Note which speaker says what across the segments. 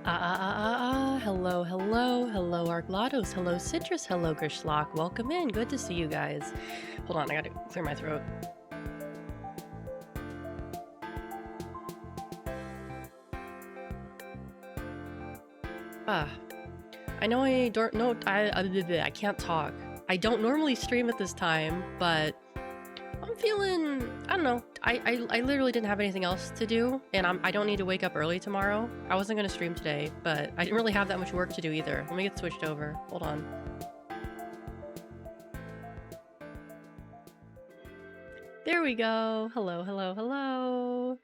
Speaker 1: Hello, hello, hello, Arglados, hello, Citrus, hello, Grishlock. Welcome in. Good to see you guys. Hold on, I gotta clear my throat. I know I don't know. I can't talk. I don't normally stream at this time, but I'm feeling, I don't know. I literally didn't have anything else to do, and I don't need to wake up early tomorrow. I wasn't gonna stream today, but I didn't really have that much work to do either. Let me get switched over. Hold on. There we go. Hello, hello, hello.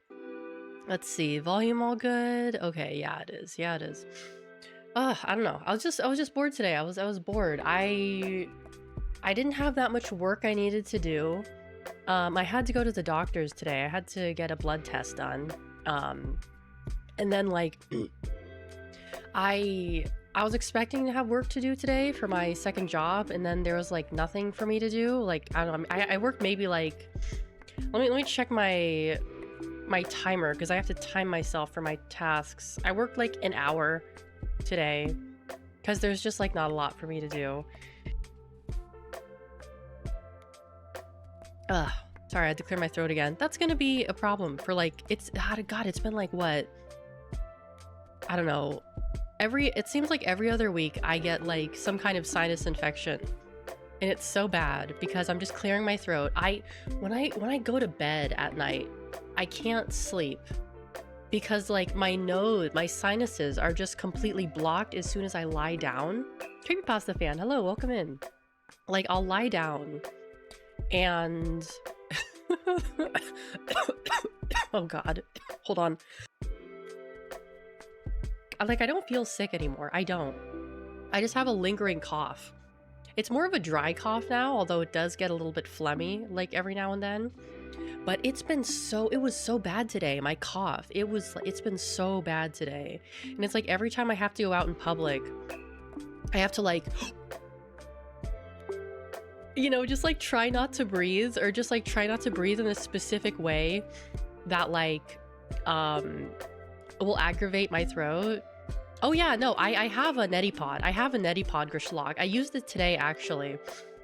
Speaker 1: Let's see. Volume all good? Okay, yeah, it is. Yeah, it is. I don't know. I was just bored today. I was bored. I didn't have that much work I needed to do. I had to go to the doctor's today. I had to get a blood test done. And then like I was expecting to have work to do today for my second job, and then there was like nothing for me to do. Like I don't know. I worked maybe like let me check my timer because I have to time myself for my tasks. I worked like an hour today because there's just like not a lot for me to do. Sorry, I had to clear my throat again. That's gonna be a problem for like, God, it's been like what? I don't know. It seems like every other week I get like some kind of sinus infection. And it's so bad because I'm just clearing my throat. When I go to bed at night, I can't sleep because like my sinuses are just completely blocked as soon as I lie down. Creepypasta fan, hello, welcome in. Like I'll lie down and oh god, hold on. Like I don't feel sick anymore. I don't. I just have a lingering cough. It's more of a dry cough now, although it does get a little bit phlegmy like every now and then. But it was so bad today, my cough. It's been so bad today. And it's like every time I have to go out in public, I have to like you know, just like try not to breathe, or just like try not to breathe in a specific way that like will aggravate my throat. Oh yeah, no, I have a neti pod. I have a neti pod, Grishlock. I used it today actually.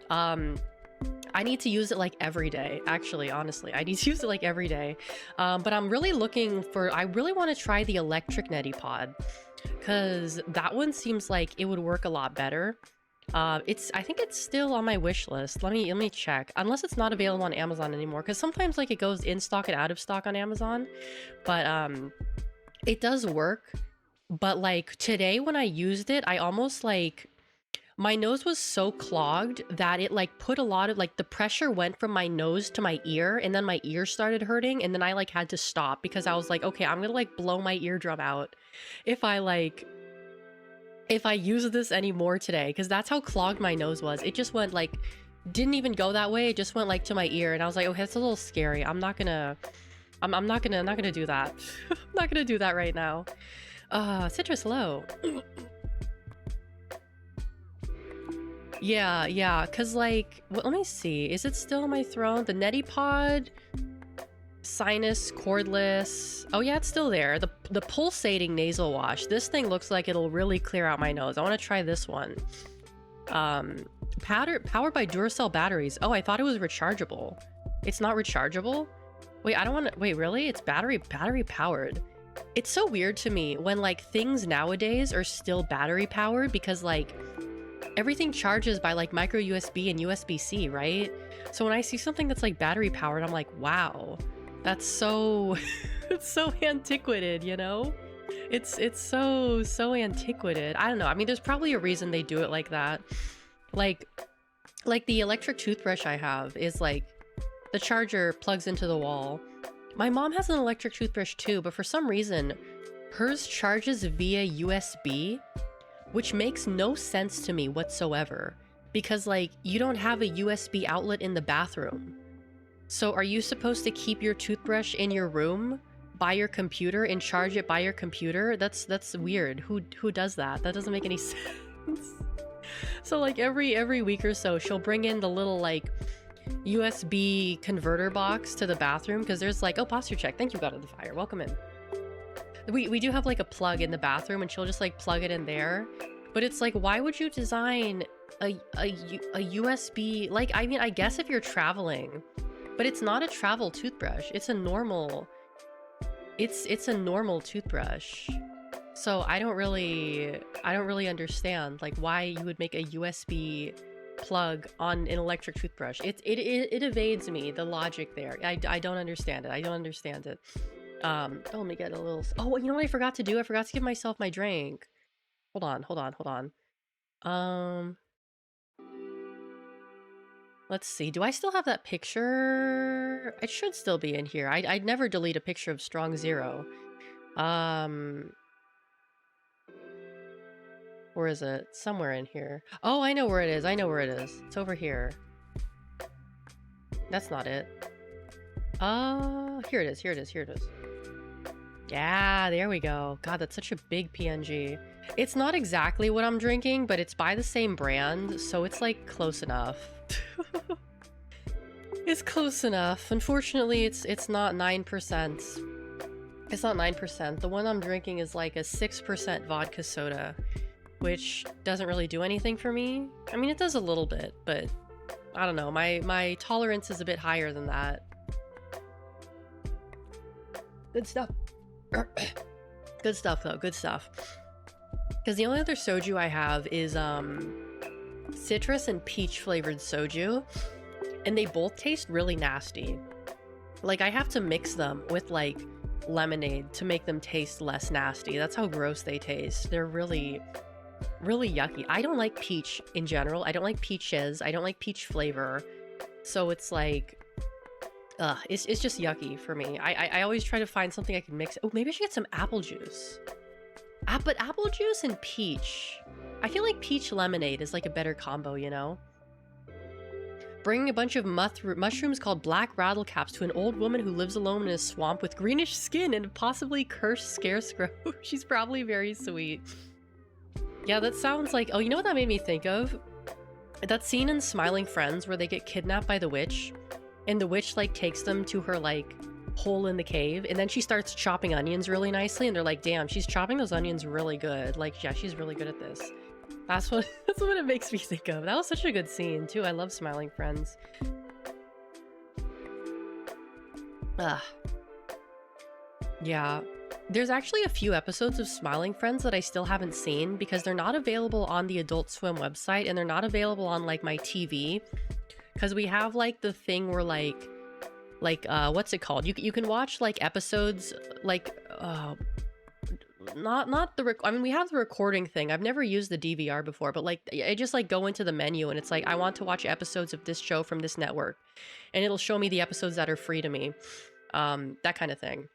Speaker 1: I need to use it like every day, actually, honestly. I need to use it like every day. But I'm really I really want to try the electric neti pod because that one seems like it would work a lot better. I think it's still on my wish list. Let me check. Unless it's not available on Amazon anymore, because sometimes like it goes in stock and out of stock on Amazon. But it does work. But like today when I used it, I almost like my nose was so clogged that it like put a lot of like the pressure went from my nose to my ear, and then my ear started hurting, and then I like had to stop because I was like, okay, I'm gonna like blow my eardrum out if I use this anymore today, because that's how clogged my nose was. It just went like, didn't even go that way. It just went like to my ear, and I was like, okay, that's a little scary. I'm not gonna do that. I'm not gonna do that right now. Citrus low. Yeah, because like, well, let me see. Is it still on my throne? The neti pod, sinus, cordless. Oh yeah, it's still there. The pulsating nasal wash. This thing looks like it'll really clear out my nose. I want to try this one. Powered by Duracell batteries. Oh, I thought it was rechargeable. It's not rechargeable? Wait, I don't want to... Wait, really? It's battery powered. It's so weird to me when like things nowadays are still battery powered, because like everything charges by like micro USB and USB-C, right? So when I see something that's like battery powered, I'm like, wow, that's so it's so antiquated, you know? It's so antiquated. I don't know. I mean, there's probably a reason they do it like that. Like the electric toothbrush I have is like the charger plugs into the wall. My mom has an electric toothbrush too, but for some reason hers charges via USB, which makes no sense to me whatsoever, because like you don't have a USB outlet in the bathroom. So are you supposed to keep your toothbrush in your room by your computer and charge it by your computer? That's weird. Who does that? That doesn't make any sense. So like every week or so she'll bring in the little like USB converter box to the bathroom, because there's like, oh, posture check. Thank you, God of the Fire. Welcome in. We do have like a plug in the bathroom, and she'll just like plug it in there. But it's like, why would you design a USB? Like, I mean, I guess if you're traveling, but it's not a travel toothbrush. It's a normal. It's a normal toothbrush. So I don't really understand like why you would make a USB plug on an electric toothbrush. It evades me, the logic there. I don't understand it. I don't understand it. Oh, let me get a little. Oh, you know what I forgot to do? I forgot to give myself my drink. Hold on. Let's see. Do I still have that picture? It should still be in here. I'd never delete a picture of Strong Zero. Where is it? Somewhere in here. Oh, I know where it is. It's over here. That's not it. Here it is. Yeah, there we go. God, that's such a big PNG. It's not exactly what I'm drinking, but it's by the same brand, so it's like close enough. It's close enough. Unfortunately, it's not 9%. It's not 9%. The one I'm drinking is like a 6% vodka soda, which doesn't really do anything for me. I mean, it does a little bit, but I don't know. My tolerance is a bit higher than that. Good stuff. Good stuff, though. Good stuff. Because the only other soju I have is citrus and peach flavored soju, and they both taste really nasty. Like, I have to mix them with like lemonade to make them taste less nasty. That's how gross they taste. They're really yucky. I don't like peach in general. I don't like peaches. I don't like peach flavor. So it's like, it's just yucky for me. I always try to find something I can mix. Oh, maybe I should get some apple juice. But apple juice and peach. I feel like peach lemonade is like a better combo, you know? Bringing a bunch of mushrooms called black rattlecaps to an old woman who lives alone in a swamp with greenish skin and a possibly cursed scarecrow. She's probably very sweet. Yeah, that sounds like... Oh, you know what that made me think of? That scene in Smiling Friends where they get kidnapped by the witch, and the witch, like, takes them to her, like, hole in the cave, and then she starts chopping onions really nicely, and they're like, damn, she's chopping those onions really good. Like, yeah, she's really good at this. That's what it makes me think of. That was such a good scene, too. I love Smiling Friends. Yeah. There's actually a few episodes of Smiling Friends that I still haven't seen because they're not available on the Adult Swim website, and they're not available on, like, my TV. Because we have, like, the thing where, like, what's it called? You can watch, like, episodes, like, not the I mean, we have the recording thing. I've never used the DVR before, but like I just like go into the menu and it's like I want to watch episodes of this show from this network, and it'll show me the episodes that are free to me, that kind of thing.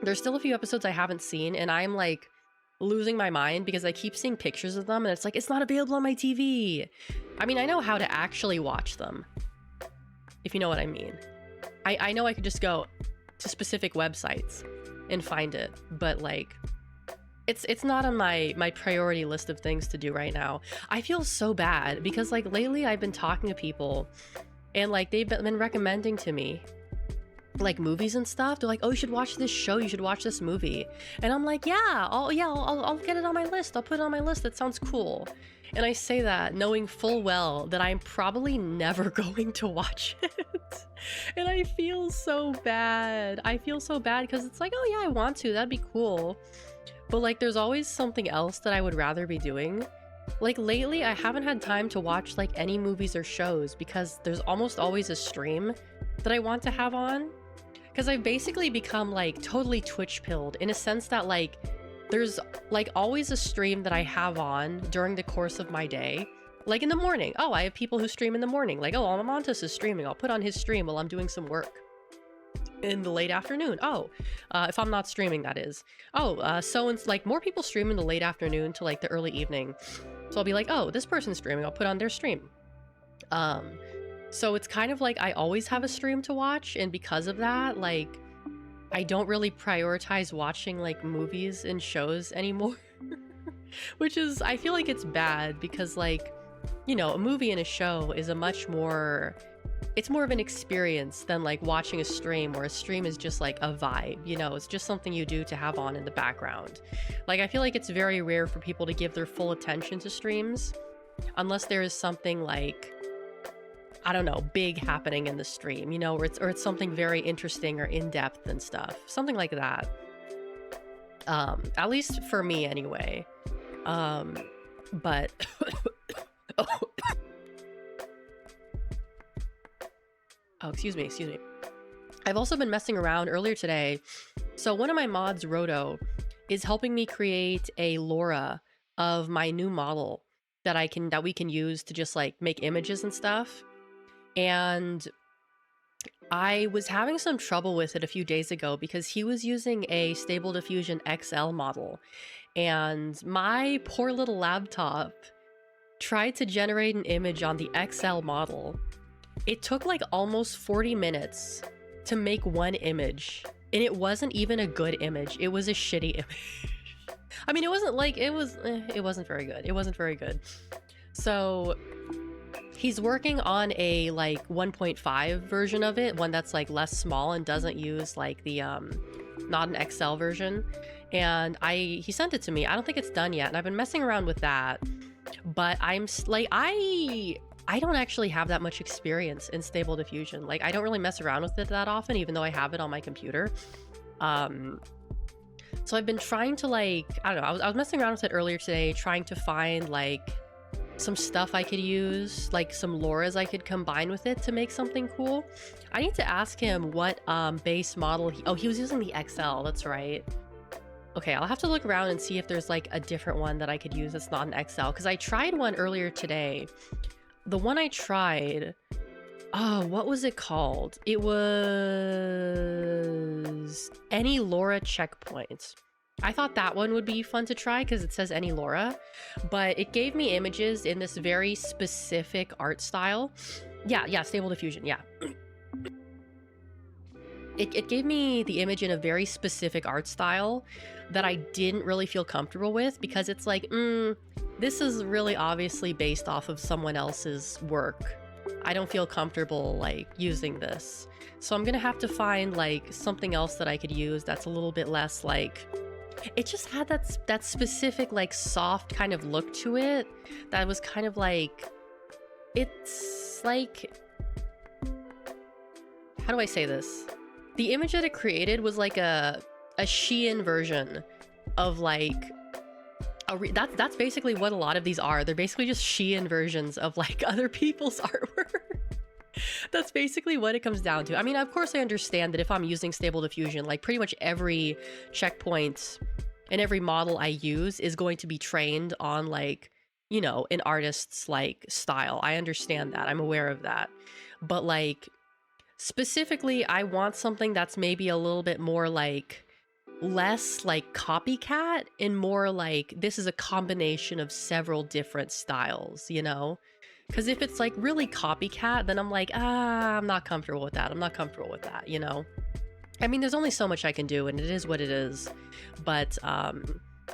Speaker 1: There's still a few episodes I haven't seen, and I'm like losing my mind because I keep seeing pictures of them and it's like it's not available on my TV. I mean, I know how to actually watch them, if you know what I mean. I know I could just go to specific websites and find it, but like it's not on my priority list of things to do right now. I feel so bad because like lately I've been talking to people and like they've been recommending to me like movies and stuff. They're like, oh, you should watch this show, you should watch this movie, and I'm like, I'll get it on my list. I'll put it on my list. That sounds cool. And I say that knowing full well that I'm probably never going to watch it. And I feel so bad. I feel so bad because it's like, oh yeah, I want to. That'd be cool. But like, there's always something else that I would rather be doing. Like lately, I haven't had time to watch like any movies or shows because there's almost always a stream that I want to have on. Because I've basically become like totally Twitch pilled in a sense that like there's like always a stream that I have on during the course of my day. Like in the morning. Oh, I have people who stream in the morning. Like, oh, Amontis is streaming. I'll put on his stream while I'm doing some work. In the late afternoon. Oh, if I'm not streaming, that is. Oh, so it's like more people stream in the late afternoon to like the early evening. So I'll be like, oh, this person's streaming. I'll put on their stream. So it's kind of like I always have a stream to watch, and because of that, like I don't really prioritize watching like movies and shows anymore. Which is, I feel like it's bad because like, you know, a movie and a show is a much more it's more of an experience than like watching a stream, where a stream is just like a vibe, you know, it's just something you do to have on in the background. Like, I feel like it's very rare for people to give their full attention to streams unless there is something like, I don't know, big happening in the stream, you know, or it's something very interesting or in-depth and stuff, something like that. At least for me anyway. But oh, excuse me. I've also been messing around earlier today. So one of my mods, Roto, is helping me create a LoRa of my new model that we can use to just like make images and stuff. And I was having some trouble with it a few days ago because he was using a Stable Diffusion XL model, and my poor little laptop tried to generate an image on the XL model. It took like almost 40 minutes to make one image, and it wasn't even a good image. It was a shitty image. I mean, it wasn't like, it wasn't very good. It wasn't very good. So he's working on a like 1.5 version of it, one that's like less small and doesn't use like the not an XL version. And he sent it to me. I don't think it's done yet, and I've been messing around with that. But I'm like, I don't actually have that much experience in Stable Diffusion. Like, I don't really mess around with it that often, even though I have it on my computer. So I've been trying to like, I don't know, I was messing around with it earlier today, trying to find like some stuff I could use, like some LoRa's I could combine with it to make something cool. I need to ask him what base model he was using the XL, that's right. Okay, I'll have to look around and see if there's like a different one that I could use that's not an XL, because I tried one earlier today. The one I tried, oh, what was it called? It was Any LoRa Checkpoint. I thought that one would be fun to try because it says Any LoRa, but it gave me images in this very specific art style. Yeah, Stable Diffusion, yeah. It gave me the image in a very specific art style that I didn't really feel comfortable with, because it's like, this is really obviously based off of someone else's work. I don't feel comfortable like using this. So I'm gonna have to find like something else that I could use that's a little bit less like, it just had that specific like soft kind of look to it that was kind of like, it's like, how do I say this? The image that it created was like a Shein version of like that's basically what a lot of these are. They're basically just Shein versions of like other people's artwork. That's basically what it comes down to. I mean, of course I understand that if I'm using Stable Diffusion, like pretty much every checkpoint and every model I use is going to be trained on like, you know, an artist's like style. I understand that. I'm aware of that. But like, specifically, I want something that's maybe a little bit more like, less like copycat and more like this is a combination of several different styles, you know? Because if it's like really copycat, then I'm like, I'm not comfortable with that. I'm not comfortable with that, you know? I mean, there's only so much I can do, and it is what it is. But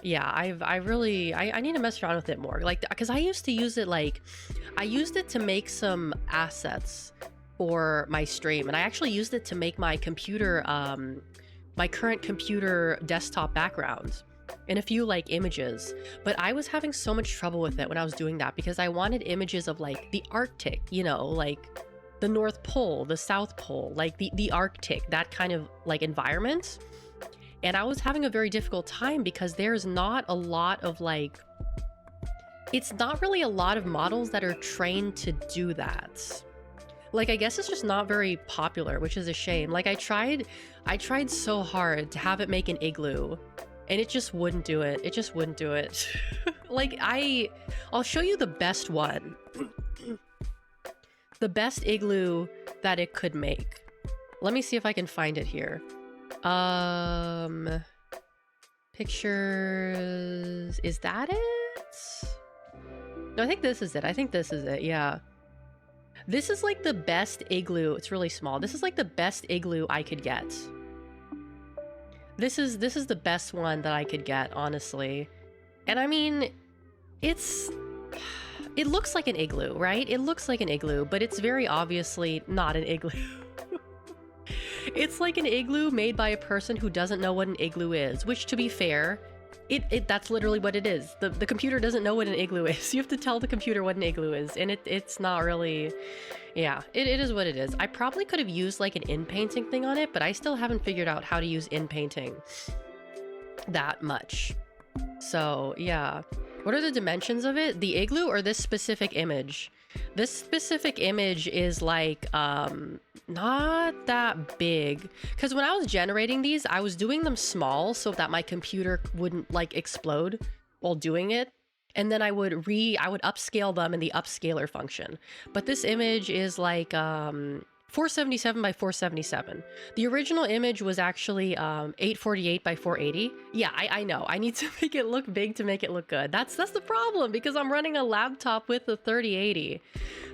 Speaker 1: yeah, I need to mess around with it more. Like, because I used to use it like, I used it to make some assets for my stream, and I actually used it to make my computer, my current computer desktop background and a few like images. But I was having so much trouble with it when I was doing that, because I wanted images of like the Arctic, you know, like the North Pole, the South Pole, like the Arctic, that kind of like environment. And I was having a very difficult time because there's not a lot of like, it's not really a lot of models that are trained to do that. Like, I guess it's just not very popular, which is a shame. Like, I tried so hard to have it make an igloo, and it just wouldn't do it. It just wouldn't do it. Like, I'll show you the best one. The best igloo that it could make. Let me see if I can find it here. Pictures. Is that it? No, I think this is it. I think this is it. Yeah. This is like the best igloo. It's really small. This is like the best igloo I could get. This is the best one that I could get, honestly. And I mean, it's it looks like an igloo, right? It looks like an igloo, but it's very obviously not an igloo. It's like an igloo made by a person who doesn't know what an igloo is, which, to be fair, that's literally what it is. The computer doesn't know what an igloo is. You have to tell the computer what an igloo is, and it's not really... Yeah, it is what it is. I probably could have used like an in-painting thing on it, but I still haven't figured out how to use in-painting that much. So, yeah. What are the dimensions of it? The igloo or this specific image? This specific image is like, not that big. Because when I was generating these, I was doing them small so that my computer wouldn't like explode while doing it. And then I would upscale them in the upscaler function. But this image is like 477 by 477. The original image was actually 848 by 480. Yeah, I know. I need to make it look big to make it look good. That's the problem, because I'm running a laptop with a 3080.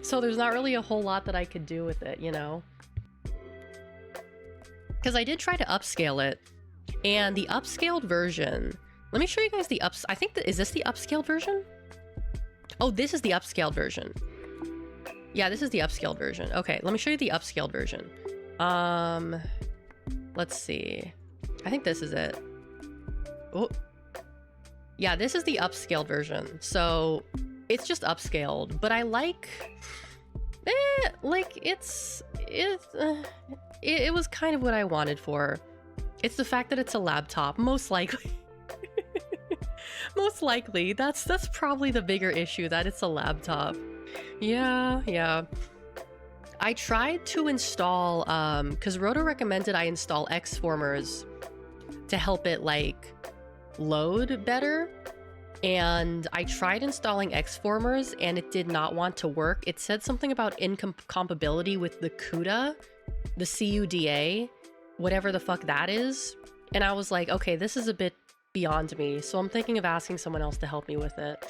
Speaker 1: So there's not really a whole lot that I could do with it, you know? Because I did try to upscale it, and the upscaled version... Let me show you guys the I think is this the upscaled version? Oh, this is the upscaled version. Yeah, this is the upscaled version. Okay, let me show you the upscaled version. Let's see. I think this is it. Oh. Yeah, this is the upscaled version. So it's just upscaled, but I like... like it was kind of what I wanted for. It's the fact that it's a laptop, most likely. Most likely. That's probably the bigger issue, that it's a laptop. Yeah. I tried to install, because Roto recommended I install Xformers to help it, like, load better. And I tried installing Xformers, and it did not want to work. It said something about incompatibility with the CUDA, the CUDA, whatever the fuck that is. And I was like, okay, this is a bit beyond me, so I'm thinking of asking someone else to help me with it.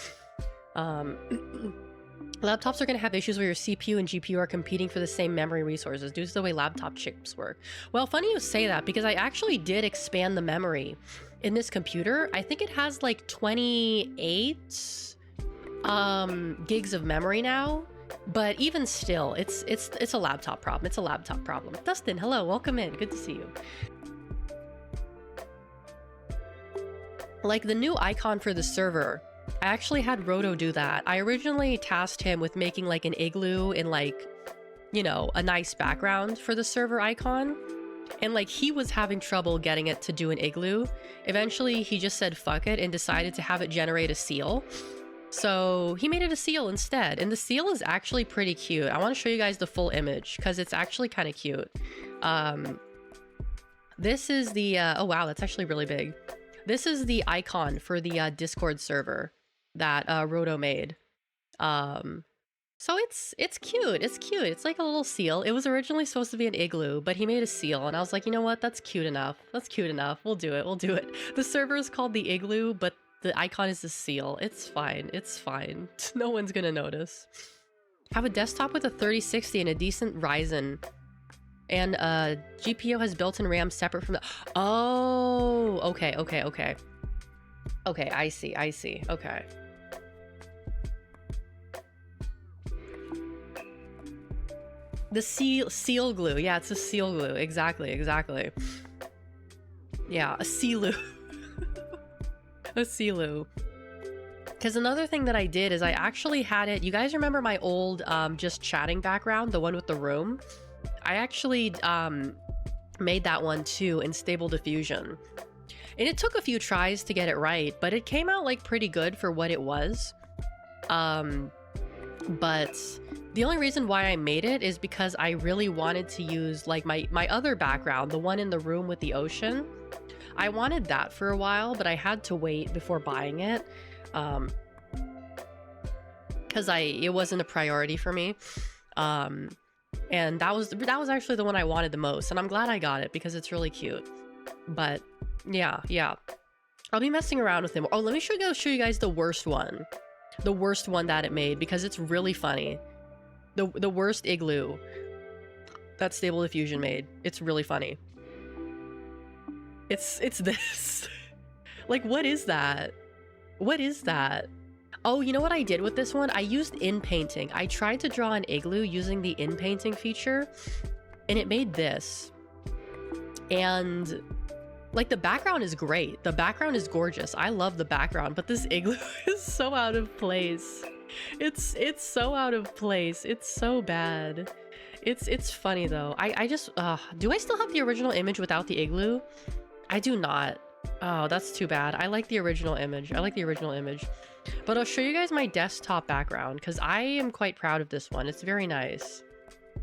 Speaker 1: Laptops are going to have issues where your CPU and GPU are competing for the same memory resources due to the way laptop chips work. Well, funny you say that, because I actually did expand the memory in this computer. I think it has like 28 gigs of memory now, but even still, it's a laptop problem. It's a laptop problem. Dustin, hello, welcome in. Good to see you. Like the new icon for the server, I actually had Roto do that. I originally tasked him with making like an igloo in like, you know, a nice background for the server icon. And like he was having trouble getting it to do an igloo. Eventually he just said fuck it and decided to have it generate a seal. So he made it a seal instead. And the seal is actually pretty cute. I want to show you guys the full image because it's actually kind of cute. This is the, oh wow, that's actually really big. This is the icon for the Discord server that Roto made. So it's cute. It's cute. It's like a little seal. It was originally supposed to be an igloo, but he made a seal, and I was like, you know what? That's cute enough. That's cute enough. We'll do it. We'll do it. The server is called the igloo, but the icon is the seal. It's fine. It's fine. No one's gonna notice. Have a desktop with a 3060 and a decent Ryzen. And GPU has built-in RAM separate from the... Oh, okay. Okay, I see. Okay. The seal glue. Yeah, it's a seal glue. Exactly. Yeah, a sealoo. A sealoo. Because another thing that I did is I actually had it... You guys remember my old just chatting background, the one with the room? I actually made that one too in Stable Diffusion. And it took a few tries to get it right, but it came out like pretty good for what it was. But the only reason why I made it is because I really wanted to use like my other background, the one in the room with the ocean. I wanted that for a while, but I had to wait before buying it. Because it wasn't a priority for me. And that was actually the one I wanted the most, and I'm glad I got it because it's really cute. But yeah, I'll be messing around with him. Oh, let me show you guys the worst one that it made, because it's really funny. The worst igloo that Stable Diffusion made. It's really funny. It's this. Like, what is that? Oh, you know what I did with this one? I used in-painting. I tried to draw an igloo using the in-painting feature, and it made this. And like the background is great. The background is gorgeous. I love the background, but this igloo is so out of place. It's so out of place. It's so bad. It's funny though. I just do I still have the original image without the igloo? I do not. Oh, that's too bad. I like the original image. I like the original image. But I'll show you guys my desktop background because I am quite proud of this one. It's very nice.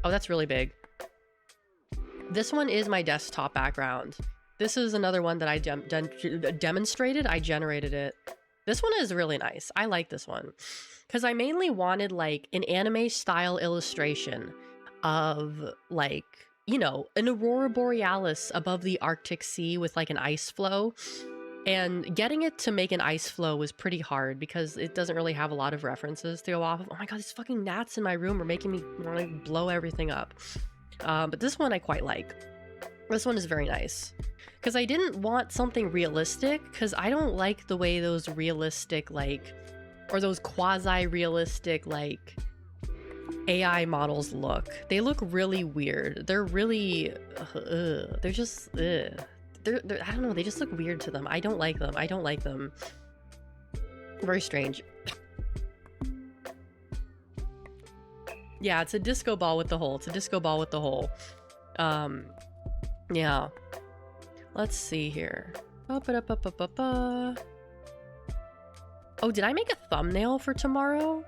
Speaker 1: Oh, that's really big. This one is my desktop background. This is another one that I demonstrated. I generated it. This one is really nice. I like this one because I mainly wanted like an anime style illustration of like, you know, an aurora borealis above the Arctic Sea with like an ice flow. And getting it to make an ice flow was pretty hard because it doesn't really have a lot of references to go off of. Oh my god, these fucking gnats in my room are making me want to blow everything up. But this one I quite like. This one is very nice. Because I didn't want something realistic, because I don't like the way those realistic, like, or those quasi-realistic, like, AI models look. They look really weird. They're really, they're just, they're, I don't know, they just look weird to them. I don't like them. I don't like them. Very strange. Yeah, it's a disco ball with the hole. It's a disco ball with the hole. Yeah. Let's see here. Oh, did I make a thumbnail for tomorrow?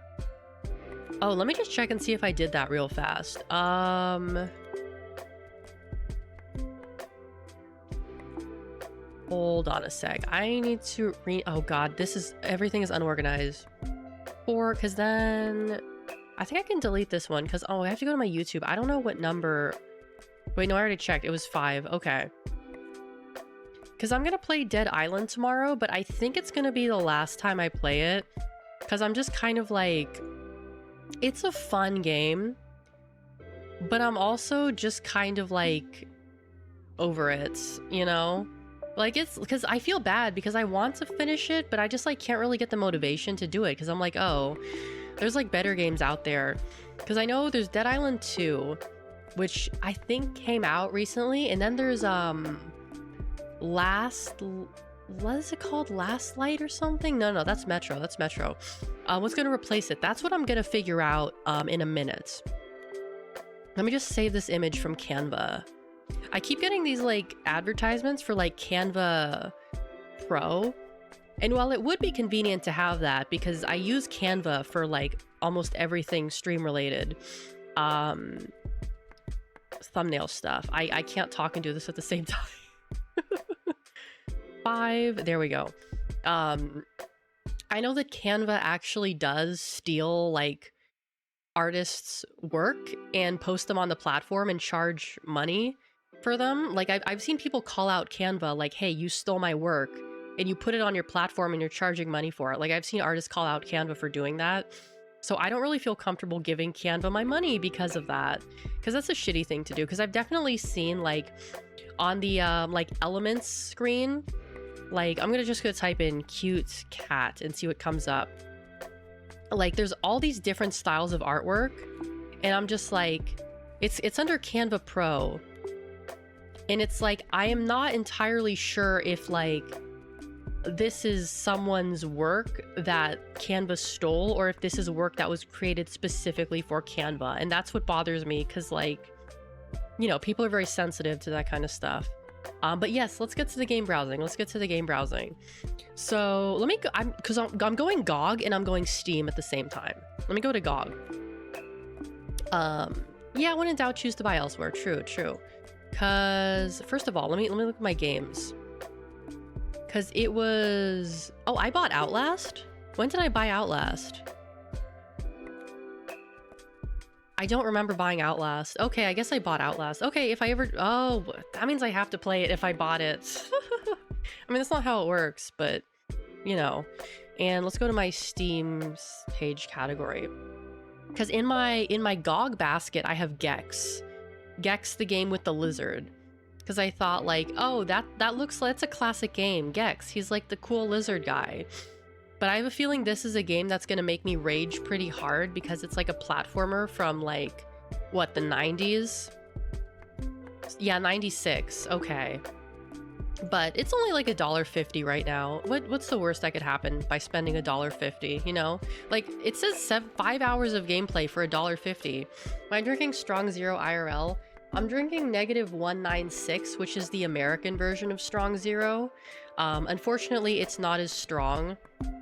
Speaker 1: Oh, let me just check and see if I did that real fast. Hold on a sec. I need to oh god, everything is unorganized. Because then I think I can delete this one because, oh, I have to go to my YouTube. I don't know what number. Wait, no, I already checked. It was 5. Okay. Because I'm going to play Dead Island tomorrow, but I think it's going to be the last time I play it. Because I'm just kind of like, it's a fun game, but I'm also just kind of like over it, you know? Like, it's because I feel bad because I want to finish it, but I just like can't really get the motivation to do it because I'm like, oh, there's like better games out there. Because I know there's Dead Island 2, which I think came out recently, and then there's what is it called? Last Light or something? No, that's Metro. That's Metro. What's gonna replace it? That's what I'm gonna figure out in a minute. Let me just save this image from Canva. I keep getting these like advertisements for like Canva Pro. And while it would be convenient to have that because I use Canva for like almost everything stream related, thumbnail stuff. I can't talk and do this at the same time. 5, there we go. I know that Canva actually does steal like artists' work and post them on the platform and charge money for them. Like I've seen people call out Canva like, hey, you stole my work, and you put it on your platform and you're charging money for it. Like I've seen artists call out Canva for doing that. So I don't really feel comfortable giving Canva my money because of that. Because that's a shitty thing to do. Because I've definitely seen like on the like elements screen, like I'm just gonna type in cute cat and see what comes up. Like there's all these different styles of artwork, and I'm just like, it's under Canva Pro. And it's like, I am not entirely sure if like this is someone's work that Canva stole or if this is work that was created specifically for Canva. And that's what bothers me because like, you know, people are very sensitive to that kind of stuff. But yes, let's get to the game browsing. Let's get to the game browsing. So let me go, because I'm going GOG and I'm going Steam at the same time. Let me go to GOG. Yeah, when in doubt, choose to buy elsewhere. True. Because first of all, let me look at my games. Because it was... Oh, I bought Outlast? When did I buy Outlast? I don't remember buying Outlast. Okay, I guess I bought Outlast. Okay, if I ever... Oh, that means I have to play it if I bought it. I mean, that's not how it works, but, you know. And let's go to my Steam page category. Because in my GOG basket, I have Gex. Gex, the game with the lizard. Because I thought like, oh, that's a classic game. Gex, he's like the cool lizard guy. But I have a feeling this is a game that's gonna make me rage pretty hard because it's like a platformer from like, what, the 90s? Yeah, 96, okay. But it's only like $1.50 right now. What's the worst that could happen by spending $1.50, you know? Like, it says 5 hours of gameplay for $1.50. Am I drinking Strong Zero IRL? I'm drinking -196, which is the American version of Strong Zero. Unfortunately, it's not as strong,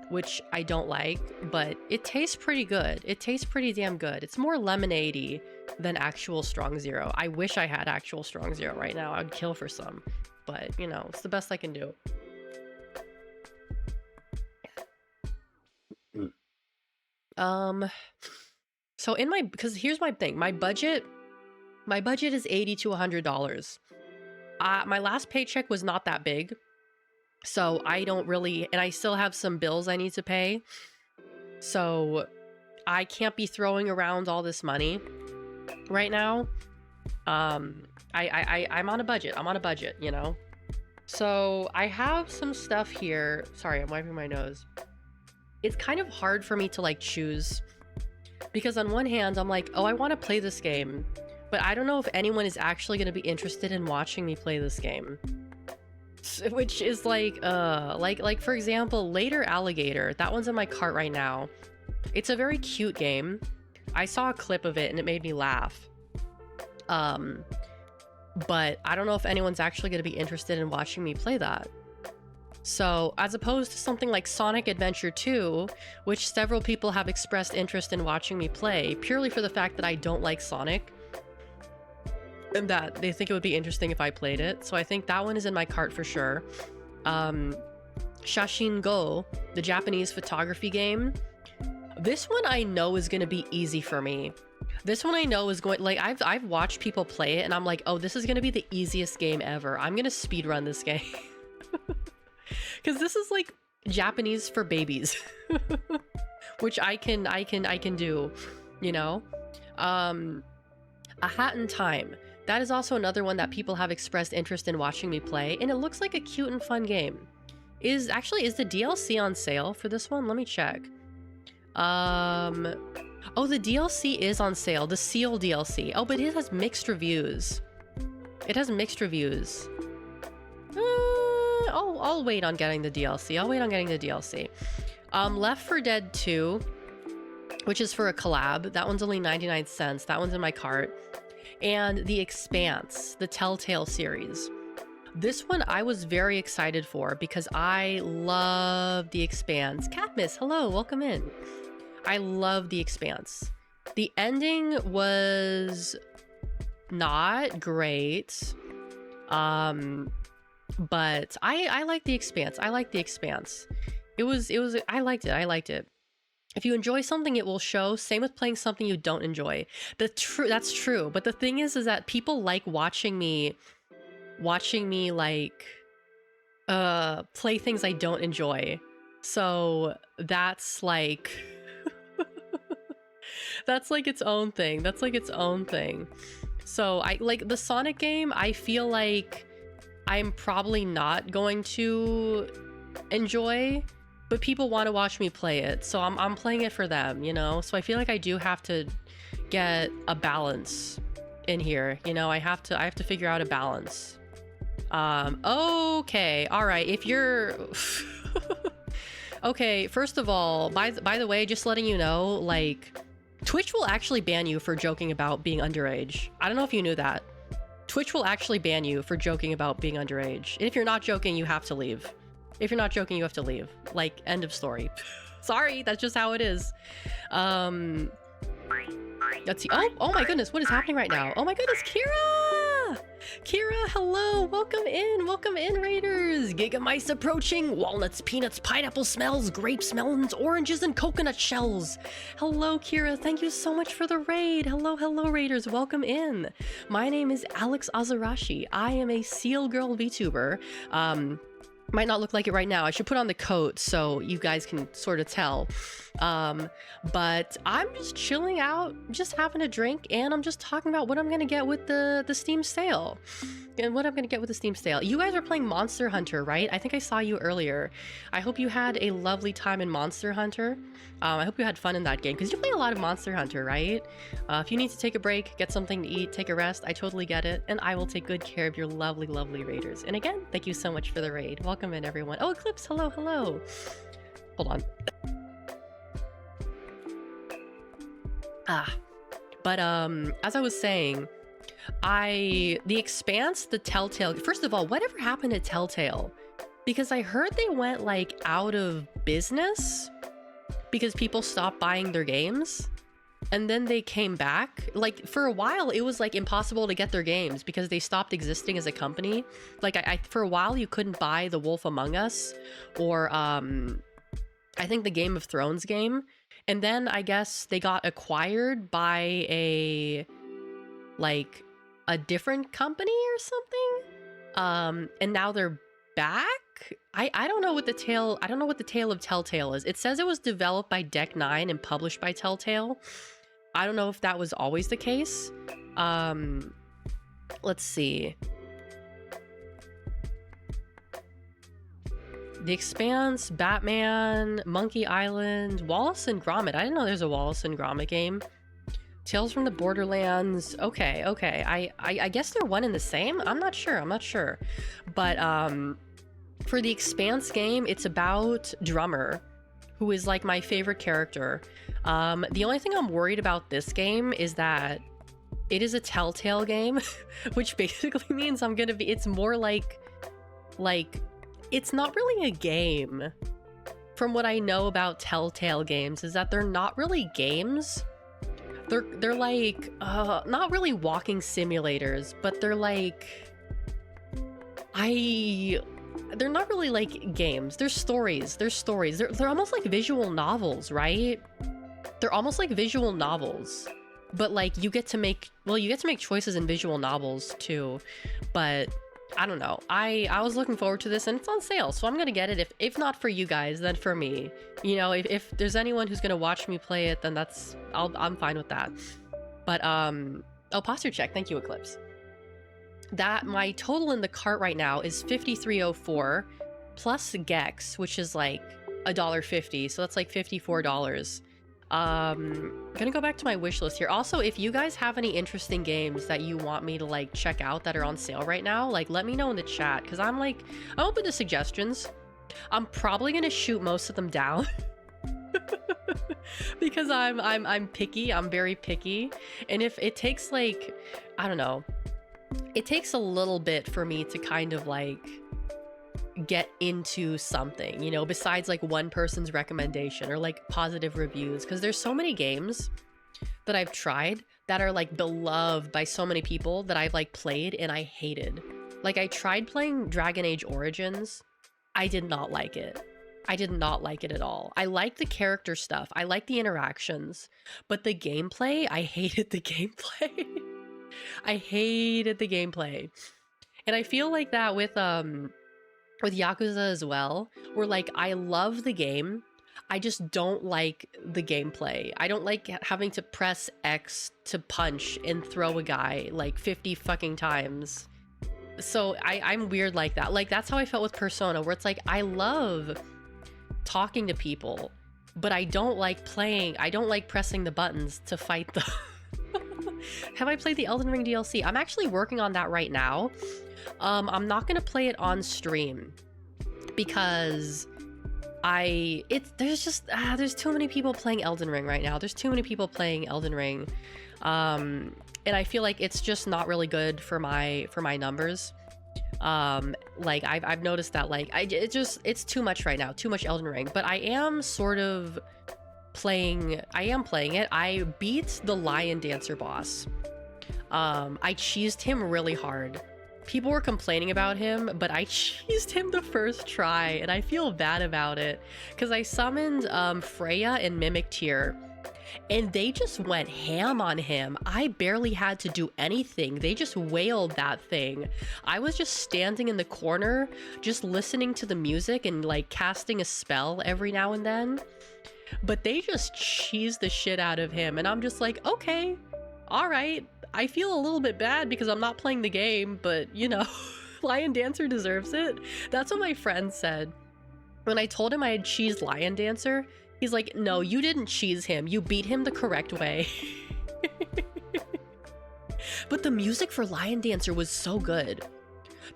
Speaker 1: which I don't like, but it tastes pretty good. It tastes pretty damn good. It's more lemonade-y than actual Strong Zero. I wish I had actual Strong Zero right now. I'd kill for some, but you know, it's the best I can do. So because here's my thing, my budget is $80 to $100. My last paycheck was not that big, so I don't really, and I still have some bills I need to pay, so I can't be throwing around all this money right now. I'm on a budget. I'm on a budget, you know? So I have some stuff here. Sorry, I'm wiping my nose. It's kind of hard for me to like choose, because on one hand, I'm like, oh, I want to play this game, but I don't know if anyone is actually going to be interested in watching me play this game. Which is like for example, Later Alligator. That one's in my cart right now. It's a very cute game. I saw a clip of it and it made me laugh. But I don't know if anyone's actually going to be interested in watching me play that. So, as opposed to something like Sonic Adventure 2, which several people have expressed interest in watching me play, purely for the fact that I don't like Sonic, and that they think it would be interesting if I played it. So I think that one is in my cart for sure. Shashin Go, the Japanese photography game. This one I know is going to be easy for me. This one I know is going, like, I've watched people play it and I'm like, oh, this is going to be the easiest game ever. I'm going to speedrun this game. Because this is like Japanese for babies. Which I can do, you know? A Hat in Time. That is also another one that people have expressed interest in watching me play, and it looks like a cute and fun game. Is the DLC on sale for this one? Let me check. Oh, the DLC is on sale. The Seal DLC. Oh, but it has mixed reviews. It has mixed reviews. I'll wait on getting the DLC. I'll wait on getting the DLC. Left 4 Dead 2, which is for a collab. That one's only 99 cents. That one's in my cart. And The Expanse, the Telltale series. This one I was very excited for because I love The Expanse. Catmiss, hello, welcome in. I love The Expanse. The ending was not great. But I like The Expanse. I like The Expanse. I liked it. If you enjoy something, it will show. Same with playing something you don't enjoy. That's true. But the thing is that people like watching me like play things I don't enjoy. So that's like that's like its own thing. That's like its own thing. So I like the Sonic game. I feel like I'm probably not going to enjoy, but people want to watch me play it, so I'm playing it for them, you know? So I feel like I do have to get a balance in here, you know? I have to figure out a balance. Okay, all right, if you're... Okay, first of all, by the way, just letting you know, like, Twitch will actually ban you for joking about being underage. I don't know if you knew that. Twitch will actually ban you for joking about being underage. And if you're not joking, you have to leave. If you're not joking, you have to leave. Like, end of story. Sorry, that's just how it is. Let's see. Oh my goodness, what is happening right now? Oh my goodness, Kira! Kira, hello, welcome in, Raiders! Gigamice approaching, walnuts, peanuts, pineapple smells, grapes, melons, oranges, and coconut shells. Hello, Kira, thank you so much for the raid. Hello, Raiders, welcome in. My name is Alex Azarashi. I am a Seal Girl VTuber. Might not look like it right now. I should put on the coat so you guys can sort of tell. But I'm just chilling out, just having a drink, and I'm just talking about what I'm gonna get with the Steam sale. And what I'm gonna get with the Steam sale. You guys are playing Monster Hunter, right? I think I saw you earlier. I hope you had a lovely time in Monster Hunter. I hope you had fun in that game, because you play a lot of Monster Hunter, right? If you need to take a break, get something to eat, take a rest, I totally get it, and I will take good care of your lovely, lovely raiders. And again, thank you so much for the raid. Welcome in, everyone. Oh, Eclipse, hello, hello. Hold on. But as I was saying, the Expanse, the Telltale, first of all, whatever happened to Telltale? Because I heard they went like out of business because people stopped buying their games, and then they came back. Like for a while it was like impossible to get their games because they stopped existing as a company. Like I for a while you couldn't buy The Wolf Among Us or I think the Game of Thrones game. And then I guess they got acquired by a different company or something. And now they're back. I don't know what the tale of Telltale is. It says it was developed by Deck 9 and published by Telltale. I don't know if that was always the case. Let's see. The Expanse, Batman, Monkey Island, Wallace and Gromit. I didn't know there's a Wallace and Gromit game. Tales from the Borderlands. Okay. I guess they're one and the same. I'm not sure. But for the Expanse game, it's about Drummer, who is like my favorite character. The only thing I'm worried about this game is that it is a Telltale game, which basically means it's more like it's not really a game. From what I know about Telltale games is that they're not really games. They're like not really walking simulators, but they're like they're not really like games. They're stories. They're almost like visual novels, right? They're almost like visual novels. But like you get to make choices in visual novels too. But I don't know. I was looking forward to this, and it's on sale, so I'm gonna get it. If not for you guys, then for me. You know, if there's anyone who's gonna watch me play it, then I'm fine with that. But posture check. Thank you, Eclipse. That my total in the cart right now is $53.04 plus Gex, which is like $1.50, so that's like $54. Gonna go back to my wish list here. Also, if you guys have any interesting games that you want me to like check out that are on sale right now, like let me know in the chat, because I'm open to suggestions. I'm probably gonna shoot most of them down because I'm picky. I'm very picky, and if it takes like, I don't know, it takes a little bit for me to kind of like get into something, you know, besides like one person's recommendation or like positive reviews, because there's so many games that I've tried that are like beloved by so many people that I've like played and I hated. Like I tried playing Dragon Age Origins. I did not like it. I did not like it at all. I liked the character stuff. I liked the interactions, but the gameplay, I hated the gameplay. I hated the gameplay. And I feel like that with Yakuza as well, where like I love the game, I just don't like the gameplay. I don't like having to press X to punch and throw a guy like 50 fucking times. So I'm weird like that. Like that's how I felt with Persona, where it's like I love talking to people, but I don't like pressing the buttons to fight them. Have I played the Elden Ring DLC? I'm actually working on that right now. I'm not gonna play it on stream because there's too many people playing Elden Ring right now. There's too many people playing Elden Ring, and I feel like it's just not really good for my numbers. Like I've noticed that like it's too much right now, too much Elden Ring. But I am playing it. I beat the Lion Dancer boss. I cheesed him really hard. People were complaining about him, but I cheesed him the first try, and I feel bad about it because I summoned Freya and Mimic Tear, and they just went ham on him. I barely had to do anything. They just wailed that thing. I was just standing in the corner, just listening to the music and like casting a spell every now and then. But they just cheesed the shit out of him, and I'm just like, okay, all right. I feel a little bit bad because I'm not playing the game, but you know, Lion Dancer deserves it. That's what my friend said. When I told him I had cheesed Lion Dancer, he's like, no, you didn't cheese him. You beat him the correct way. But the music for Lion Dancer was so good.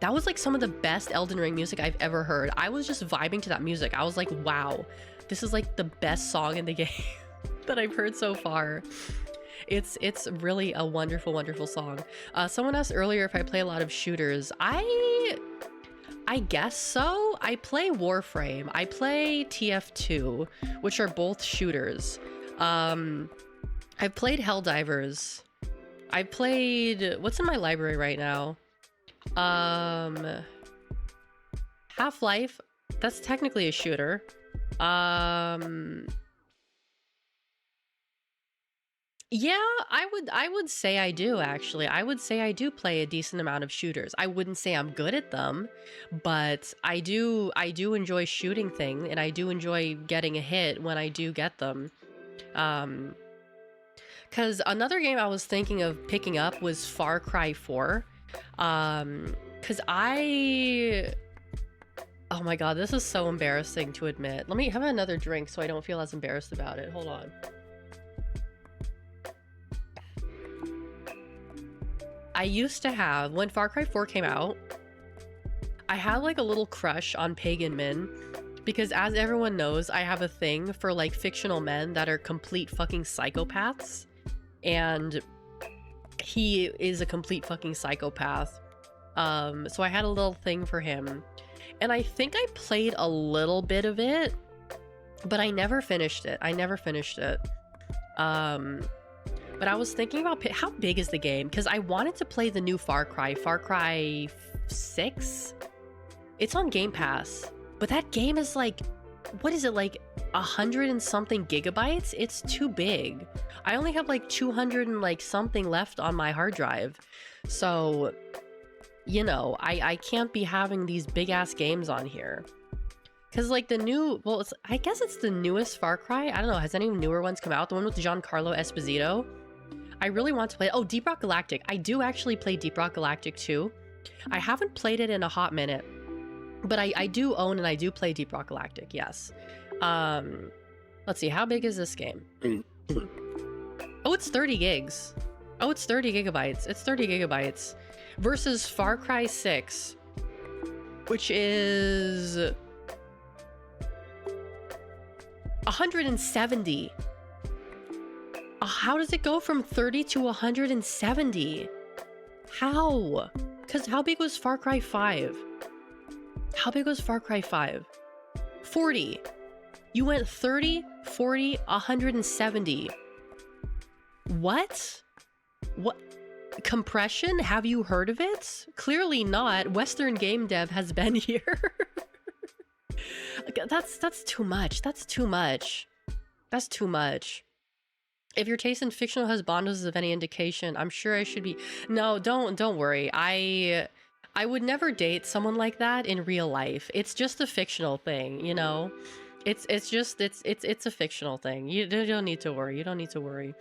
Speaker 1: That was like some of the best Elden Ring music I've ever heard. I was just vibing to that music. I was like, wow, this is like the best song in the game that I've heard so far. It's really a wonderful, wonderful song. Someone asked earlier if I play a lot of shooters. I guess so. I play Warframe. I play TF2, which are both shooters. I've played Helldivers. I've played... What's in my library right now? Half-Life. That's technically a shooter. Yeah, I would say I do, actually. I would say I do play a decent amount of shooters. I wouldn't say I'm good at them, but I do enjoy shooting things, and I do enjoy getting a hit when I do get them. Because another game I was thinking of picking up was Far Cry 4. Because oh my god, this is so embarrassing to admit. Let me have another drink so I don't feel as embarrassed about it. Hold on. I used to have, when Far Cry 4 came out, I had like a little crush on Pagan Min, because as everyone knows, I have a thing for like fictional men that are complete fucking psychopaths, and he is a complete fucking psychopath. So I had a little thing for him, and I think I played a little bit of it, but I never finished it. But I was thinking about how big is the game, because I wanted to play the new Far Cry 6. It's on Game Pass, but that game is like, what is it, like 100 and something gigabytes? It's too big. I only have like 200 and like something left on my hard drive, so you know, I can't be having these big ass games on here. Because like the new, well, I guess it's the newest Far Cry. I don't know, has any newer ones come out? The one with Giancarlo Esposito? I really want to play. Oh, Deep Rock Galactic. I do actually play Deep Rock Galactic too. I haven't played it in a hot minute, but I do own and I do play Deep Rock Galactic, yes. Let's see, how big is this game? Oh, it's 30 gigs. Oh, it's 30 gigabytes. It's 30 gigabytes. Versus Far Cry 6, which is 170. How does it go from 30 to 170? How? Because how big was Far Cry 5? How big was Far Cry 5? 40. You went 30, 40, 170. What? What? Compression? Have you heard of it? Clearly not. Western game dev has been here. That's too much. That's too much. That's too much. If your taste in fictional husbandos is of any indication, I'm sure I should be... No, don't worry. I would never date someone like that in real life. It's just a fictional thing, you know? It's a fictional thing. You don't need to worry. You don't need to worry.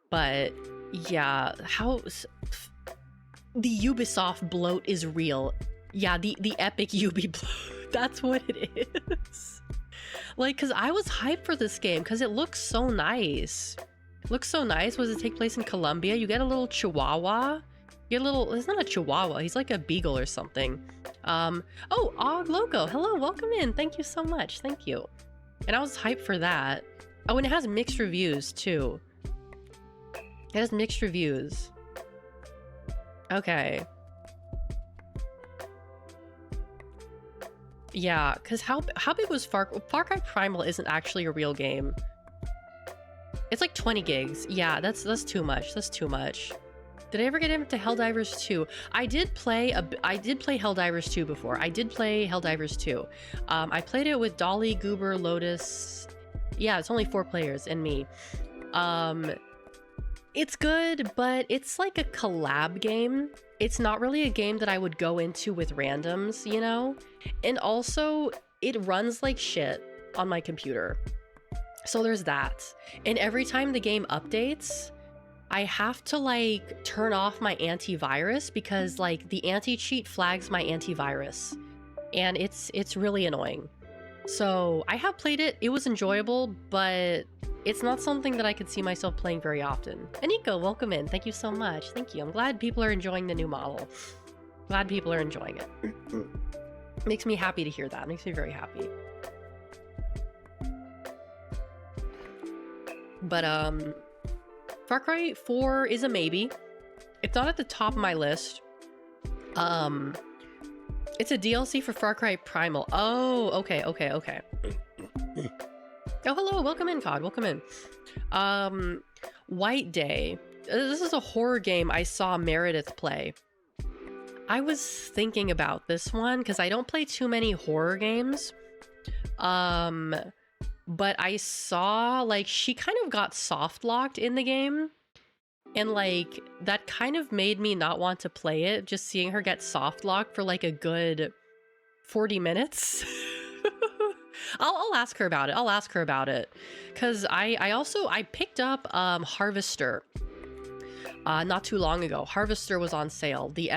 Speaker 1: But yeah, how... The Ubisoft bloat is real. Yeah, the epic Ubi bloat. That's what it is. Like, because I was hyped for this game because it looks so nice. It looks so nice. Does it take place in Colombia? You get a little chihuahua. You get a little... It's not a chihuahua. He's like a beagle or something. Oh, Og Loco. Hello, welcome in. Thank you so much. Thank you. And I was hyped for that. Oh, and it has mixed reviews, too. It has mixed reviews. Okay. Yeah, because how big was Far Cry Primal isn't actually a real game. It's like 20 gigs. Yeah, that's too much. That's too much. Did I ever get into Helldivers 2? I did play Helldivers 2 before. I did play Helldivers 2. I played it with Dolly, Goober, Lotus, Yeah, it's only 4 players and me. It's good, but it's like a collab game. It's not really a game that I would go into with randoms, you know? And also, it runs like shit on my computer. So there's that. And every time the game updates, I have to like turn off my antivirus because like the anti-cheat flags my antivirus. And it's really annoying. So I have played it, it was enjoyable, but it's not something that I could see myself playing very often. Aniko, welcome in. Thank you so much. Thank you. I'm glad people are enjoying the new model. Glad people are enjoying it. Makes me happy to hear that. Makes me very happy. But Far Cry 4 is a maybe. It's not at the top of my list. It's a DLC for Far Cry Primal. Oh, okay. Oh, hello. Welcome in, COD. Welcome in. White Day. This is a horror game I saw Meredith play. I was thinking about this one because I don't play too many horror games. But I saw, like, she kind of got soft-locked in the game. And, like, that kind of made me not want to play it, just seeing her get soft-locked for, like, a good 40 minutes. I'll ask her about it. I'll ask her about it. Because I picked up Harvester not too long ago. Harvester was on sale. The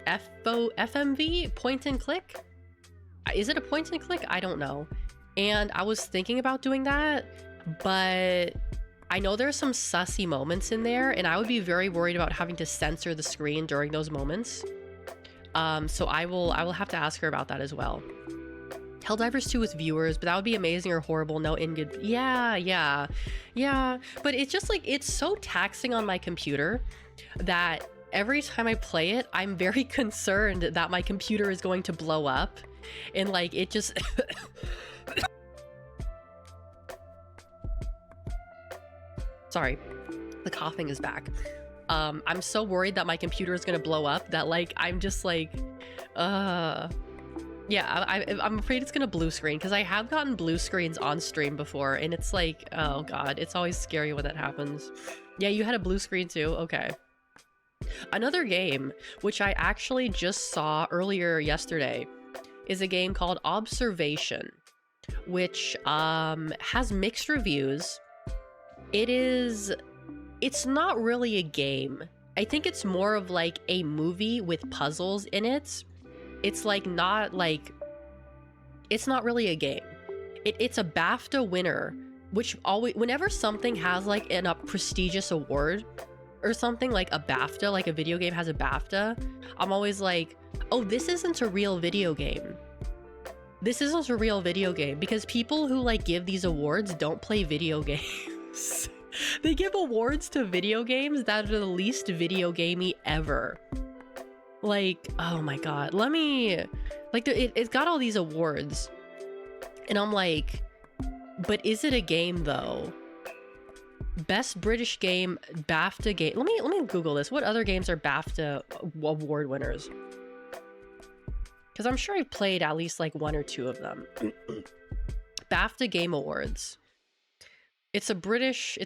Speaker 1: FMV, point and click? Is it a point and click? I don't know. And I was thinking about doing that, but I know there's some sussy moments in there, and I would be very worried about having to censor the screen during those moments. So I will have to ask her about that as well. Helldivers 2 with viewers, but that would be amazing or horrible. No in-good. Yeah. But it's just like, it's so taxing on my computer that every time I play it, I'm very concerned that my computer is going to blow up. And like, it just... Sorry, the coughing is back. I'm so worried that my computer is gonna blow up that like, I'm just like, yeah, I'm afraid it's gonna blue screen because I have gotten blue screens on stream before and it's like, oh God, it's always scary when that happens. Yeah, you had a blue screen too? Okay. Another game, which I actually just saw earlier yesterday, is a game called Observation, which has mixed reviews. It's not really a game. I think it's more of like a movie with puzzles in it. It's like not like, it's not really a game. It's a BAFTA winner, which always, whenever something has like a prestigious award or something like a BAFTA, like a video game has a BAFTA, I'm always like, oh, this isn't a real video game. This isn't a real video game because people who like give these awards don't play video games. They give awards to video games that are the least video gamey ever. Like, oh my God, let me, like, it's got all these awards and I'm like, but is it a game though? Best British game, BAFTA game. Let me Google this. What other games are BAFTA award winners? Because I'm sure I've played at least like 1 or 2 of them. BAFTA Game Awards. It's a British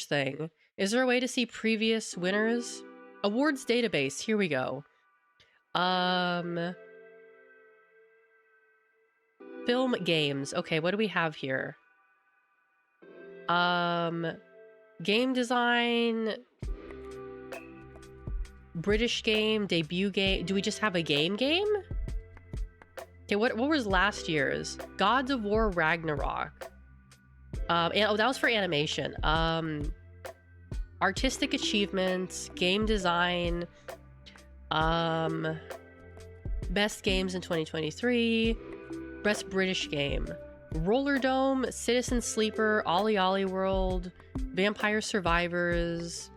Speaker 1: thing. Is there a way to see previous winners? Awards database. Here we go. Film games. Okay, what do we have here? Game design. British game, debut game. Do we just have a game? Okay, what was last year's? Gods of War Ragnarok. And, oh, that was for animation. Artistic achievements, game design, best games in 2023, best British game, Roller Dome, Citizen Sleeper, Ollie Ollie World, Vampire Survivors.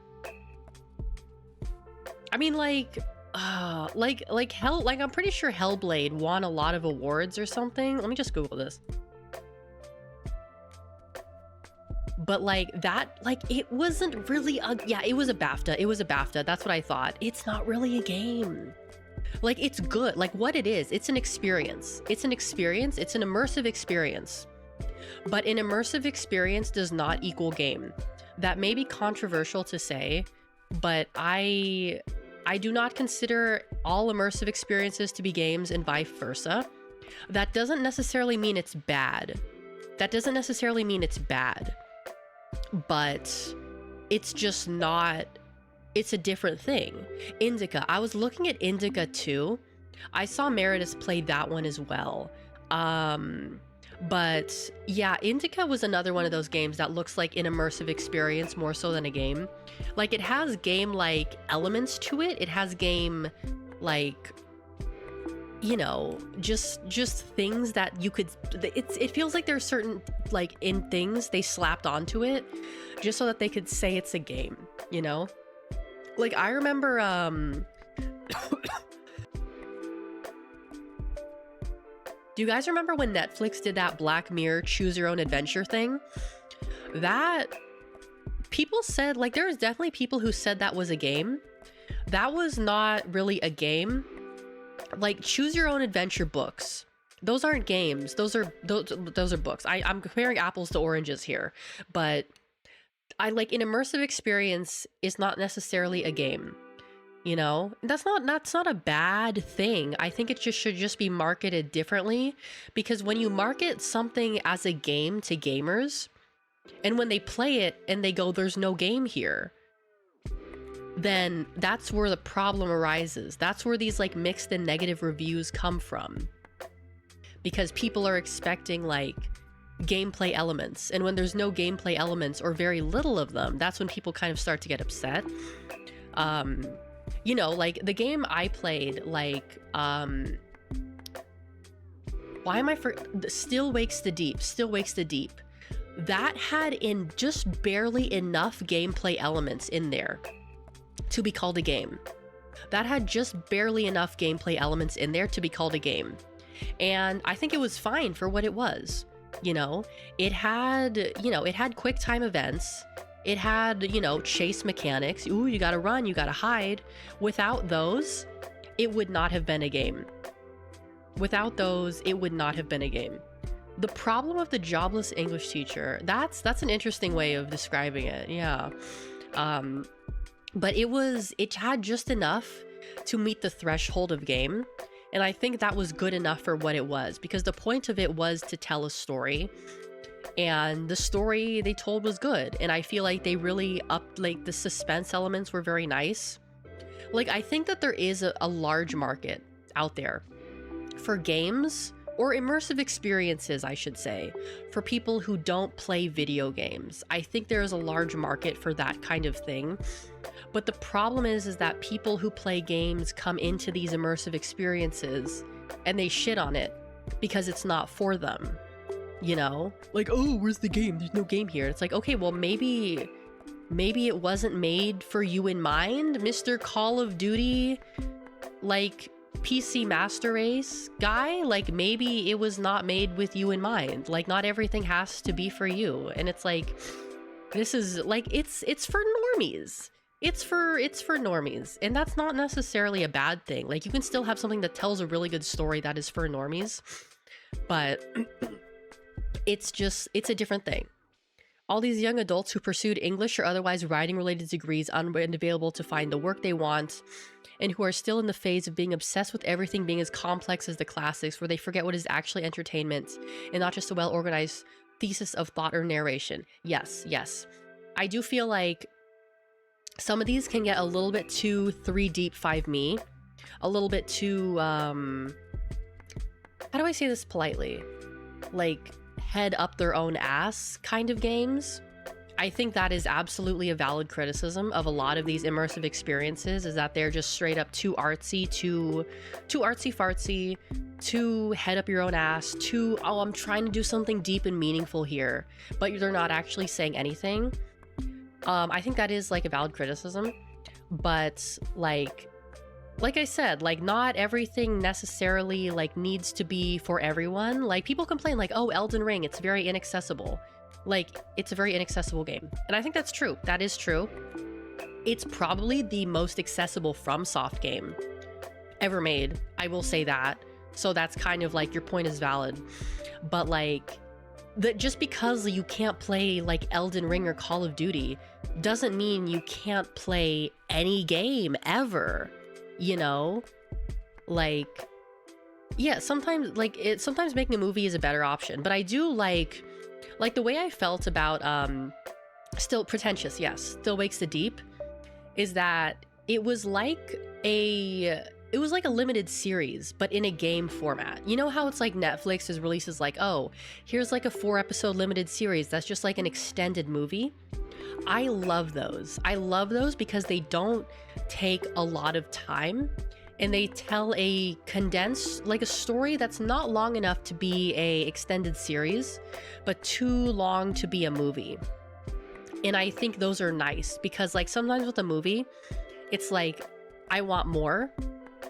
Speaker 1: I mean, like I'm pretty sure Hellblade won a lot of awards or something. Let me just Google this. But like that, like it wasn't really a, yeah, it was a BAFTA. It was a BAFTA. That's what I thought. It's not really a game. Like it's good. Like what it is, it's an experience. It's an experience. It's an immersive experience. But an immersive experience does not equal game. That may be controversial to say, but I do not consider all immersive experiences to be games and vice versa. That doesn't necessarily mean it's bad. That doesn't necessarily mean it's bad. But it's just not, it's a different thing. Indica, I was looking at Indica too. I saw Meredith play that one as well. But yeah, Indica was another one of those games that looks like an immersive experience more so than a game. Like, it has game-like elements to it. It has game, like, you know, just things that you could, it feels like there's certain, like, in things they slapped onto it just so that they could say it's a game, you know? Like, I remember, do you guys remember when Netflix did that Black Mirror choose your own adventure thing? That, people said, like, there's definitely people who said that was a game. That was not really a game. Like, choose your own adventure books. Those aren't games. Those are books. I'm comparing apples to oranges here, but I like, an immersive experience is not necessarily a game. You know, that's not a bad thing. I think it should just be marketed differently, because when you market something as a game to gamers, and when they play it and they go, there's no game here, then that's where the problem arises. That's where these, like, mixed and negative reviews come from, because people are expecting, like, gameplay elements, and when there's no gameplay elements or very little of them, that's when people kind of start to get upset. You know, like, the game I played, like, why am I Still Wakes the Deep, that had in just barely enough gameplay elements in there to be called a game. That had just barely enough gameplay elements in there to be called a game. And I think it was fine for what it was. You know, it had quick time events. It had, you know, chase mechanics. Ooh, you gotta run, you gotta hide. Without those, it would not have been a game. Without those, it would not have been a game. The problem of the jobless English teacher, that's an interesting way of describing it, yeah. But it had just enough to meet the threshold of game. And I think that was good enough for what it was, because the point of it was to tell a story. And the story they told was good, and I feel like they really like, the suspense elements were very nice. Like, I think that there is a large market out there for games, or immersive experiences, I should say, for people who don't play video games. I think there is a large market for that kind of thing. But the problem is that people who play games come into these immersive experiences and they shit on it because it's not for them. You know, like, oh, where's the game? There's no game here. It's like, okay, well, maybe it wasn't made for you in mind, Mr. Call of Duty, like, PC Master Race guy. Like, maybe it was not made with you in mind. Like, not everything has to be for you. And it's like, this is like, it's for normies. It's for normies, and that's not necessarily a bad thing. Like, you can still have something that tells a really good story that is for normies, but it's a different thing. All these young adults who pursued English or otherwise writing-related degrees unavailable to find the work they want, and who are still in the phase of being obsessed with everything being as complex as the classics, where they forget what is actually entertainment, and not just a well-organized thesis of thought or narration. Yes. I do feel like some of these can get a little bit too 3 deep 5 me. A little bit too, how do I say this politely? Like, head up their own ass kind of games. I think that is absolutely a valid criticism of a lot of these immersive experiences, is that they're just straight up too artsy, too artsy-fartsy, too head up your own ass, too, oh, I'm trying to do something deep and meaningful here, but they're not actually saying anything. I think that is, like, a valid criticism, but, like I said, like, not everything necessarily, like, needs to be for everyone. Like, people complain, like, oh, Elden Ring, it's very inaccessible. Like, it's a very inaccessible game. And I think that's true. That is true. It's probably the most accessible FromSoft game ever made. I will say that. So that's kind of, like, your point is valid. But, like, that just because you can't play like Elden Ring or Call of Duty doesn't mean you can't play any game ever, you know? Like, yeah, sometimes sometimes making a movie is a better option, but I do like the way I felt about Still Pretentious, yes, Still Wakes the Deep, is that it was like a limited series, but in a game format. You know how it's like Netflix is releases like, oh, here's like a 4-episode limited series that's just like an extended movie. I love those. I love those because they don't take a lot of time and they tell a condensed, like a story that's not long enough to be a extended series, but too long to be a movie. And I think those are nice because like sometimes with a movie, it's like, I want more.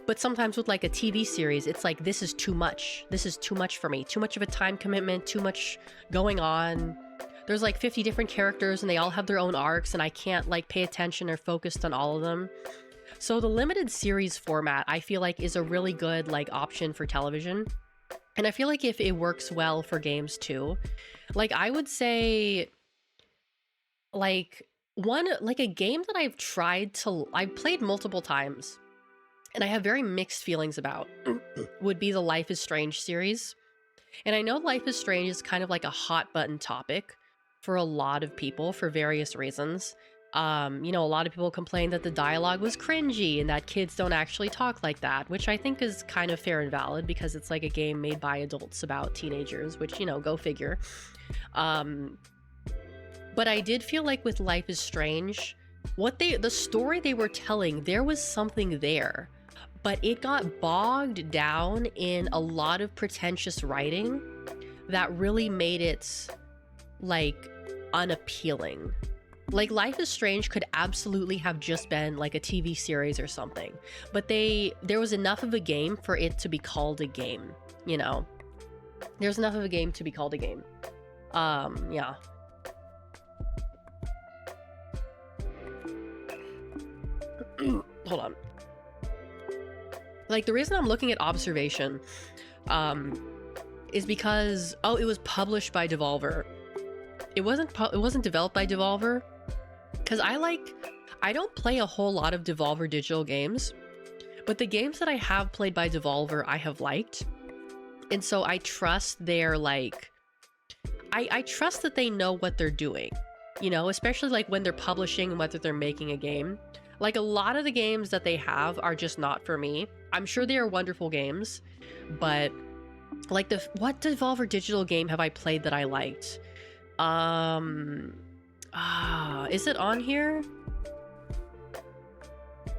Speaker 1: But sometimes with like a TV series, it's like, this is too much. This is too much for me. Too much of a time commitment, too much going on. There's like 50 different characters and they all have their own arcs and I can't like pay attention or focus on all of them. So the limited series format, I feel like is a really good like option for television. And I feel like if it works well for games too, like I would say like a game that I've played multiple times and I have very mixed feelings about would be the Life is Strange series. And I know Life is Strange is kind of like a hot button topic for a lot of people for various reasons. You know, a lot of people complain that the dialogue was cringy and that kids don't actually talk like that, which I think is kind of fair and valid because it's like a game made by adults about teenagers, which, you know, go figure. But I did feel like with Life is Strange, the story they were telling, there was something there, but it got bogged down in a lot of pretentious writing that really made it like unappealing. Like Life is Strange could absolutely have just been like a TV series or something, but there was enough of a game for it to be called a game, you know? There's enough of a game to be called a game. Yeah. Hold on. Like the reason I'm looking at Observation is because it was published by Devolver. It wasn't developed by Devolver because I don't play a whole lot of Devolver digital games, but the games that I have played by Devolver I have liked, and so I trust their like I trust that they know what they're doing, you know, especially like when they're publishing and whether they're making a game. Like a lot of the games that they have are just not for me. I'm sure they are wonderful games, but like what Devolver digital game have I played that I liked? Is it on here?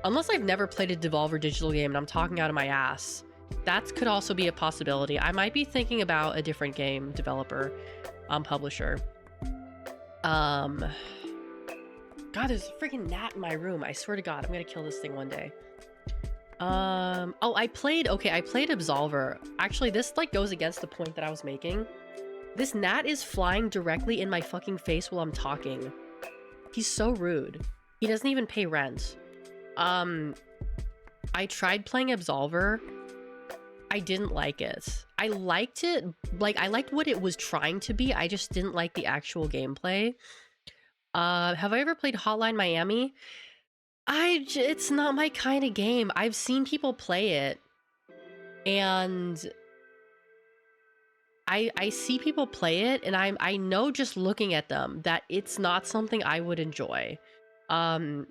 Speaker 1: Unless I've never played a Devolver digital game and I'm talking out of my ass. That could also be a possibility. I might be thinking about a different game developer, publisher. God, there's a freaking gnat in my room. I swear to God, I'm gonna kill this thing one day. I played Absolver. Actually, this like goes against the point that I was making. This gnat is flying directly in my fucking face while I'm talking. He's so rude. He doesn't even pay rent. I tried playing Absolver. I didn't like it. I liked it, like I liked what it was trying to be. I just didn't like the actual gameplay. Have I ever played Hotline Miami? It's not my kind of game. I've seen people play it, and I see people play it, and I know just looking at them that it's not something I would enjoy. I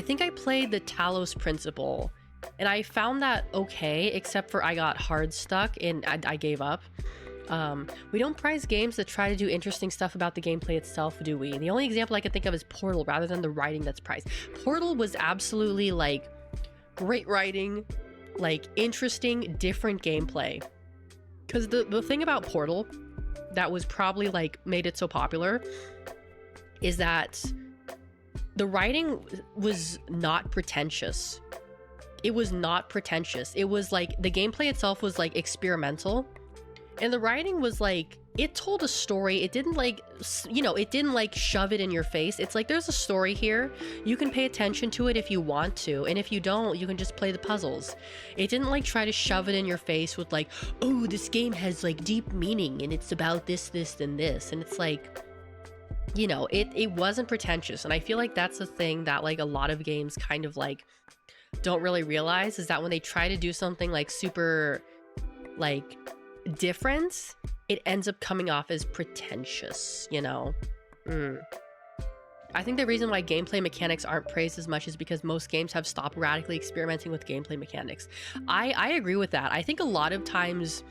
Speaker 1: think I played the Talos Principle, and I found that okay, except for I got hard stuck and I gave up. We don't prize games that try to do interesting stuff about the gameplay itself, do we? The only example I can think of is Portal, rather than the writing that's prized. Portal was absolutely like great writing, like interesting, different gameplay. Because the thing about Portal that was probably like made it so popular is that the writing was not pretentious. It was not pretentious. It was like the gameplay itself was like experimental. And the writing was like it told a story. It didn't like, you know, it didn't like shove it in your face. It's like, there's a story here. You can pay attention to it if you want to. And if you don't, you can just play the puzzles. It didn't like try to shove it in your face with like, oh, this game has like deep meaning and it's about this, this, and this. And it's like, you know, it wasn't pretentious. And I feel like that's a thing that like a lot of games kind of like don't really realize, is that when they try to do something like super like different, it ends up coming off as pretentious, you know? I think the reason why gameplay mechanics aren't praised as much is because most games have stopped radically experimenting with gameplay mechanics. I agree with that. I think a lot of times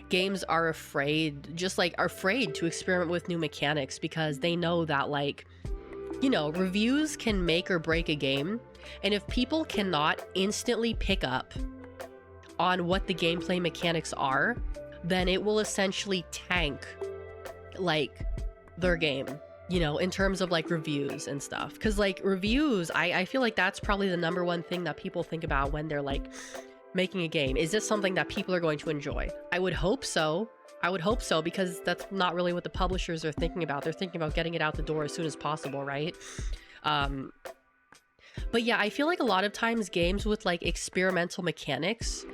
Speaker 1: games are afraid, just like are afraid to experiment with new mechanics because they know that, like, you know, reviews can make or break a game. And if people cannot instantly pick up on what the gameplay mechanics are, then it will essentially tank like their game, you know, in terms of like reviews and stuff. Because like reviews, I feel like that's probably the number one thing that people think about when they're like making a game. Is this something that people are going to enjoy? I would hope so. I would hope so, because that's not really what the publishers are thinking about. They're thinking about getting it out the door as soon as possible, right? But yeah, I feel like a lot of times games with like experimental mechanics,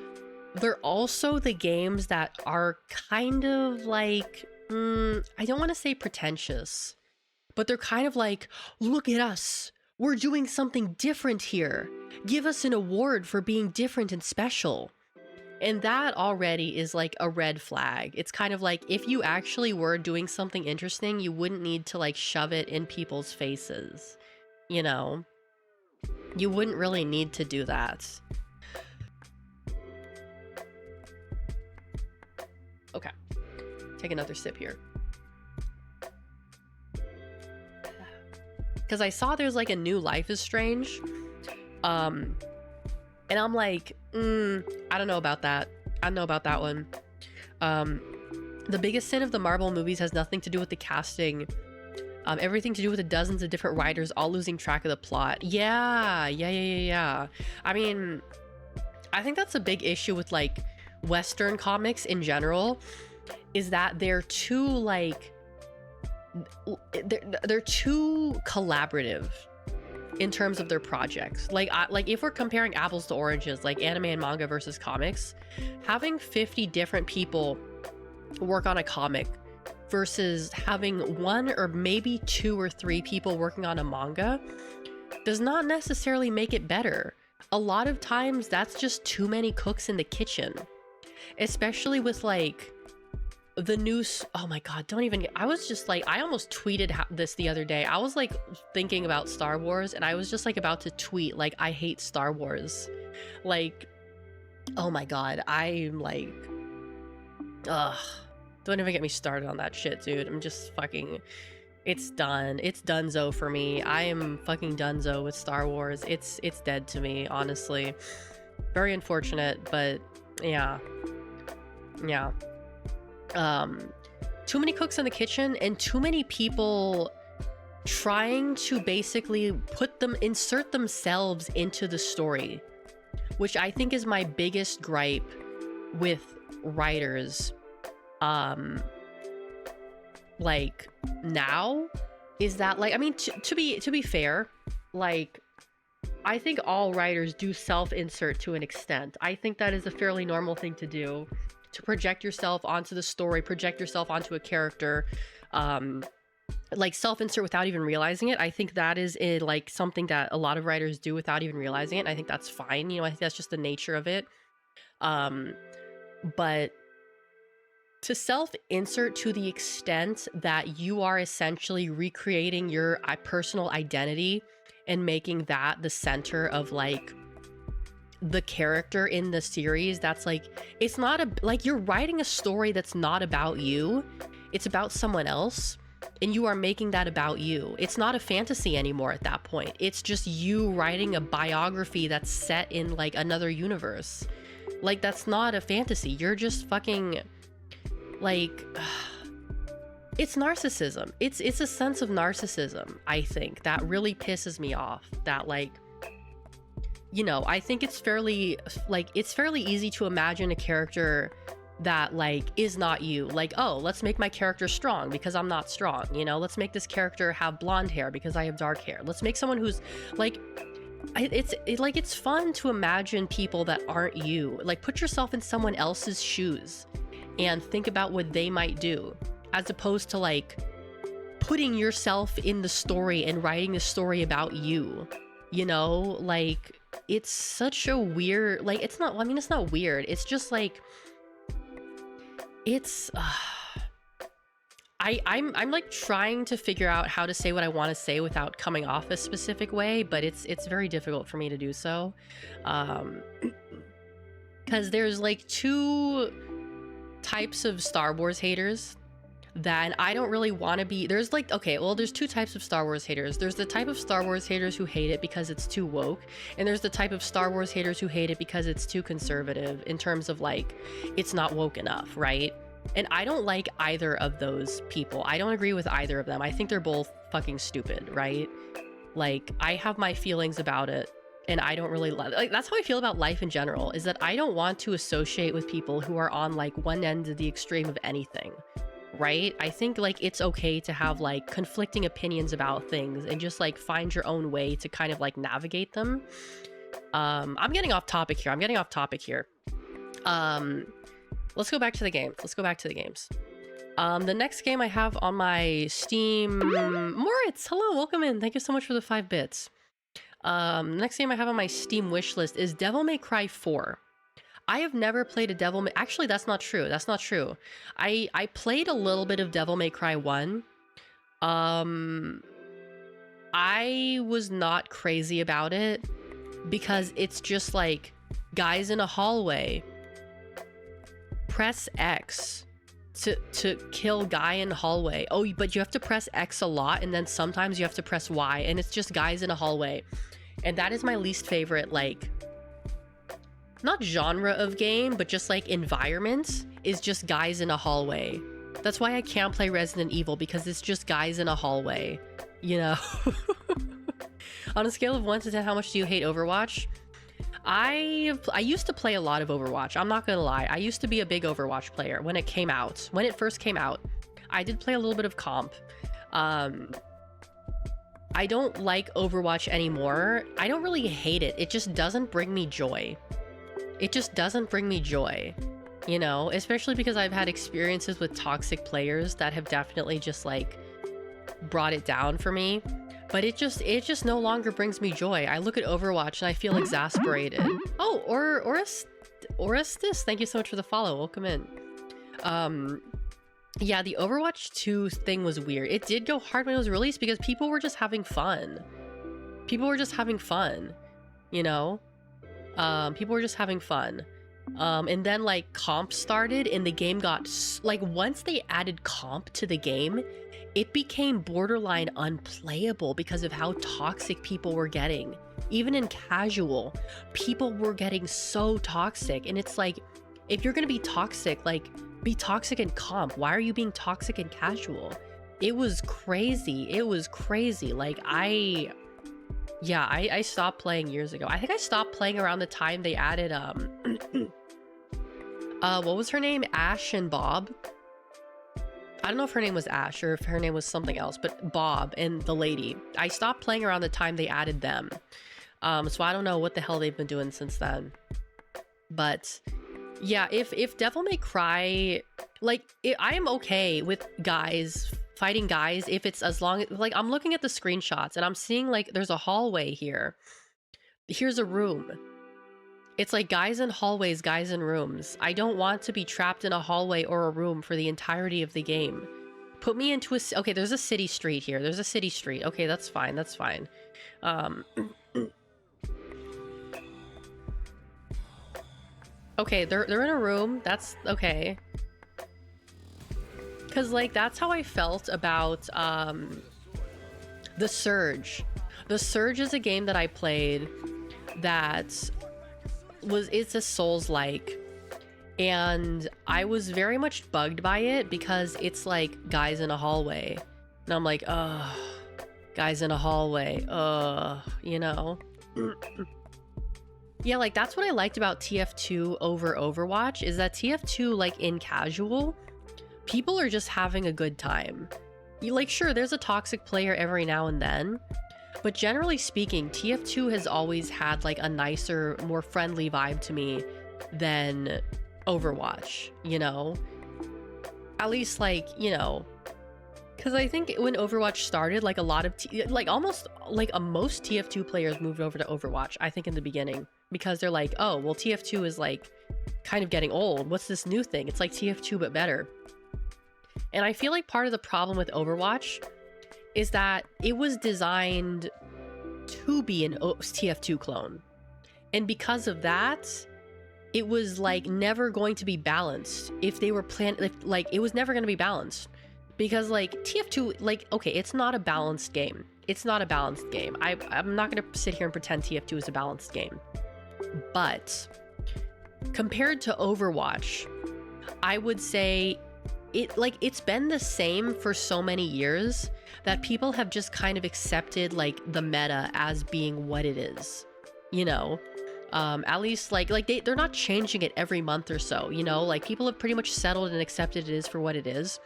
Speaker 1: they're also the games that are kind of like, I don't want to say pretentious, but they're kind of like, look at us. We're doing something different here. Give us an award for being different and special. And that already is like a red flag. It's kind of like, if you actually were doing something interesting, you wouldn't need to like shove it in people's faces. You know? You wouldn't really need to do that. Okay, take another sip here. Because I saw there's like a new Life is Strange. And I'm like, I don't know about that. I don't know about that one. The biggest sin of the Marvel movies has nothing to do with the casting. Everything to do with the dozens of different writers all losing track of the plot. Yeah. I mean, I think that's a big issue with like Western comics in general, is that they're too like, they're too collaborative in terms of their projects. Like if we're comparing apples to oranges, like anime and manga versus comics, having 50 different people work on a comic versus having one or maybe 2 or 3 people working on a manga does not necessarily make it better. A lot of times that's just too many cooks in the kitchen, especially with like the news. Oh my god, don't even get, I was just like, I almost tweeted this the other day. I was like thinking about Star Wars and I was just like about to tweet like, I hate Star Wars. Like, oh my god, I'm like, ugh, don't even get me started on that shit, dude. I'm just fucking, it's done. It's donezo for me. I am fucking donezo with Star Wars. It's dead to me, honestly. Very unfortunate, but yeah. Too many cooks in the kitchen and too many people trying to basically insert themselves into the story, which I think is my biggest gripe with writers. Like now, is that like, I mean, to be fair, like I think all writers do self-insert to an extent. I think that is a fairly normal thing to do, to project yourself onto the story, project yourself onto a character, like self-insert without even realizing it. I think that is like something that a lot of writers do without even realizing it. And I think that's fine. You know, I think that's just the nature of it. But to self-insert to the extent that you are essentially recreating your personal identity and making that the center of like the character in the series, that's like, it's not like you're writing a story that's not about you, it's about someone else, and you are making that about you. It's not a fantasy anymore at that point. It's just you writing a biography that's set in like another universe. Like, that's not a fantasy. You're just fucking like, it's narcissism. It's a sense of narcissism, I think, that really pisses me off. That like, you know, I think it's fairly easy to imagine a character that like is not you. Like, oh, let's make my character strong because I'm not strong, you know, let's make this character have blonde hair because I have dark hair. Let's make someone who's like, it's fun to imagine people that aren't you. Like, put yourself in someone else's shoes and think about what they might do, as opposed to like putting yourself in the story and writing the story about you, you know? Like, it's such a weird, like, it's not, I mean, it's not weird, it's just like, it's I'm like trying to figure out how to say what I want to say without coming off a specific way, but it's very difficult for me to do so, because there's like two types of Star Wars haters that I don't really want to be. There's like, okay, well, there's two types of Star Wars haters. There's the type of Star Wars haters who hate it because it's too woke, and there's the type of Star Wars haters who hate it because it's too conservative in terms of like, it's not woke enough, right? And I don't like either of those people. I don't agree with either of them. I think they're both fucking stupid, right? Like, I have my feelings about it, and I don't really like, that's how I feel about life in general, is that I don't want to associate with people who are on like one end of the extreme of anything, right? I think like it's okay to have like conflicting opinions about things and just like find your own way to kind of like navigate them. I'm getting off topic here. Let's go back to the games. The next game I have on my Steam... Moritz, hello, welcome in. Thank you so much for the 5 bits. Next game I have on my Steam wishlist is Devil May Cry 4. I have never played a Devil May... Actually, that's not true. I played a little bit of Devil May Cry 1. I was not crazy about it because it's just like guys in a hallway. Press X to kill guy in the hallway. Oh, but you have to press X a lot, and then sometimes you have to press Y, and it's just guys in a hallway. And that is my least favorite, like, not genre of game, but just like environment, is just guys in a hallway. That's why I can't play Resident Evil, because it's just guys in a hallway, you know? On a scale of 1 to 10, how much do you hate Overwatch? I used to play a lot of Overwatch. I'm not gonna lie. I used to be a big Overwatch player when it came out. When it first came out, I did play a little bit of comp. I don't like Overwatch anymore. I don't really hate it. It just doesn't bring me joy. You know, especially because I've had experiences with toxic players that have definitely just like brought it down for me. But it just no longer brings me joy. I look at Overwatch and I feel exasperated. Oh, Orestis, thank you so much for the follow. Welcome in. Yeah, the Overwatch 2 thing was weird. It did go hard when it was released because people were just having fun. You know? People were just having fun. And then like comp started and the game got like, once they added comp to the game, it became borderline unplayable because of how toxic people were getting. Even in casual, people were getting so toxic, and it's like, if you're gonna be toxic, like, be toxic in comp. Why are you being toxic in casual? It was crazy. Like, I stopped playing years ago. I think I stopped playing around the time they added what was her name? Ash and Bob. I don't know if her name was Ash or if her name was something else, but Bob and the lady. I stopped playing around the time they added them. So I don't know what the hell they've been doing since then. But yeah, if Devil May Cry, like, I am okay with guys fighting guys if it's as long as, like, I'm looking at the screenshots and I'm seeing like there's a hallway here. Here's a room. It's like guys in hallways, guys in rooms. I don't want to be trapped in a hallway or a room for the entirety of the game. Put me into a... Okay, there's a city street here. Okay, that's fine. Okay, they're in a room. That's okay. Because, like, that's how I felt about The Surge. The Surge is a game that I played that... it's a Souls-like, and I was very much bugged by it because it's like guys in a hallway, and I'm like, ugh, guys in a hallway, you know. Yeah, like that's what I liked about TF2 over Overwatch, is that TF2, like in casual, people are just having a good time. Like, sure, there's a toxic player every now and then, but generally speaking, TF2 has always had like a nicer, more friendly vibe to me than Overwatch, you know? At least, like, you know, because I think when Overwatch started, like a lot of, most TF2 players moved over to Overwatch, I think in the beginning, because they're like, oh, well, TF2 is like kind of getting old. What's this new thing? It's like TF2, but better. And I feel like part of the problem with Overwatch is that it was designed to be an TF2 clone. And because of that, it was like never going to be balanced. If they were like it was never going to be balanced. Because like TF2, like, okay, it's not a balanced game. It's not a balanced game. I'm not going to sit here and pretend TF2 is a balanced game. But compared to Overwatch, I would say it's been the same for so many years that people have just kind of accepted like the meta as being what it is, you know? At least like they're not changing it every month or so, you know? Like people have pretty much settled and accepted it is for what it is.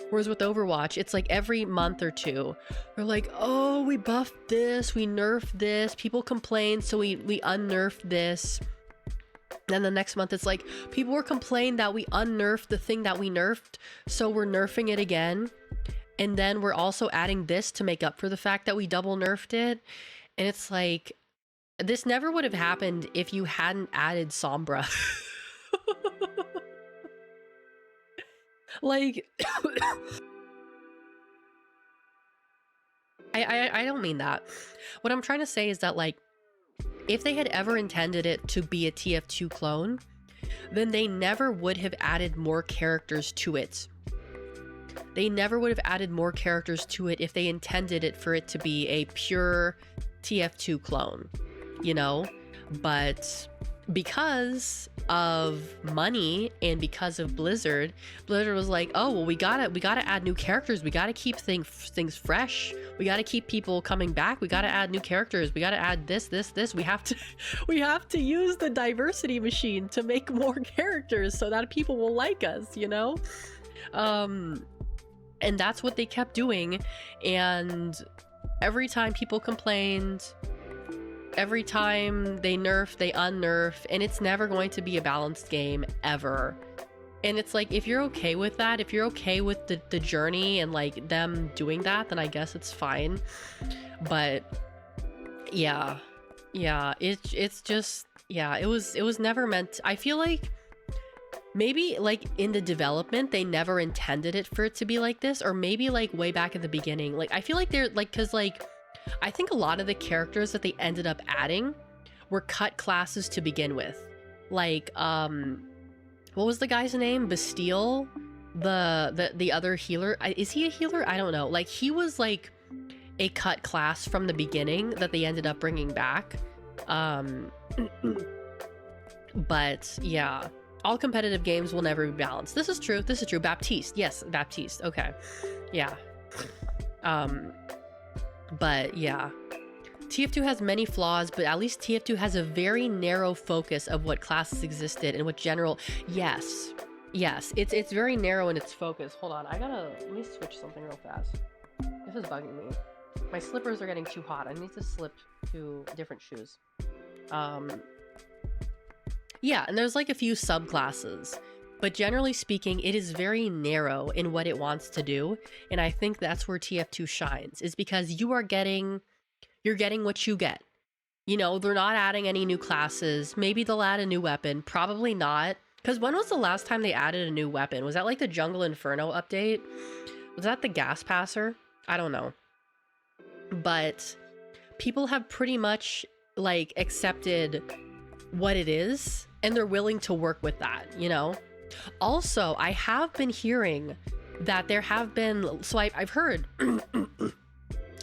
Speaker 1: Whereas with Overwatch, it's like every month or two, they're like, oh, we buffed this, we nerfed this, people complain, so we unnerfed this. Then the next month, it's like, people were complaining that we unnerfed the thing that we nerfed, so we're nerfing it again. And then we're also adding this to make up for the fact that we double nerfed it. And it's like, this never would have happened if you hadn't added Sombra. Like, I don't mean that. What I'm trying to say is that, like, if they had ever intended it to be a TF2 clone, then they never would have added more characters to it. They never would have added more characters to it if they intended it for it to be a pure TF2 clone, you know? But because of money and because of Blizzard was like, oh, well, we gotta add new characters. We gotta keep things fresh. We gotta keep people coming back. We gotta add new characters. We gotta add this. We have to use the diversity machine to make more characters so that people will like us, you know? And that's what they kept doing. And every time people complained, every time they nerf, they unnerf, and it's never going to be a balanced game ever. And it's like, if you're okay with that, if you're okay with the journey and like them doing that, then I guess it's fine. But yeah, it's just, yeah, it was never meant I feel like maybe like in the development they never intended it for it to be like this, or maybe like way back at the beginning. Like I feel like they're like, because like I think a lot of the characters that they ended up adding were cut classes to begin with. Like, what was the guy's name? Bastille? The other healer? Is he a healer? I don't know. Like, he was like a cut class from the beginning that they ended up bringing back. But yeah, all competitive games will never be balanced. This is true. Baptiste. Yes, Baptiste. Okay. Yeah. But yeah, TF2 has many flaws, but at least TF2 has a very narrow focus of what classes existed and what general. Yes, it's very narrow in its focus. Hold on, let me switch something real fast. This is bugging me. My slippers are getting too hot. I need to slip to different shoes. Yeah, and there's like a few subclasses, but generally speaking, it is very narrow in what it wants to do. And I think that's where TF2 shines, is because you're getting what you get. You know, they're not adding any new classes. Maybe they'll add a new weapon. Probably not. Because when was the last time they added a new weapon? Was that like the Jungle Inferno update? Was that the Gas Passer? I don't know. But people have pretty much like accepted what it is, and they're willing to work with that, you know? Also, I have been hearing that there have been, so I've heard,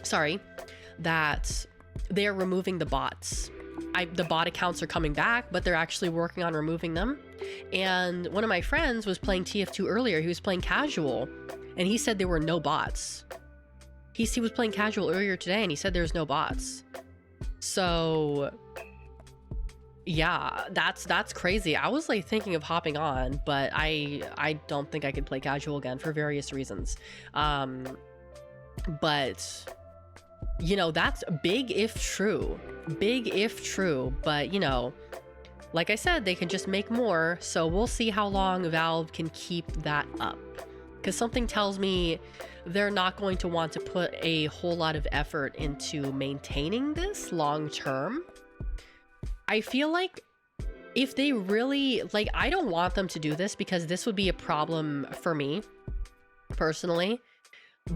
Speaker 1: sorry, that they're removing the bots. The bot accounts are coming back, but they're actually working on removing them. And one of my friends was playing TF2 earlier. He was playing casual, and he said there were no bots. He was playing casual earlier today, and he said there's no bots. So Yeah, that's crazy. I was like thinking of hopping on, but I don't think I could play casual again for various reasons. But you know, that's big if true. Big if true, but you know, like I said, they can just make more, so we'll see how long Valve can keep that up. Because something tells me they're not going to want to put a whole lot of effort into maintaining this long term. I feel like if they really, like, I don't want them to do this because this would be a problem for me, personally.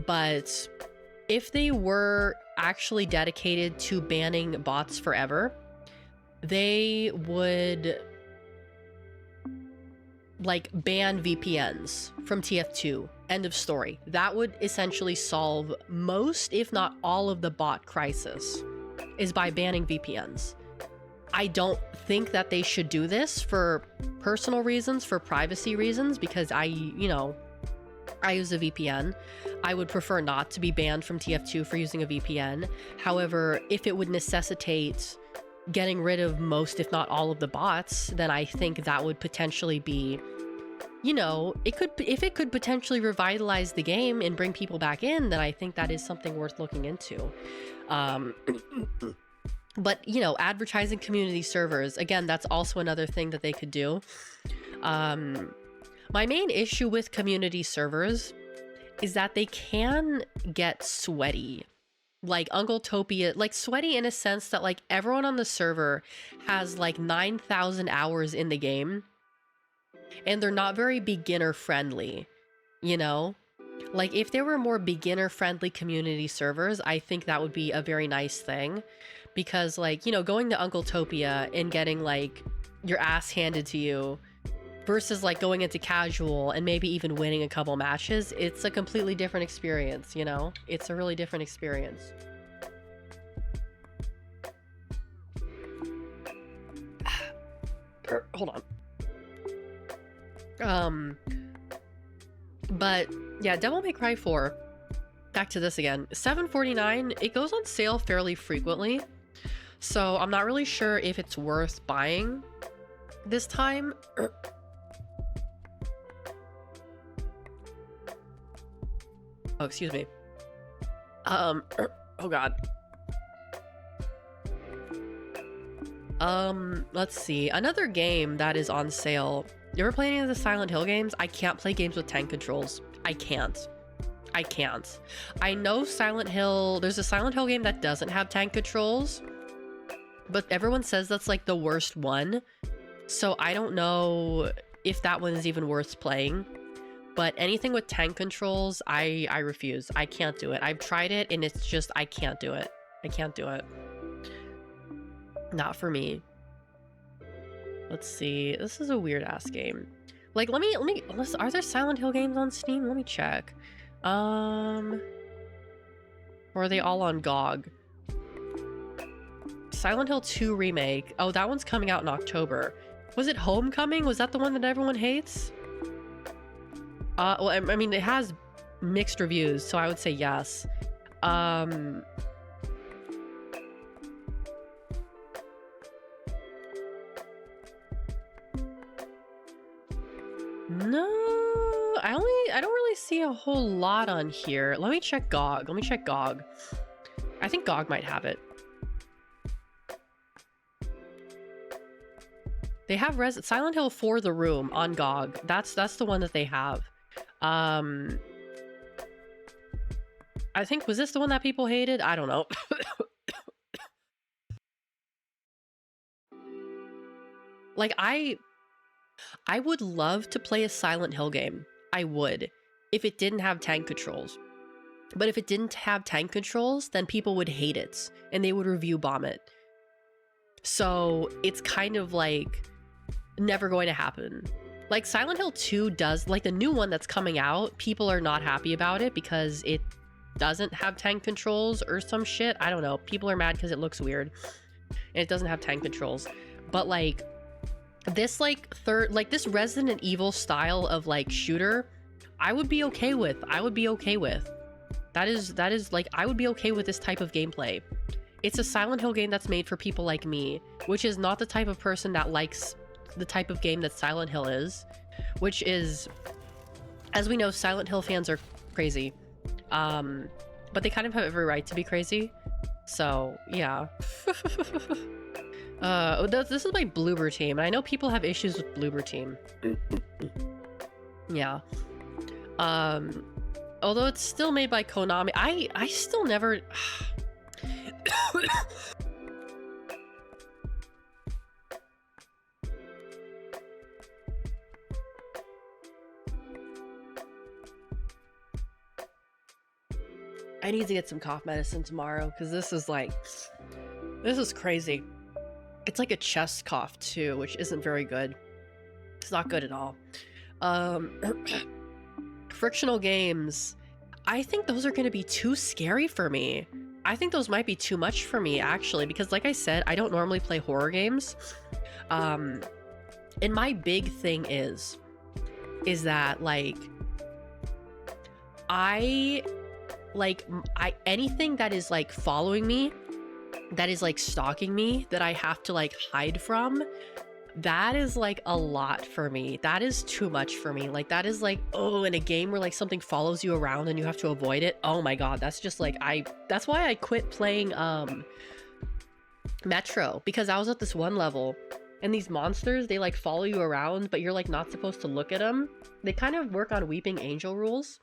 Speaker 1: But if they were actually dedicated to banning bots forever, they would like ban VPNs from TF2. End of story. That would essentially solve most, if not all, of the bot crisis, is by banning VPNs. I don't think that they should do this for personal reasons, for privacy reasons, because I use a VPN. I would prefer not to be banned from TF2 for using a VPN. However, if it would necessitate getting rid of most, if not all, of the bots, then I think that would potentially be, you know, if it could potentially revitalize the game and bring people back in, then I think that is something worth looking into. But, you know, advertising community servers, again, that's also another thing that they could do. My main issue with community servers is that they can get sweaty. Like Uncletopia, like sweaty in a sense that like everyone on the server has like 9,000 hours in the game and they're not very beginner friendly, you know? Like if there were more beginner friendly community servers, I think that would be a very nice thing, because like, you know, going to Uncletopia and getting like your ass handed to you versus like going into casual and maybe even winning a couple matches, it's a completely different experience, you know? It's a really different experience. Hold on. But yeah, Devil May Cry 4, back to this again, $7.49, it goes on sale fairly frequently, so I'm not really sure if it's worth buying this time. Oh, excuse me. Oh god. Let's see. Another game that is on sale. You ever play any of the Silent Hill games? I can't play games with tank controls. I can't. I know Silent Hill, there's a Silent Hill game that doesn't have tank controls, but everyone says that's like the worst one. So I don't know if that one is even worth playing. But anything with tank controls, I refuse. I can't do it. I've tried it and it's just, I can't do it. I can't do it. Not for me. Let's see. This is a weird ass game. Like, let me, are there Silent Hill games on Steam? Let me check. Or are they all on GOG? Silent Hill 2 Remake. Oh, that one's coming out in October. Was it Homecoming? Was that the one that everyone hates? Well, I mean, it has mixed reviews, so I would say yes. No, I don't really see a whole lot on here. Let me check GOG. I think GOG might have it. They have Silent Hill 4 The Room on GOG. That's the one that they have. I think, was this the one that people hated? I don't know. Like, I would love to play a Silent Hill game. I would, if it didn't have tank controls. But if it didn't have tank controls, then people would hate it and they would review bomb it. So it's kind of like never going to happen. Like Silent Hill 2 does, like the new one that's coming out, people are not happy about it because it doesn't have tank controls or some shit. I don't know. People are mad because it looks weird and it doesn't have tank controls. But like this this Resident Evil style of like shooter, I would be okay with. That is like, I would be okay with this type of gameplay. It's a Silent Hill game that's made for people like me, which is not the type of person that likes the type of game that Silent Hill is, which is, as we know, Silent Hill fans are crazy. But they kind of have every right to be crazy. So, yeah. This is my Bloober team, and I know people have issues with Bloober team. Yeah. Although it's still made by Konami, I still never... I need to get some cough medicine tomorrow, because this is crazy. It's like a chest cough too, which isn't very good. It's not good at all. Frictional games. I think those are going to be too scary for me. I think those might be too much for me, actually, because like I said, I don't normally play horror games. And my big thing is that, like, anything that is like following me, that is like stalking me, that I have to like hide from, that is like a lot for me. That is too much for me. Like, that is like, oh, in a game where like something follows you around and you have to avoid it. Oh my god, that's just like, that's why I quit playing Metro, because I was at this one level and these monsters, they like follow you around, but you're like not supposed to look at them. They kind of work on Weeping Angel rules.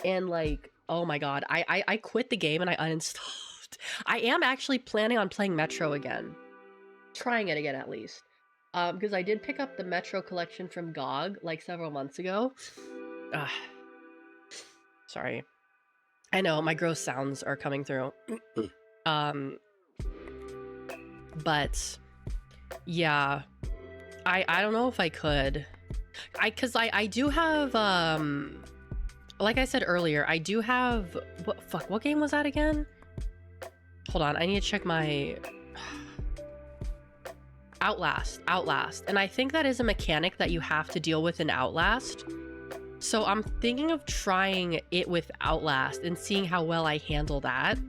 Speaker 1: And like, oh my god, I quit the game and I uninstalled. I am actually planning on playing Metro again. Trying it again, at least. Because I did pick up the Metro collection from GOG like several months ago. Sorry. I know, my gross sounds are coming through. But yeah, I don't know if I could. Because I do have, like I said earlier, I do have, what game was that again? Hold on, I need to check my... Outlast. And I think that is a mechanic that you have to deal with in Outlast. So I'm thinking of trying it with Outlast and seeing how well I handle that.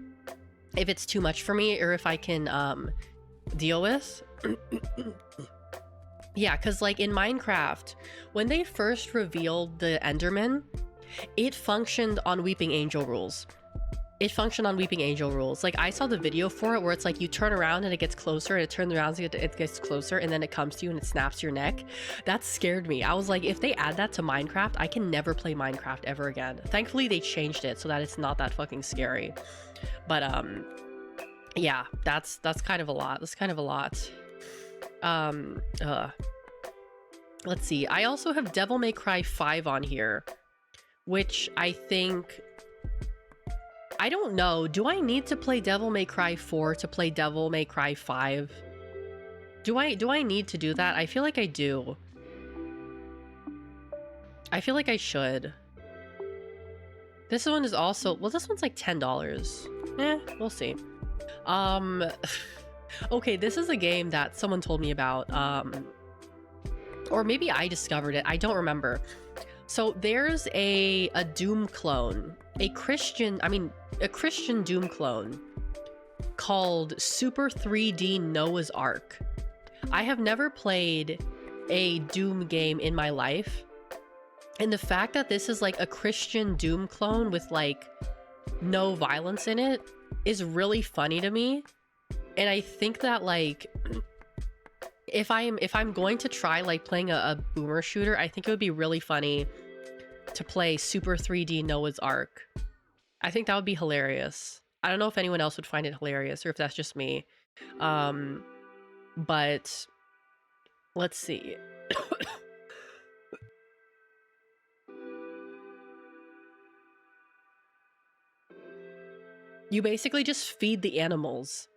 Speaker 1: If it's too much for me, or if I can deal with. Yeah, because like in Minecraft, when they first revealed the Enderman, it functioned on Weeping Angel rules. Like, I saw the video for it where it's like you turn around and it gets closer, and it turns around and it gets closer, and then it comes to you and it snaps your neck. That scared me. I was like, if they add that to Minecraft, I can never play Minecraft ever again. Thankfully, they changed it so that it's not that fucking scary. But yeah, that's kind of a lot. Let's see. I also have Devil May Cry 5 on here, which I think... I don't know. Do I need to play Devil May Cry 4 to play Devil May Cry 5? Do I need to do that? I feel like I do. I feel like I should. This one is also... Well, this one's like $10. Eh, we'll see. Okay, this is a game that someone told me about. Or maybe I discovered it. I don't remember. So there's a Doom clone. A Christian Doom clone called Super 3D Noah's Ark. I have never played a Doom game in my life. And the fact that this is like a Christian Doom clone with like no violence in it is really funny to me. And I think that like if I'm going to try like playing a boomer shooter, I think it would be really funny to play Super 3D Noah's Ark. I think that would be hilarious. I don't know if anyone else would find it hilarious or if that's just me. But let's see. You basically just feed the animals.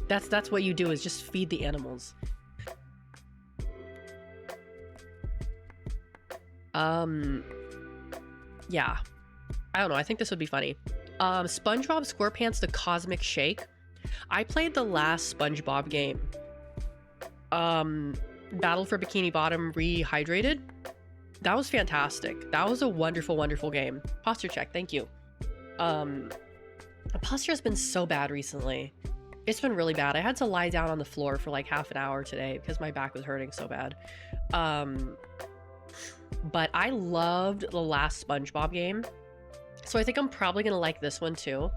Speaker 1: That's what you do, is just feed the animals. Yeah. I don't know, I think this would be funny. SpongeBob SquarePants The Cosmic Shake. I played the last SpongeBob game. Battle for Bikini Bottom Rehydrated. That was fantastic. That was a wonderful, wonderful game. Posture check, thank you. My posture has been so bad recently. It's been really bad. I had to lie down on the floor for like half an hour today because my back was hurting so bad. But I loved the last SpongeBob game, so I think I'm probably gonna like this one too.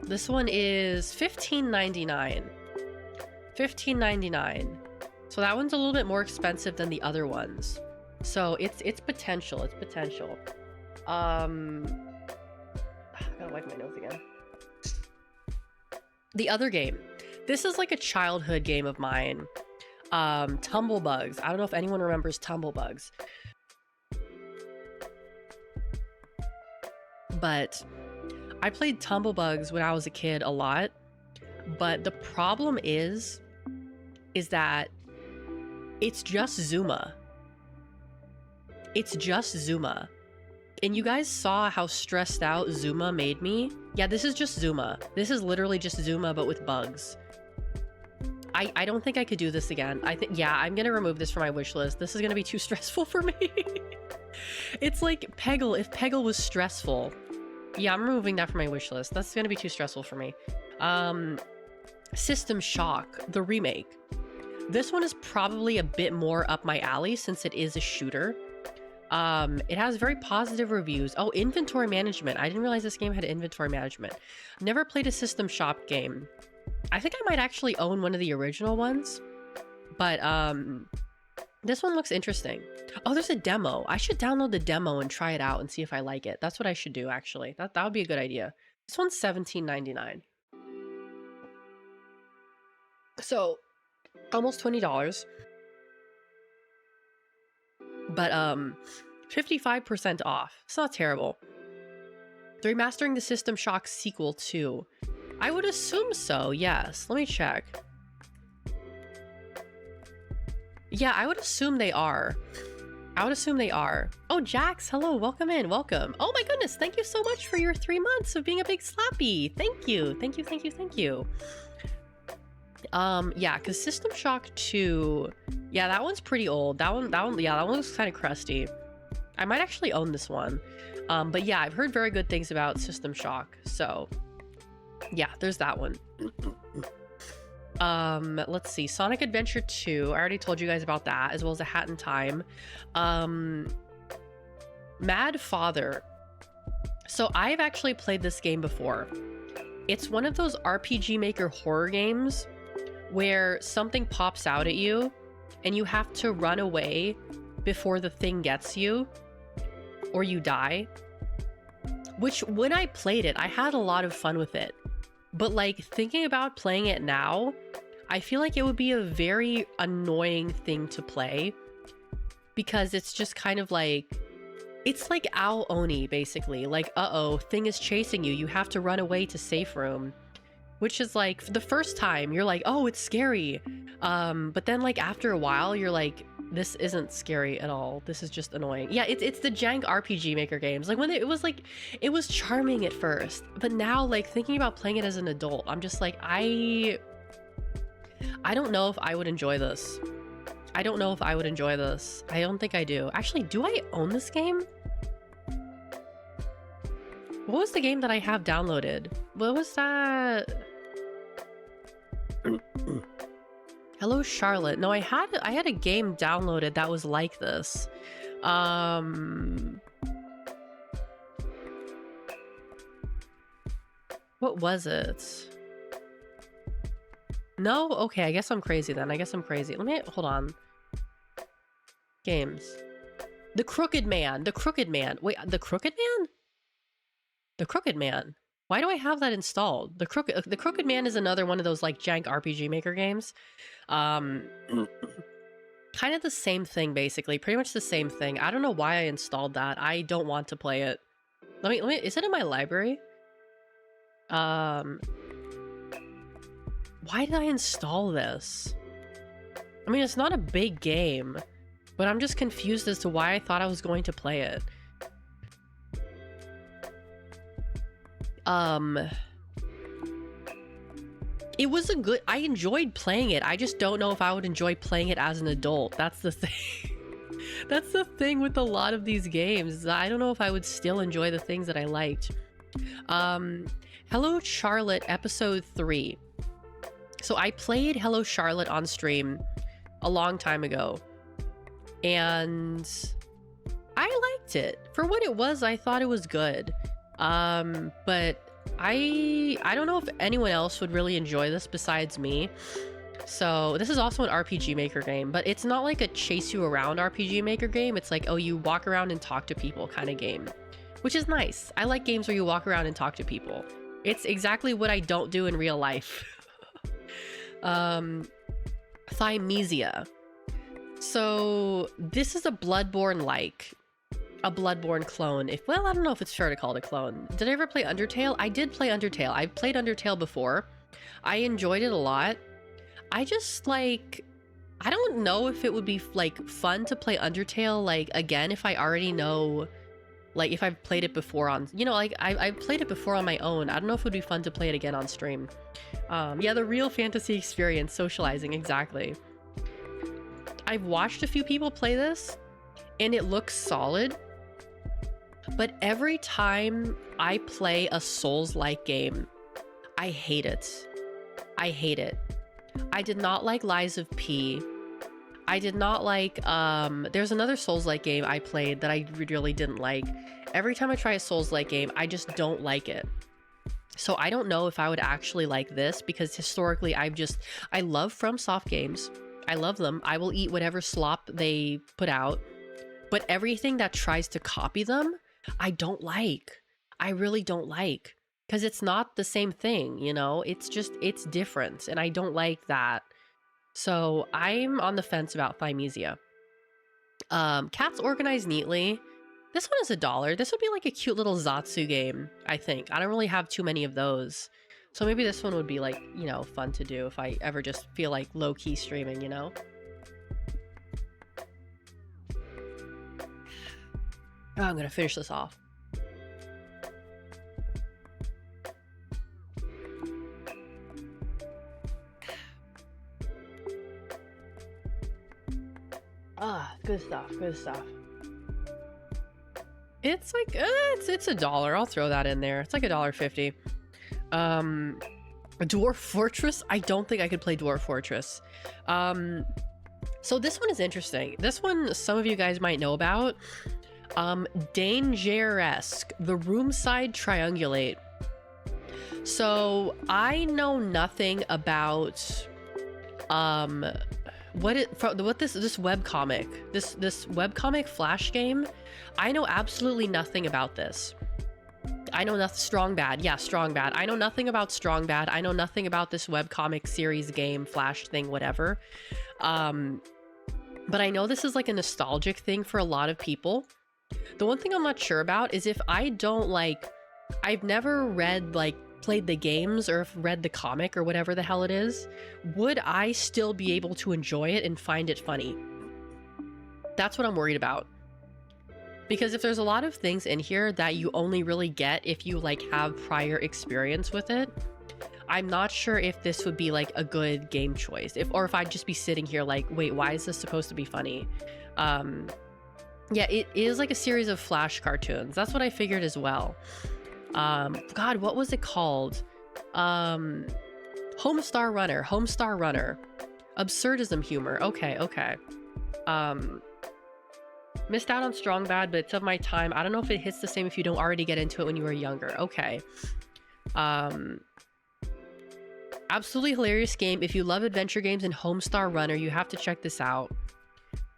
Speaker 1: This one is $15.99. $15.99. So that one's a little bit more expensive than the other ones. So it's potential. It's potential. I gotta wipe my nose again. The other game. This is like a childhood game of mine. Tumblebugs. I don't know if anyone remembers Tumblebugs. But I played Tumblebugs when I was a kid a lot. But the problem is that it's just Zuma. It's just Zuma. And you guys saw how stressed out Zuma made me. Yeah, this is just Zuma. This is literally just Zuma, but with bugs. I don't think I could do this again. Yeah, I'm gonna remove this from my wish list. This is gonna be too stressful for me. It's like Peggle, if Peggle was stressful. Yeah, I'm removing that from my wish list. That's gonna be too stressful for me. System Shock, the remake. This one is probably a bit more up my alley since it is a shooter. It has very positive reviews. Oh, inventory management. I didn't realize this game had inventory management. Never played a System Shock game. I think I might actually own one of the original ones. But, this one looks interesting. Oh, there's a demo. I should download the demo and try it out and see if I like it. That's what I should do, actually. That would be a good idea. This one's $17.99. So, almost $20. But 55% off. It's not terrible. They're remastering the System Shock sequel too. I would assume so, yes. Let me check. Yeah, I would assume they are. I would assume they are. Oh, Jax, hello, welcome in, welcome. Oh my goodness, thank you so much for your 3 months of being a big slappy. Thank you, thank you, thank you, thank you. Yeah, because System Shock 2, yeah, that one's pretty old. That one, yeah, that one looks kind of crusty. I might actually own this one. But yeah, I've heard very good things about System Shock, so yeah, there's that one. Let's see, Sonic Adventure 2, I already told you guys about that, as well as A Hat in Time. Mad Father. So I've actually played this game before. It's one of those RPG Maker horror games where something pops out at you and you have to run away before the thing gets you or you die. Which, when I played it, I had a lot of fun with it. But like, thinking about playing it now, I feel like it would be a very annoying thing to play because it's just kind of like, it's like Ao Oni, basically. Like, uh-oh, thing is chasing you. You have to run away to safe room. Which is like, for the first time, you're like, oh, it's scary. But then like after a while, you're like, this isn't scary at all. This is just annoying. Yeah, it's the jank RPG Maker games. Like when it was like, it was charming at first. But now like thinking about playing it as an adult, I'm just like, I don't know if I would enjoy this. I don't know if I would enjoy this. I don't think I do. Actually, do I own this game? What was the game that I have downloaded? What was that? Hello, Charlotte. No, I had a game downloaded that was like this. What was it? No? Okay, I guess I'm crazy then. I guess I'm crazy. Let me, hold on. Games. The Crooked Man. The Crooked Man. Wait, The Crooked Man? The Crooked Man. Why do I have that installed? The Crooked Man is another one of those like jank RPG Maker games. Kind of the same thing, basically. Pretty much the same thing. I don't know why I installed that. I don't want to play it. Let me, is it in my library? Why did I install this? I mean, it's not a big game, but I'm just confused as to why I thought I was going to play it. It was a good, I enjoyed playing it. I just don't know if I would enjoy playing it as an adult. That's the thing. That's the thing with a lot of these games. I don't know if I would still enjoy the things that I liked. Hello Charlotte episode 3. So I played Hello Charlotte on stream a long time ago, and I liked it. For what it was, I thought it was good. But I don't know if anyone else would really enjoy this besides me. So this is also an RPG Maker game, but it's not like a chase you around RPG Maker game. It's like, oh, you walk around and talk to people kind of game, which is nice. I like games where you walk around and talk to people. It's exactly what I don't do in real life. Thymesia. So this is a Bloodborne-like. A Bloodborne clone. Well, I don't know if it's fair to call it a clone. Did I ever play Undertale? I did play Undertale. I've played Undertale before. I enjoyed it a lot. I just like, I don't know if it would be like fun to play Undertale like again if I already know, like if I've played it before on, you know, like I've played it before on my own. I don't know if it would be fun to play it again on stream. Yeah, the real fantasy experience, socializing, exactly. I've watched a few people play this and it looks solid, but every time I play a Souls-like game, I hate it. I hate it. I did not like Lies of P. I did not like, there's another Souls-like game I played that I really didn't like. Every time I try a Souls-like game, I just don't like it. So I don't know if I would actually like this, because historically I love FromSoft games. I love them. I will eat whatever slop they put out. But everything that tries to copy them, I don't like. I really don't like. Because it's not the same thing, you know? It's different, and I don't like that. So I'm on the fence about Thymesia. Cats Organized Neatly. This one is $1. This would be like a cute little Zatsu game, I think. I don't really have too many of those. So maybe this one would be like, you know, fun to do if I ever just feel like low-key streaming, you know? Oh, I'm gonna finish this off. Ah, good stuff, good stuff. It's like, it's $1. I'll throw that in there. It's like $1.50. Dwarf Fortress? I don't think I could play Dwarf Fortress. So this one is interesting. This one, some of you guys might know about. Dangeresque, the Roomside Triangulate. So I know nothing about, this webcomic, this webcomic Flash game. I know absolutely nothing about this. I know nothing. Strong Bad. Yeah, Strong Bad. I know nothing about Strong Bad. I know nothing about this webcomic series game, Flash thing, whatever. But I know this is like a nostalgic thing for a lot of people. The one thing I'm not sure about is if I don't like, I've never read, like, played the games or read the comic or whatever the hell it is, would I still be able to enjoy it and find it funny? That's what I'm worried about. Because if there's a lot of things in here that you only really get if you like have prior experience with it, I'm not sure if this would be like a good game choice. Or if I'd just be sitting here like, wait, why is this supposed to be funny? Yeah, it is like a series of Flash cartoons. That's what I figured as well. God, what was it called? Homestar Runner. Absurdism humor. Okay. Missed out on Strong Bad, but it's of my time. I don't know if it hits the same if you don't already get into it when you were younger. Okay. Absolutely hilarious game. If you love adventure games and Homestar Runner, you have to check this out.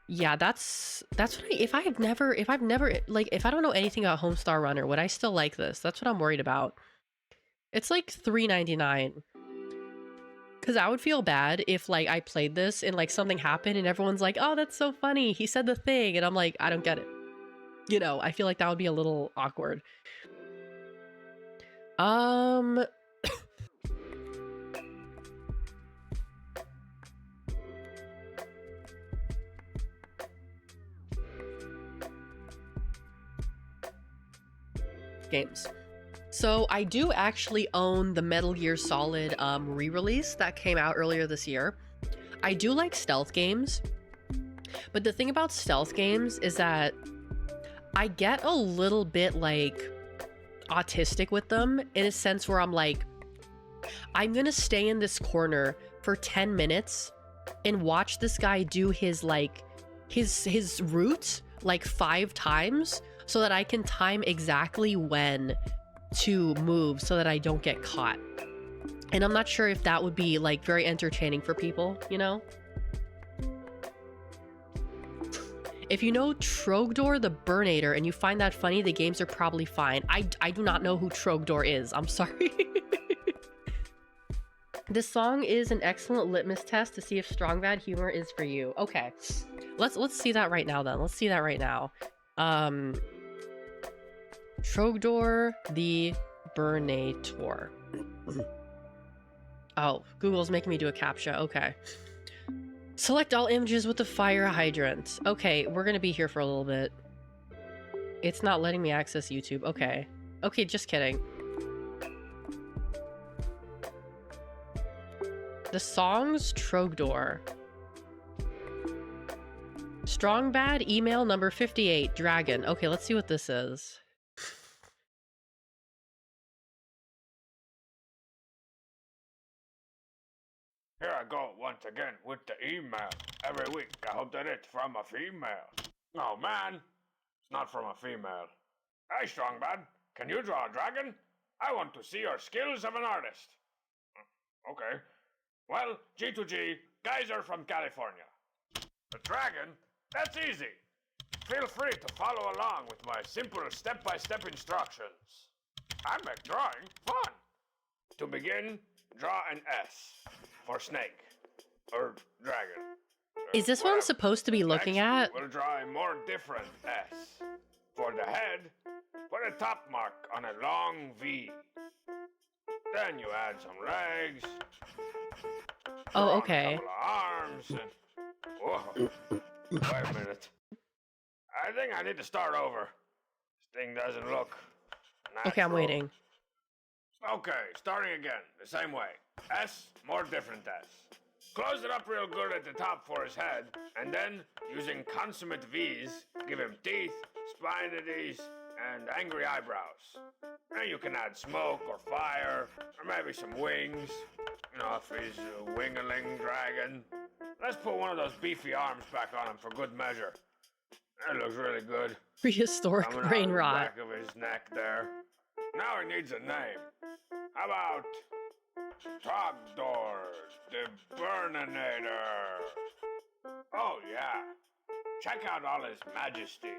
Speaker 1: Yeah, that's what if I don't know anything about Homestar Runner, would I still like this? That's what I'm worried about. It's like $3.99. Because I would feel bad if like I played this and like something happened and everyone's like, oh, that's so funny, he said the thing, and I'm like, I don't get it. You know, I feel like that would be a little awkward. Games. So I do actually own the Metal Gear Solid re-release that came out earlier this year. I do like stealth games. But the thing about stealth games is that I get a little bit like autistic with them in a sense where I'm like, I'm gonna stay in this corner for 10 minutes and watch this guy do his like his route like 5 times so that I can time exactly when to move so that I don't get caught. And I'm not sure if that would be like very entertaining for people, you know? If you know Trogdor the Burnator and you find that funny, the games are probably fine. I do not know who Trogdor is. I'm sorry. This song is an excellent litmus test to see if strong bad humor is for you. Okay. Let's see that right now then. Let's see that right now. Trogdor the Burnator. Oh, Google's making me do a CAPTCHA. Okay. Select all images with the fire hydrant. Okay, we're gonna be here for a little bit. It's not letting me access YouTube. Okay. Okay, just kidding. The song's Trogdor. Strong bad email number 58, Dragon. Okay, let's see what this is.
Speaker 2: Here I go once again with the email. Every week I hope that it's from a female. Oh man, it's not from a female. Hey Strongbad, can you draw a dragon? I want to see your skills of an artist. Okay. Well, G2G, guys are from California. The dragon? That's easy. Feel free to follow along with my simple step-by-step instructions. I make drawing fun. To begin, draw an S for snake or dragon.
Speaker 1: Is this what I'm supposed to be looking at?
Speaker 2: We'll draw a more different S. For the head, put a top mark on a long V. Then you add some legs.
Speaker 1: Oh, okay.
Speaker 2: A couple of arms and... Whoa. Wait a minute. I think I need to start over. This thing doesn't look natural.
Speaker 1: Okay, I'm waiting.
Speaker 2: Okay, starting again, the same way. S, more different S. Close it up real good at the top for his head, and then, using consummate V's, give him teeth, spinities, and angry eyebrows. And you can add smoke or fire, or maybe some wings. You know, if he's a wing-a-ling dragon. Let's put one of those beefy arms back on him for good measure. That looks really good.
Speaker 1: Prehistoric brain rot.
Speaker 2: Back of his neck there. Now he needs a name. How about Trogdor the Burninator? Oh yeah. Check out all his majesty.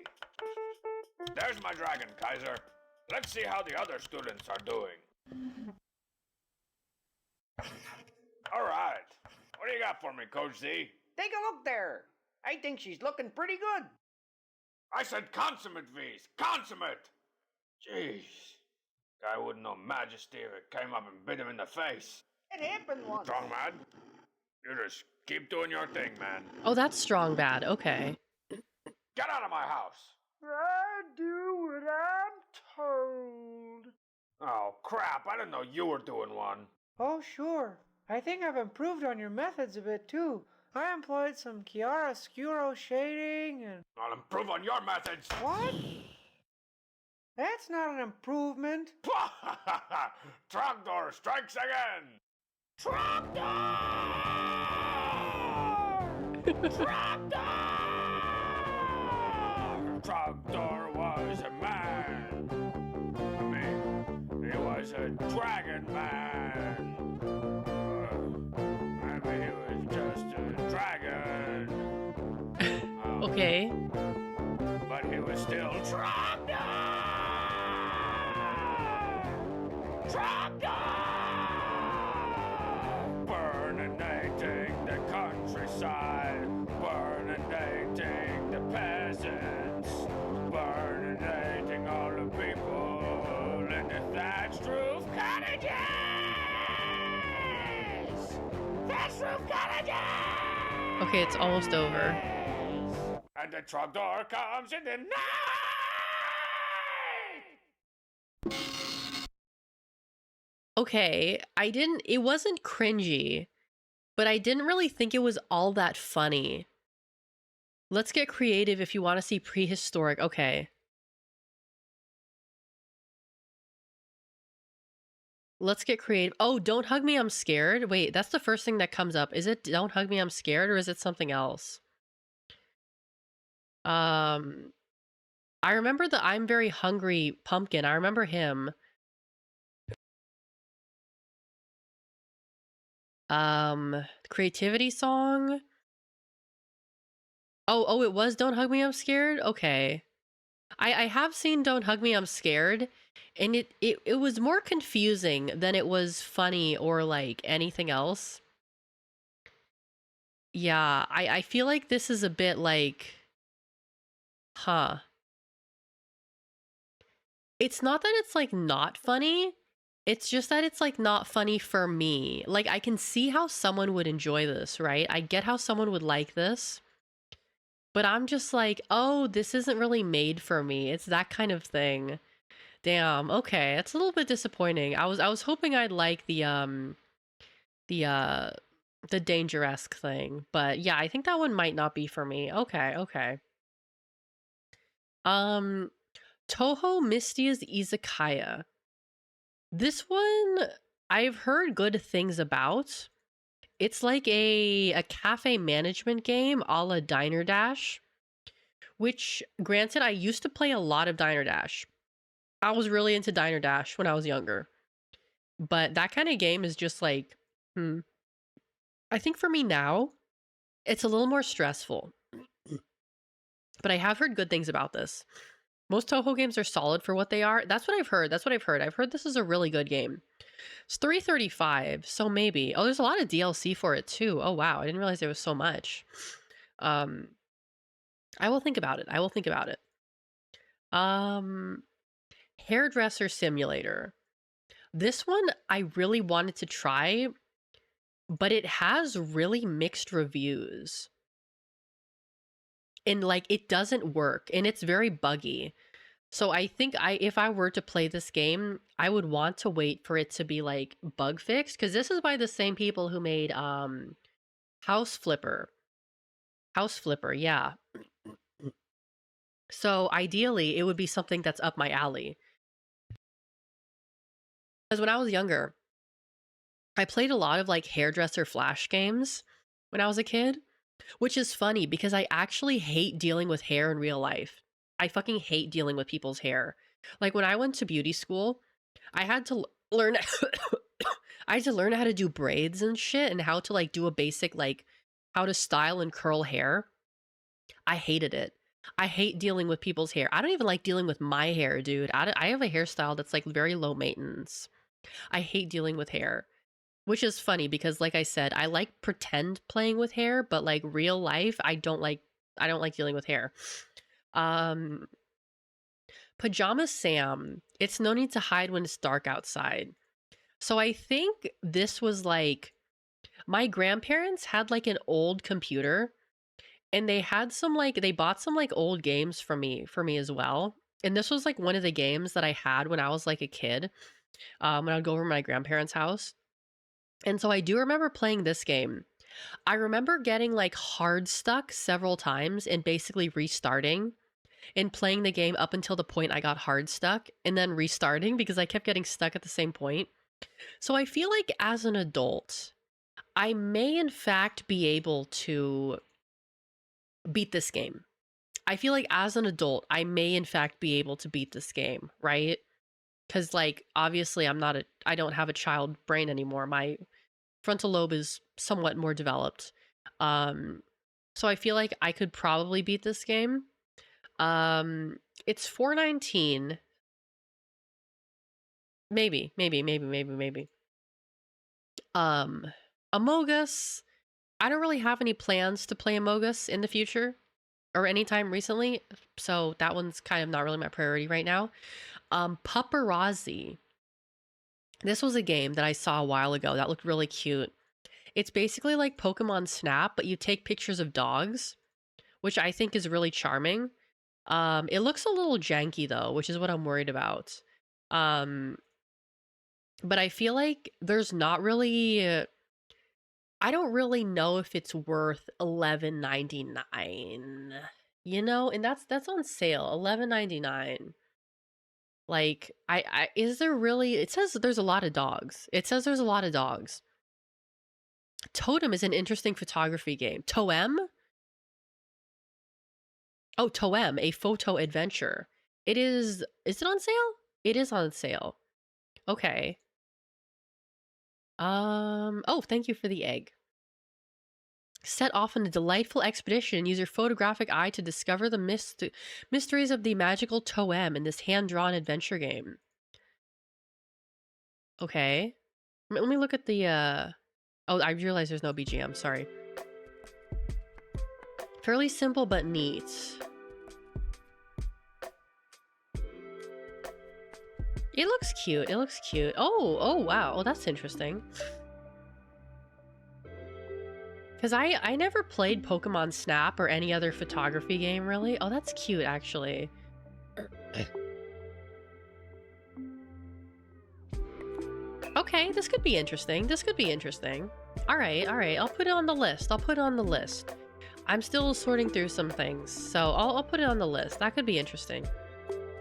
Speaker 2: There's my dragon, Kaiser. Let's see how the other students are doing. All right. What do you got for me, Coach Z?
Speaker 3: Take a look there. I think she's looking pretty good.
Speaker 2: I said consummate, V's. Consummate! Jeez. Guy wouldn't know majesty if it came up and bit him in the face.
Speaker 3: It happened once.
Speaker 2: Strong man. You just keep doing your thing, man.
Speaker 1: Oh, that's strong bad. Okay.
Speaker 2: Get out of my house.
Speaker 3: I do what I'm told.
Speaker 2: Oh, crap. I didn't know you were doing one.
Speaker 4: Oh, sure. I think I've improved on your methods a bit, too. I employed some chiaroscuro shading and...
Speaker 2: I'll improve on your methods.
Speaker 4: What? That's not an improvement.
Speaker 2: Trogdor strikes again. Trogdor! Trogdor! Trogdor was a man. I mean, he was a dragon man. Maybe he was just a dragon.
Speaker 1: Okay.
Speaker 2: But he was still Trogdor! Trogdor! Burninating the countryside, burninating the peasants, burninating all the people in the thatched roof cottages! Thatched roof cottages!
Speaker 1: Okay, it's almost over.
Speaker 2: And the Trogdor comes in the night!
Speaker 1: Okay, it wasn't cringy, but I didn't really think it was all that funny. Let's get creative if you want to see prehistoric. Okay. Let's get creative. Oh, don't hug me, I'm scared. Wait, that's the first thing that comes up. Is it don't hug me, I'm scared, or is it something else? I remember the I'm very hungry pumpkin. I remember him. Creativity song. Oh, it was Don't Hug Me, I'm Scared? Okay. I have seen Don't Hug Me, I'm Scared, and it was more confusing than it was funny or like anything else. Yeah, I feel like this is a bit like, huh. It's not that it's like not funny. It's just that it's like not funny for me. Like I can see how someone would enjoy this, right? I get how someone would like this. But I'm just like, oh, this isn't really made for me. It's that kind of thing. Damn, okay. It's a little bit disappointing. I was hoping I'd like the uh the danger-esque thing. But yeah, I think that one might not be for me. Okay, okay. Um Toho Misty's Izakaya. This one I've heard good things about. It's like a cafe management game a la Diner Dash, which granted I used to play a lot of Diner Dash. I was really into Diner Dash when I was younger. But that kind of game is just like, hmm. I think for me now, it's a little more stressful. But I have heard good things about this. Most Toho games are solid for what they are. That's what I've heard. That's what I've heard. I've heard this is a really good game. It's $3.35, so maybe. Oh, there's a lot of DLC for it too. Oh wow, I didn't realize there was so much. Um, I will think about it. I will think about it. Hairdresser Simulator. This one I really wanted to try, but it has really mixed reviews. And like it doesn't work and it's very buggy. So I think if I were to play this game, I would want to wait for it to be like bug fixed, cuz this is by the same people who made House Flipper. House Flipper, yeah. So ideally, it would be something that's up my alley. Cuz when I was younger, I played a lot of like hairdresser flash games when I was a kid. Which is funny because I actually hate dealing with hair in real life. I fucking hate dealing with people's hair. Like when I went to beauty school, I had to learn I had to learn how to do braids and shit and how to like do a basic like how to style and curl hair. I hated it. I hate dealing with people's hair. I don't even like dealing with my hair, dude. I have a hairstyle that's like very low maintenance. I hate dealing with hair. Which is funny because like I said, I like pretend playing with hair, but like real life, I don't like dealing with hair. Um Pajama Sam. It's no need to hide when it's dark outside. So I think this was like my grandparents had like an old computer and they had some like they bought some like old games for me as well. And this was like one of the games that I had when I was like a kid. When I would go over to my grandparents' house. And so I do remember playing this game. I remember getting like hard stuck several times and basically restarting and playing the game up until the point I got hard stuck and then restarting because I kept getting stuck at the same point. So I feel like as an adult, I may in fact be able to beat this game. I feel like as an adult, I may in fact be able to beat this game, right? Because like obviously I don't have a child brain anymore. My frontal lobe is somewhat more developed. So I feel like I could probably beat this game. It's $4.19. Maybe. Among Us. I don't really have any plans to play Among Us in the future or anytime recently, so that one's kind of not really my priority right now. Paparazzi. This was a game that I saw a while ago that looked really cute. It's basically like Pokemon Snap, but you take pictures of dogs, which I think is really charming. It looks a little janky though, which is what I'm worried about. Um, but I feel like there's not really I don't really know if it's worth $11.99. You know, and that's on sale, $11.99. Like, I is there really? It says there's a lot of dogs. It says there's a lot of dogs. Totem is an interesting photography game. Toem? Oh, Toem, a photo adventure. Is it on sale? It is on sale. Okay. Oh, thank you for the egg. Set off on a delightful expedition. Use your photographic eye to discover the mysteries of the magical Toem in this hand-drawn adventure game. Okay. Let me look at the, Oh, I realize there's no BGM, sorry. Fairly simple but neat. It looks cute, it looks cute. Oh, wow, well, that's interesting. Because I never played Pokemon Snap or any other photography game, really. Oh, that's cute, actually. Okay, this could be interesting. This could be interesting. All right. I'll put it on the list. I'm still sorting through some things, so I'll put it on the list. That could be interesting.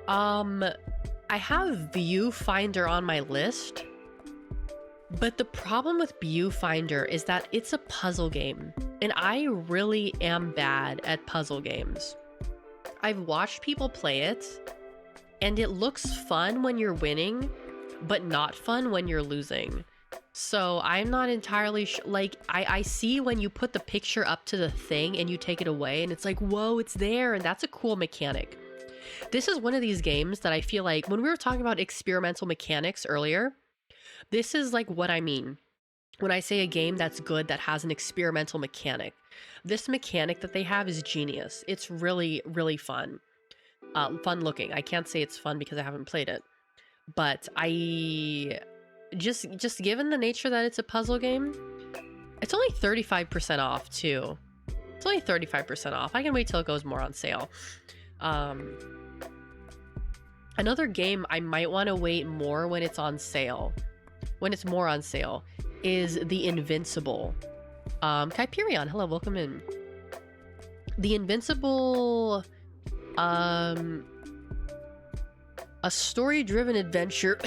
Speaker 1: I have Viewfinder on my list, but the problem with Viewfinder is that it's a puzzle game, and I really am bad at puzzle games. I've watched people play it, and it looks fun when you're winning, but not fun when you're losing. So I'm not entirely like, I see when you put the picture up to the thing and you take it away and it's like, whoa, it's there, and that's a cool mechanic. This is one of these games that I feel like, when we were talking about experimental mechanics earlier, this is like what I mean when I say a game that's good, that has an experimental mechanic. This mechanic that they have is genius. It's really, really fun. Fun looking. I can't say it's fun because I haven't played it. But I just given the nature that it's a puzzle game, it's only 35% off too. It's only 35% off. I can wait till it goes more on sale. Another game I might want to wait more when it's on sale, when it's more on sale, is The Invincible. Kyperion, hello, welcome in. The Invincible, a story-driven adventure.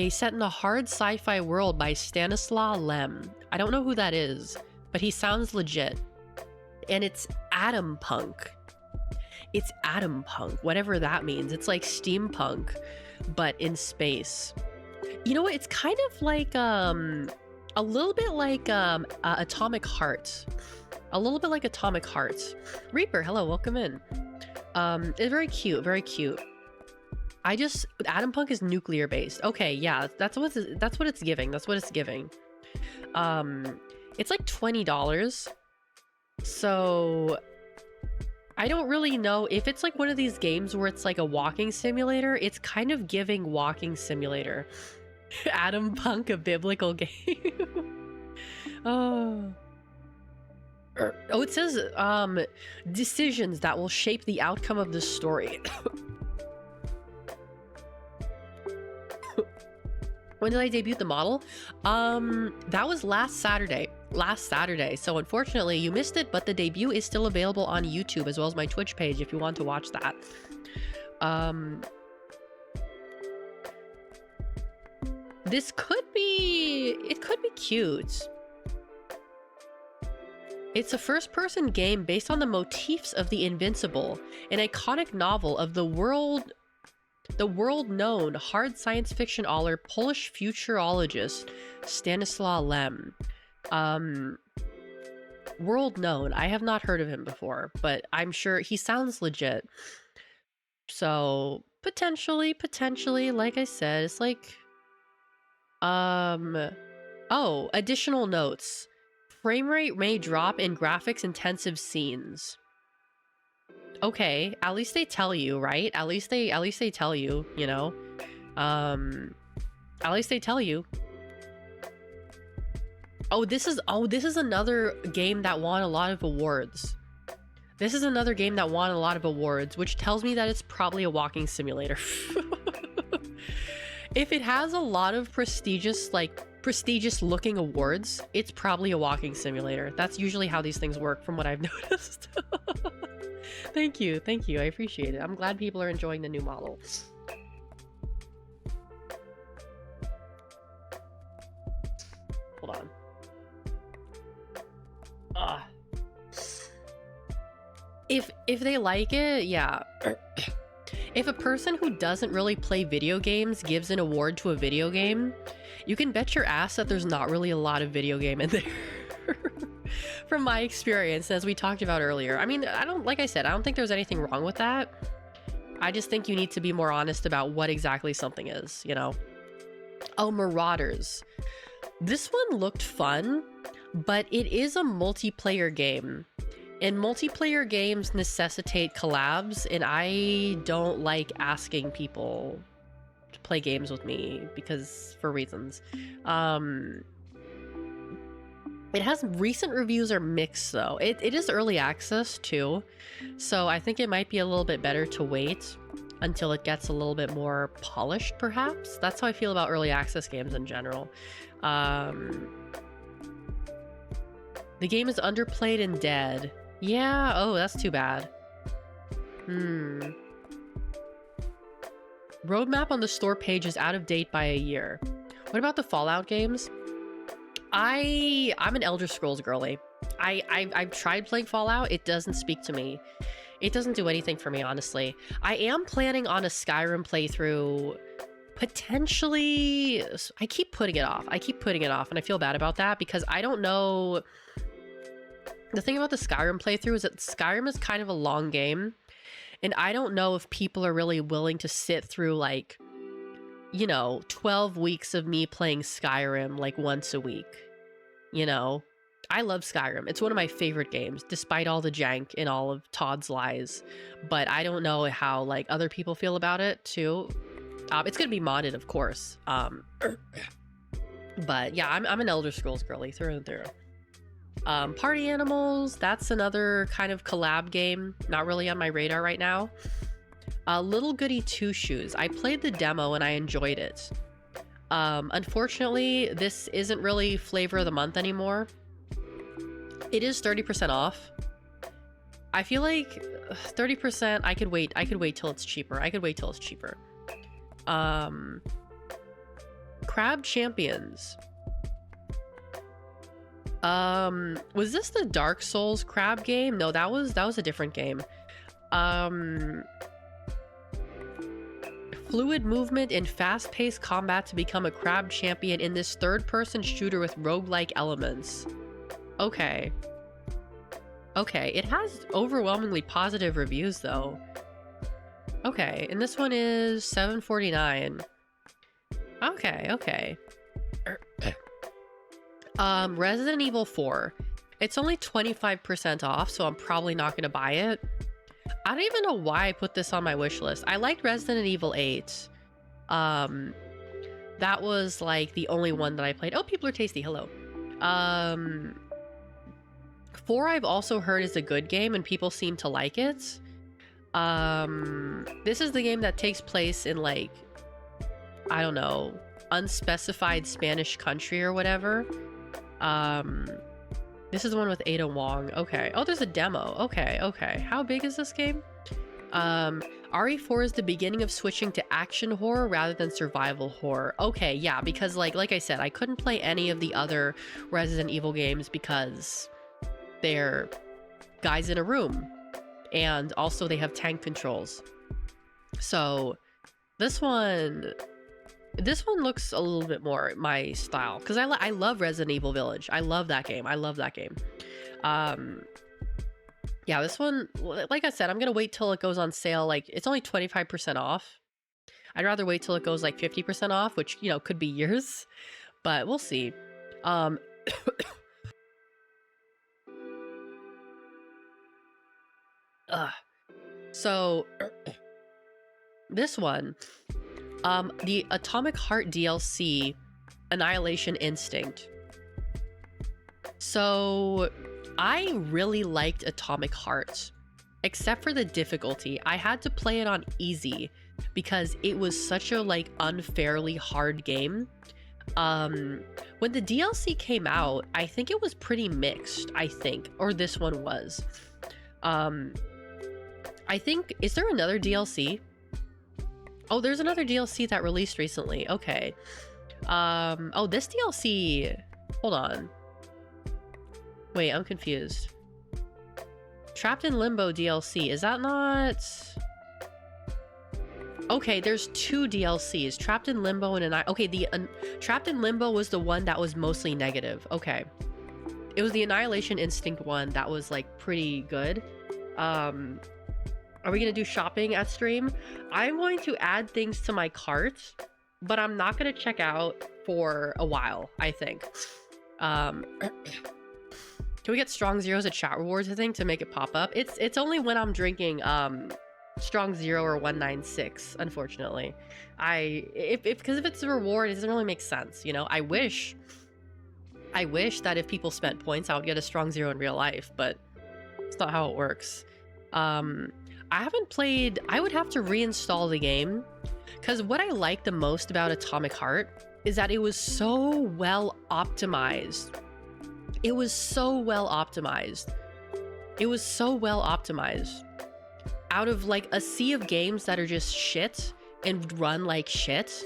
Speaker 1: Set in a hard sci-fi world by Stanislaw Lem. I don't know who that is, but he sounds legit. And it's atom punk. It's atom punk, whatever that means. It's like steampunk, but in space. You know what? It's kind of like, a little bit like, Atomic Heart. A little bit like Atomic Heart. Reaper, hello, welcome in. It's very cute, very cute. Atom punk is nuclear based. Okay, yeah, that's what it's giving. That's what it's giving. It's like $20. So I don't really know if it's like one of these games where it's like a walking simulator. It's kind of giving walking simulator. Atom punk, a biblical game. Oh, it says decisions that will shape the outcome of the story. When did I debut the model? That was last Saturday. So unfortunately you missed it, but the debut is still available on YouTube as well as my Twitch page if you want to watch that. It could be cute. It's a first-person game based on the motifs of The Invincible, an iconic novel of the world-known hard science fiction author, Polish futurologist Stanislaw Lem. World-known. I have not heard of him before, but I'm sure he sounds legit. So, potentially, like I said, it's like... Oh, additional notes. Frame rate may drop in graphics-intensive scenes. Okay, at least they tell you, right? At least they tell you, you know? At least they tell you. This is another game that won a lot of awards. This is another game that won a lot of awards, which tells me that it's probably a walking simulator. If it has a lot of prestigious looking awards, it's probably a walking simulator. That's usually how these things work from what I've noticed. Thank you, I appreciate it. I'm glad people are enjoying the new model. Hold on. If they like it, yeah. If a person who doesn't really play video games gives an award to a video game, you can bet your ass that there's not really a lot of video game in there. From my experience, as we talked about earlier. I mean, like I said, I don't think there's anything wrong with that. I just think you need to be more honest about what exactly something is, you know? Oh, Marauders. This one looked fun, but it is a multiplayer game. And multiplayer games necessitate collabs, and I don't like asking people to play games with me for reasons. It has recent reviews are mixed though. It is early access too, so I think it might be a little bit better to wait until it gets a little bit more polished, perhaps. That's how I feel about early access games in general. The game is underplayed and dead. Yeah, oh, that's too bad. Roadmap on the store page is out of date by a year. What about the Fallout games? I'm an Elder Scrolls girly. I've tried playing Fallout. It doesn't speak to me. It doesn't do anything for me, honestly. I am planning on a Skyrim playthrough. Potentially, I keep putting it off. And I feel bad about that because I don't know. The thing about the Skyrim playthrough is that Skyrim is kind of a long game, and I don't know if people are really willing to sit through, like, you know, 12 weeks of me playing Skyrim, like, once a week. You know? I love Skyrim. It's one of my favorite games, despite all the jank and all of Todd's lies. But I don't know how, like, other people feel about it, too. It's gonna be modded, of course. But, yeah, I'm an Elder Scrolls girly, through and through. Party Animals, that's another kind of collab game. Not really on my radar right now. Little Goody Two Shoes. I played the demo and I enjoyed it. Unfortunately, this isn't really flavor of the month anymore. It is 30% off. I feel like 30%, I could wait till it's cheaper. Crab Champions. Was this the Dark Souls crab game? No, that was a different game. Fluid movement and fast-paced combat to become a crab champion in this third-person shooter with roguelike elements. Okay. Okay, it has overwhelmingly positive reviews though. Okay, and this one is $7.49. Okay. Resident Evil 4. It's only 25% off, so I'm probably not gonna buy it. I don't even know why I put this on my wish list. I liked Resident Evil 8. That was like the only one that I played. Oh, people are tasty. Hello. 4 I've also heard is a good game and people seem to like it. This is the game that takes place in, like, I don't know, unspecified Spanish country or whatever. This is the one with Ada Wong. Okay. Oh, there's a demo. Okay. How big is this game? RE4 is the beginning of switching to action horror rather than survival horror. Okay, yeah, because like I said, I couldn't play any of the other Resident Evil games because they're guys in a room. And also they have tank controls. So this one looks a little bit more my style because I love Resident Evil Village. I love that game. Yeah, this one, like I said, I'm gonna wait till it goes on sale. Like, it's only 25% off. I'd rather wait till it goes like 50% off, which, you know, could be years, but we'll see. So this one, the Atomic Heart DLC, Annihilation Instinct. So I really liked Atomic Heart. except for the difficulty. I had to play it on easy because it was such a like unfairly hard game. When the DLC came out, I think it was pretty mixed, I think, or this one was. I think, is there another DLC? Oh, there's another DLC that released recently. Okay. Oh, this DLC, hold on. Wait, I'm confused. Trapped in Limbo DLC, is that not... Okay, there's 2 DLCs. Trapped in Limbo and okay, the Trapped in Limbo was the one that was mostly negative. Okay. It was the Annihilation Instinct one that was like pretty good. Are we gonna do shopping at stream? I'm going to add things to my cart, but I'm not gonna check out for a while, I think. Can we get strong zeros at chat rewards, I think, to make it pop up? It's only when I'm drinking strong 0 or 196, unfortunately. Because if it's a reward, it doesn't really make sense, you know. I wish that if people spent points, I would get a strong 0 in real life, but it's not how it works. I haven't played... I would have to reinstall the game, because what I like the most about Atomic Heart is that it was so well optimized. It was so well optimized. It was so well optimized. Out of like a sea of games that are just shit and run like shit,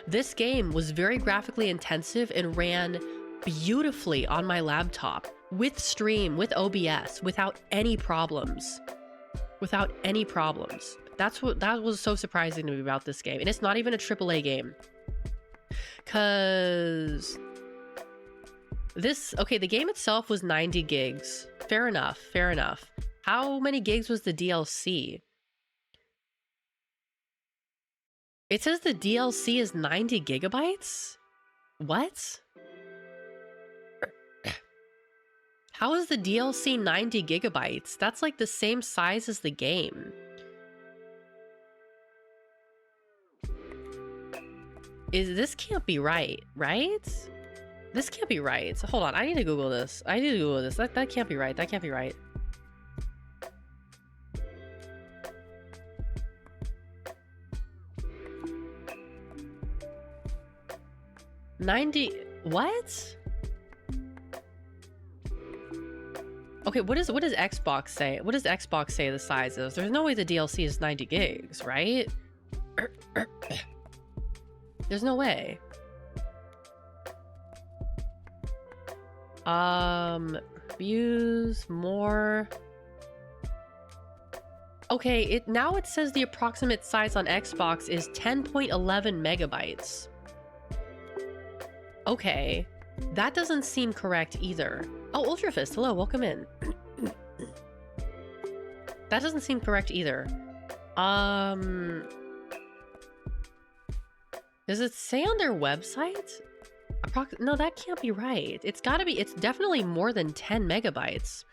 Speaker 1: this game was very graphically intensive and ran beautifully on my laptop with stream, with OBS, without any problems. Without any problems. That was so surprising to me about this game. And it's not even a AAA game. Cause okay, the game itself was 90 gigs. Fair enough, fair enough. How many gigs was the DLC? It says the DLC is 90 gigabytes? What? How is the DLC 90 gigabytes? That's like the same size as the game. This can't be right, right? This can't be right. So hold on, I need to Google this. I need to Google this. That can't be right. That can't be right. What? Okay, what does Xbox say? What does Xbox say the size is? There's no way the DLC is 90 gigs, right? There's no way. Views, more. Okay, now it says the approximate size on Xbox is 10.11 megabytes. Okay, that doesn't seem correct either. Oh, Ultrafist, hello, welcome in. That doesn't seem correct either. Does it say on their website? No, that can't be right. It's gotta be, it's definitely more than 10 megabytes.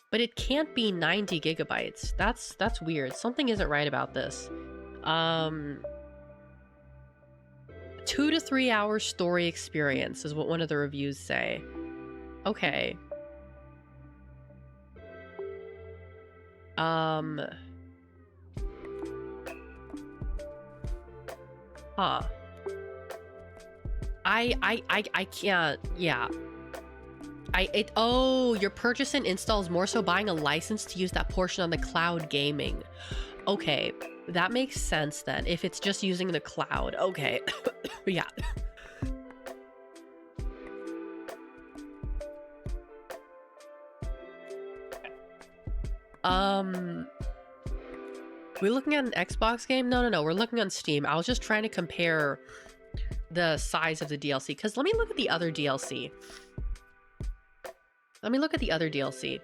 Speaker 1: But it can't be 90 gigabytes. That's weird. Something isn't right about this. 2 to 3 hour story experience is what one of the reviews say. Okay. Huh. I can't, yeah. Oh, your purchase and install is more so buying a license to use that portion on the cloud gaming. Okay, that makes sense then, if it's just using the cloud. Okay, yeah. We looking at an Xbox game? No, we're looking on Steam. I was just trying to compare the size of the DLC, because let me look at the other DLC. Let me look at the other DLC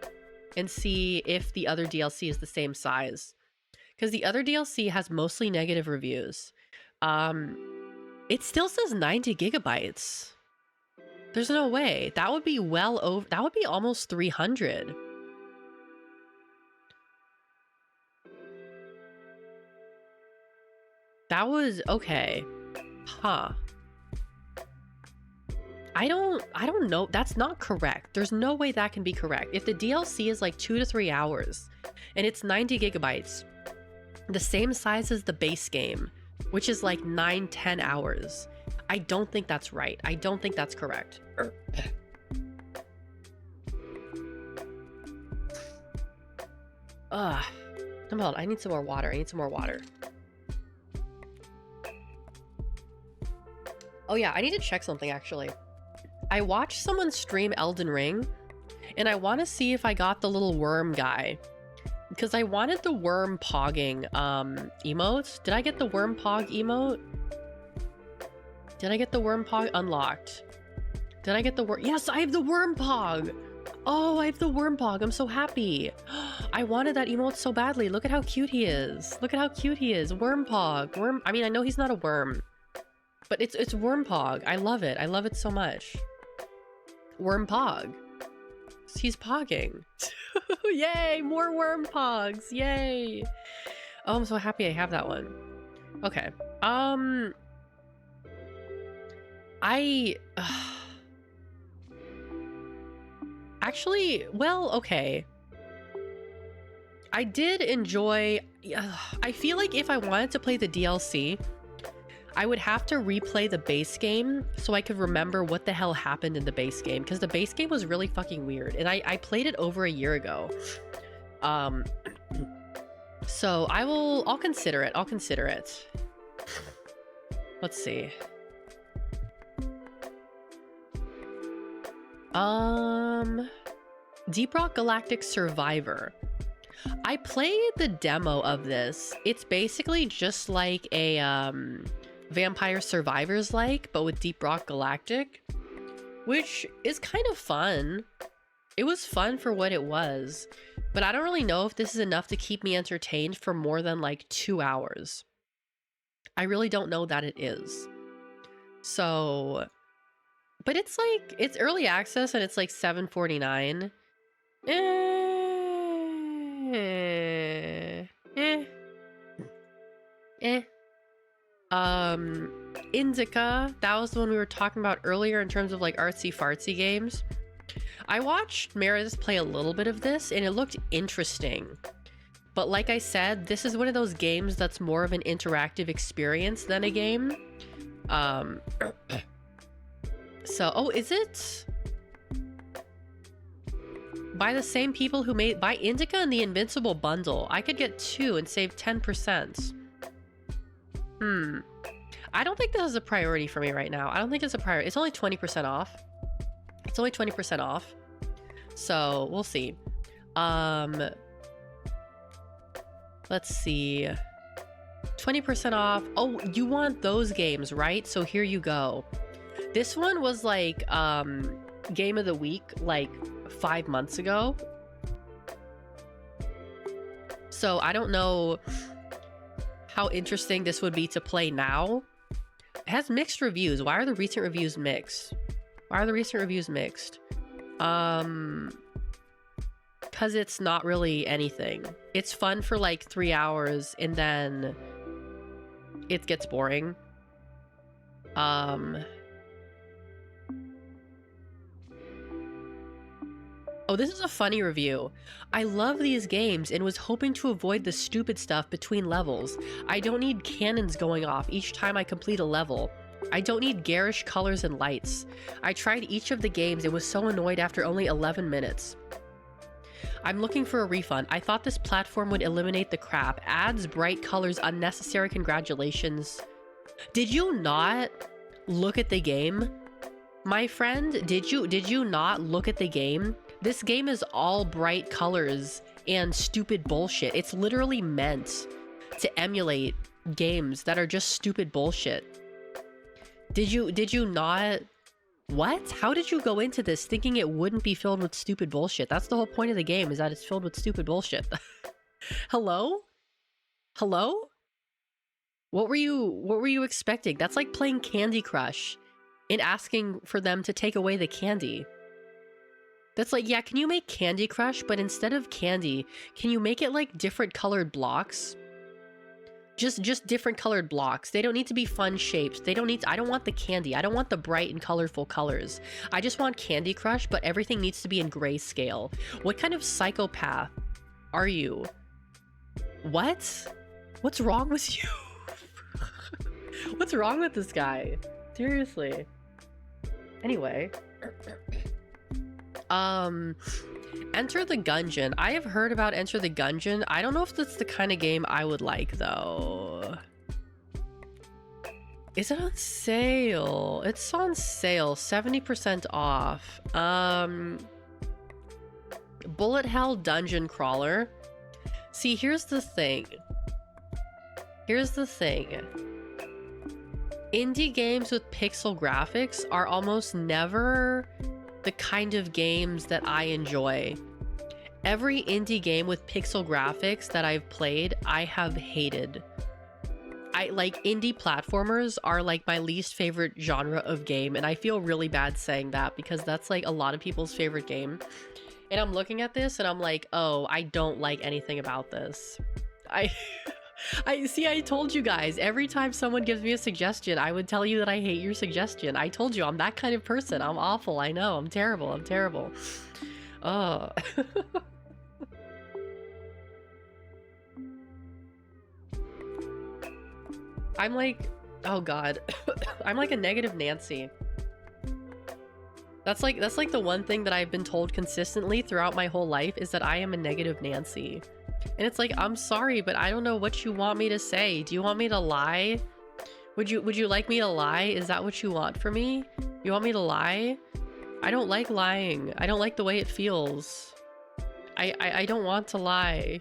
Speaker 1: and see if the other DLC is the same size. Because the other DLC has mostly negative reviews. It still says 90 gigabytes. There's no way. That would be well over... That would be almost 300. That was... Okay. Huh. I don't know. That's not correct. There's no way that can be correct. If the DLC is like 2 to 3 hours and it's 90 gigabytes, the same size as the base game, which is like 9-10 hours, I don't think that's right. I don't think that's correct. Ugh. Hold on, I need some more water. I need some more water. Oh yeah, I need to check something actually. I watched someone stream Elden Ring, and I want to see if I got the little worm guy. Because I wanted the worm pogging emote. Did I get the worm pog emote? Did I get the worm pog unlocked? Did I get the worm? Yes, I have the worm pog! Oh, I have the worm pog. I'm so happy. I wanted that emote so badly. Look at how cute he is. Look at how cute he is. Worm pog. Worm. I mean, I know he's not a worm, but it's worm pog. I love it. I love it so much. Worm pog. He's pogging. Yay! More worm pogs. Yay! Oh, I'm so happy I have that one. Okay. Actually, well, okay. I did enjoy... I feel like if I wanted to play the DLC, I would have to replay the base game so I could remember what the hell happened in the base game, because the base game was really fucking weird, and I played it over a year ago. So I'll consider it. I'll consider it. Let's see. Deep Rock Galactic Survivor. I played the demo of this. It's basically just like a Vampire Survivors like, but with Deep Rock Galactic, which is kind of fun. It was fun for what it was, but I don't really know if this is enough to keep me entertained for more than like 2 hours. I really don't know that it is. So, but it's like, it's early access and it's like $7.49. Indica, that was the one we were talking about earlier in terms of like artsy fartsy games. I watched Meredith play a little bit of this and it looked interesting. But like I said, this is one of those games that's more of an interactive experience than a game. So, oh, is it by the same people who made, by Indica and the Invincible Bundle? I could get 2 and save 10%. I don't think this is a priority for me right now. I don't think it's a priority. It's only 20% off. It's only 20% off. So we'll see. Let's see. 20% off. Oh, you want those games, right? So here you go. This one was like game of the week like 5 months ago. So I don't know how interesting this would be to play now. It has mixed reviews. Why are the recent reviews mixed? Why are the recent reviews mixed? Because it's not really anything. It's fun for like 3 hours and then it gets boring. Oh, this is a funny review. I love these games and was hoping to avoid the stupid stuff between levels. I don't need cannons going off each time I complete a level. I don't need garish colors and lights. I tried each of the games and was so annoyed after only 11 minutes. I'm looking for a refund. I thought this platform would eliminate the crap. Ads, bright colors, unnecessary congratulations. Did you not look at the game? My friend, did you not look at the game? This game is all bright colors and stupid bullshit. It's literally meant to emulate games that are just stupid bullshit. Did you not? What? How did you go into this thinking it wouldn't be filled with stupid bullshit? That's the whole point of the game, is that it's filled with stupid bullshit. Hello? Hello? What were you expecting? That's like playing Candy Crush and asking for them to take away the candy. That's like, yeah, can you make Candy Crush, but instead of candy, can you make it like different colored blocks? Just different colored blocks. They don't need to be fun shapes. They don't need to, I don't want the candy. I don't want the bright and colorful colors. I just want Candy Crush, but everything needs to be in grayscale. What kind of psychopath are you? What? What's wrong with you? What's wrong with this guy? Seriously. Anyway. Enter the Gungeon. I have heard about Enter the Gungeon. I don't know if that's the kind of game I would like, though. Is it on sale? It's on sale. 70% off. Bullet Hell Dungeon Crawler. See, here's the thing. Here's the thing. Indie games with pixel graphics are almost never the kind of games that I enjoy. Every indie game with pixel graphics that I've played, I have hated. I like indie platformers are like my least favorite genre of game, and I feel really bad saying that because that's like a lot of people's favorite game. And I'm looking at this and I'm like, oh, I don't like anything about this. I told you guys, every time someone gives me a suggestion, I would tell you that I hate your suggestion. I told you, I'm that kind of person. I'm awful. I know. I'm terrible. I'm terrible. Oh. I'm like, oh God. I'm like a negative Nancy. That's like the one thing that I've been told consistently throughout my whole life is that I am a negative Nancy. And it's like, I'm sorry, but I don't know what you want me to say. Do you want me to lie? Would you like me to lie? Is that what you want from me? You want me to lie? I don't like lying. I don't like the way it feels. I don't want to lie.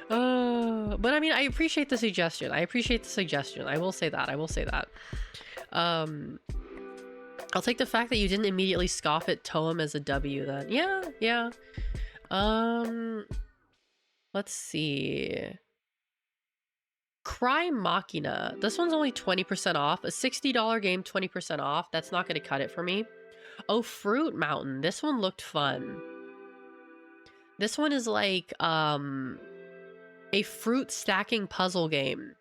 Speaker 1: But I mean, I appreciate the suggestion. I appreciate the suggestion. I will say that. I will say that. I'll take the fact that you didn't immediately scoff at Toem as a W then. Yeah, yeah. Let's see. Cry Machina. This one's only 20% off. A $60 game, 20% off. That's not going to cut it for me. Oh, Fruit Mountain. This one looked fun. This one is like, a fruit stacking puzzle game.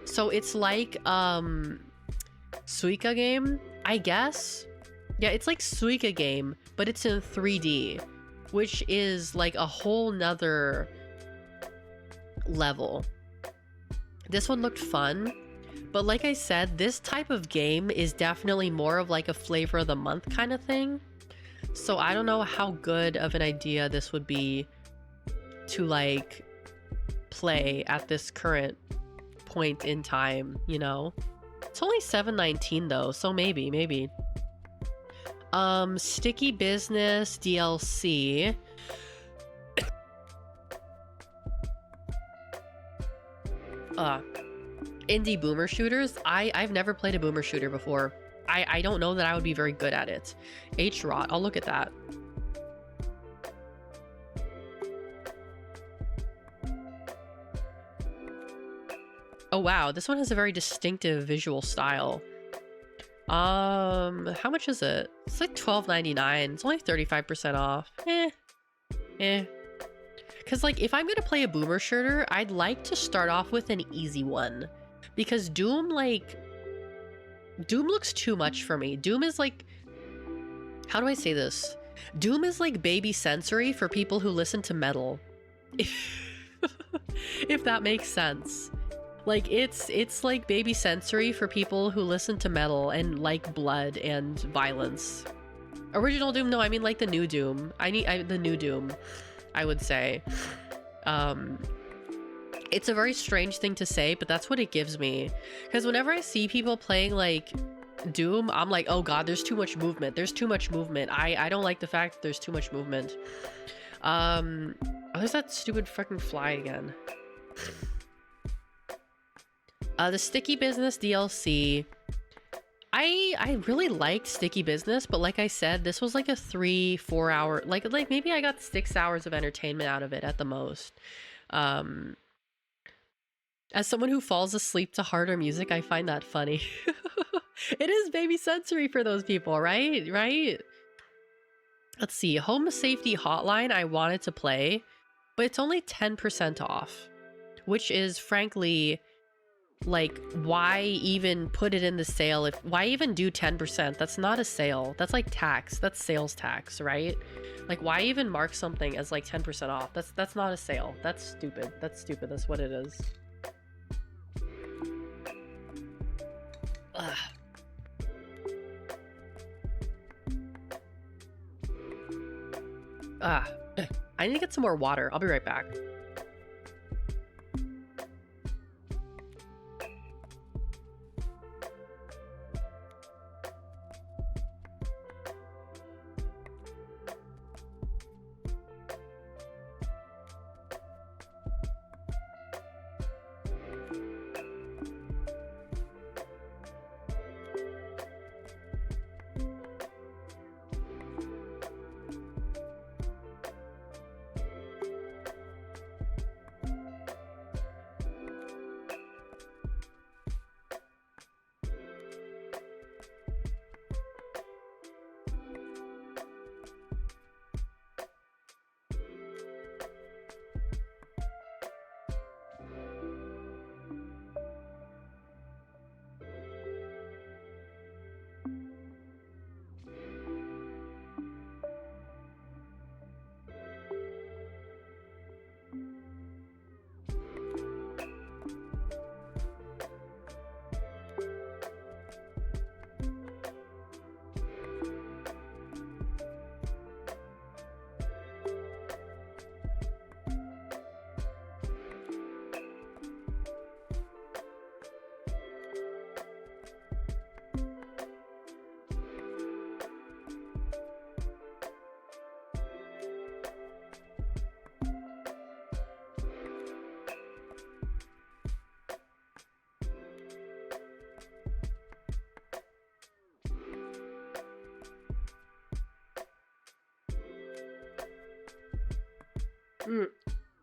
Speaker 1: So it's like, Suika game, I guess? Yeah, it's like Suika game, but it's in 3D. Which is like a whole nother level. This one looked fun, but like I said, this type of game is definitely more of like a flavor of the month kind of thing. So I don't know how good of an idea this would be to like play at this current point in time, you know? It's only $7.19 though, so maybe. Sticky Business DLC. Indie boomer shooters. I've never played a boomer shooter before. I don't know that I would be very good at it. H-Rot, I'll look at that. Oh wow, this one has a very distinctive visual style. How much is it? It's like $12.99. It's only 35% off. Because like if I'm gonna play a boomer shooter, I'd like to start off with an easy one, because Doom looks too much for me. Doom is like, how do I say this? Doom is like baby sensory for people who listen to metal. If that makes sense. Like, it's like baby sensory for people who listen to metal and like blood and violence. Original Doom? No, I mean like the new Doom. The new Doom, I would say. It's a very strange thing to say, but that's what it gives me. Because whenever I see people playing like Doom, I'm like, oh god, there's too much movement. There's too much movement. I don't like the fact that there's too much movement. Oh, there's that stupid freaking fly again. The Sticky Business DLC. I really liked Sticky Business, but like I said, this was like a 3-4 hour, like maybe I got 6 hours of entertainment out of it at the most. As someone who falls asleep to harder music, I find that funny. It is baby sensory for those people, right? Right? Let's see. Home Safety Hotline I wanted to play, but it's only 10% off. which is frankly, like, why even put it in the sale? Why even do 10%? That's not a sale. That's like tax. That's sales tax, right? Like, why even mark something as like 10% off? That's not a sale. That's stupid. That's stupid. That's what it is. Ugh. I need to get some more water. I'll be right back.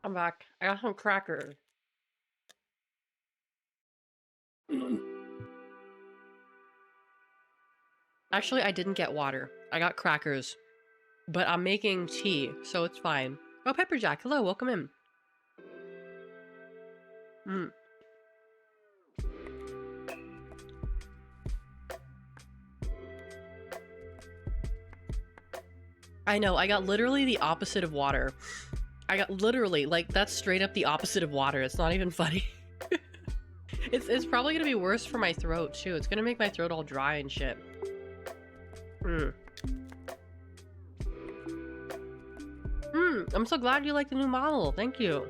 Speaker 1: I'm back. I got some crackers. Actually, I didn't get water. I got crackers. But I'm making tea, so it's fine. Oh, Pepperjack, hello, welcome in. I know, I got literally the opposite of water. I got literally, like, that's straight up the opposite of water. It's not even funny. It's probably gonna be worse for my throat, too. It's gonna make my throat all dry and shit. I'm so glad you like the new model. Thank you.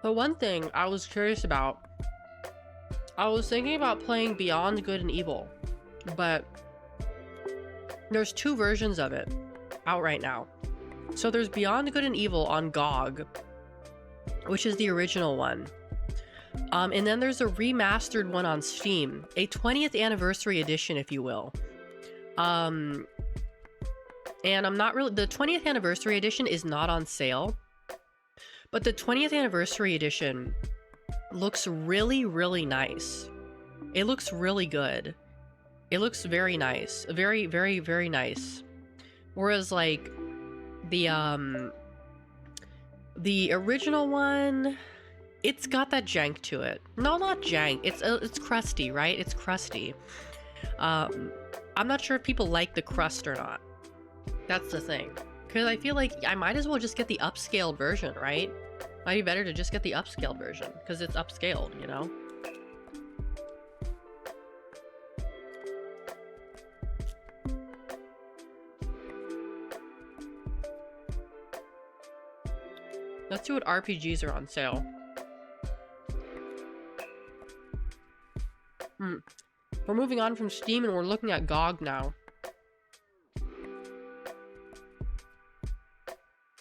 Speaker 1: The one thing I was curious about, I was thinking about playing Beyond Good and Evil, but there's 2 versions of it out right now. So there's Beyond Good and Evil on GOG, which is the original one. And then there's a remastered one on Steam, a 20th anniversary edition, if you will. And I'm not really, the 20th anniversary edition is not on sale, but the 20th anniversary edition looks really, really nice. It looks really good. It looks very nice. Very, very, very nice. Whereas, like, the original one, it's got that jank to it. No, not jank. It's crusty, right? It's crusty. I'm not sure if people like the crust or not. That's the thing. Because I feel like I might as well just get the upscaled version, right? Might be better to just get the upscaled version, because it's upscaled, you know? Let's see what RPGs are on sale. We're moving on from Steam and we're looking at GOG now.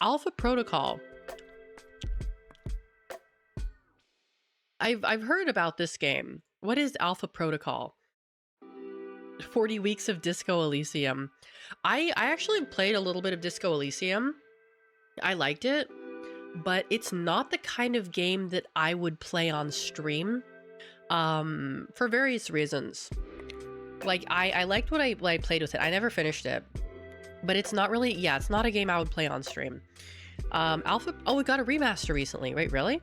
Speaker 1: Alpha Protocol. I've heard about this game. What is Alpha Protocol? 40 Weeks of Disco Elysium. I actually played a little bit of Disco Elysium. I liked it, but it's not the kind of game that I would play on stream. for various reasons. Like, I liked what I played with it. I never finished it. But it's not really, yeah, it's not a game I would play on stream. Alpha, oh, it got a remaster recently. Wait, really?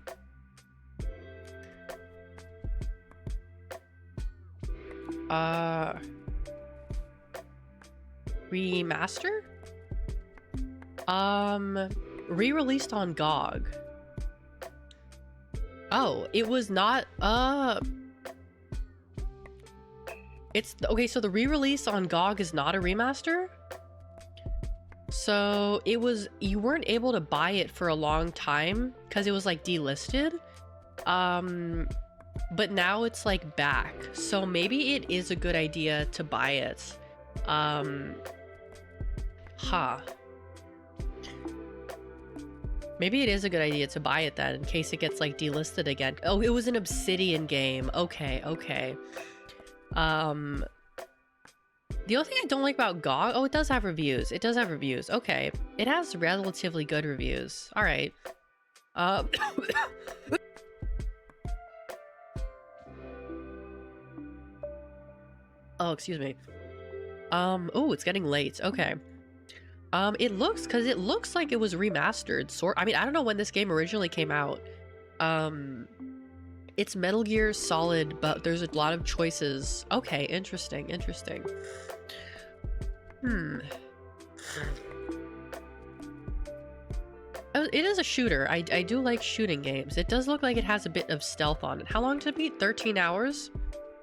Speaker 1: Remaster? Re-released on GOG. Oh, it was not, it's, okay, so the re-release on GOG is not a remaster? So it was, you weren't able to buy it for a long time because it was like delisted. But now it's like back. So maybe it is a good idea to buy it. Maybe it is a good idea to buy it then in case it gets like delisted again. Oh, it was an Obsidian game. Okay, okay. The only thing I don't like about GOG... Oh, it does have reviews. It does have reviews. Okay. It has relatively good reviews. Alright. Oh, excuse me. Oh, it's getting late. Okay. It looks like it was remastered. I mean, I don't know when this game originally came out. It's Metal Gear Solid, but there's a lot of choices. Okay, interesting, interesting. It is a shooter. I do like shooting games. It does look like it has a bit of stealth on it. How long to beat? 13 hours?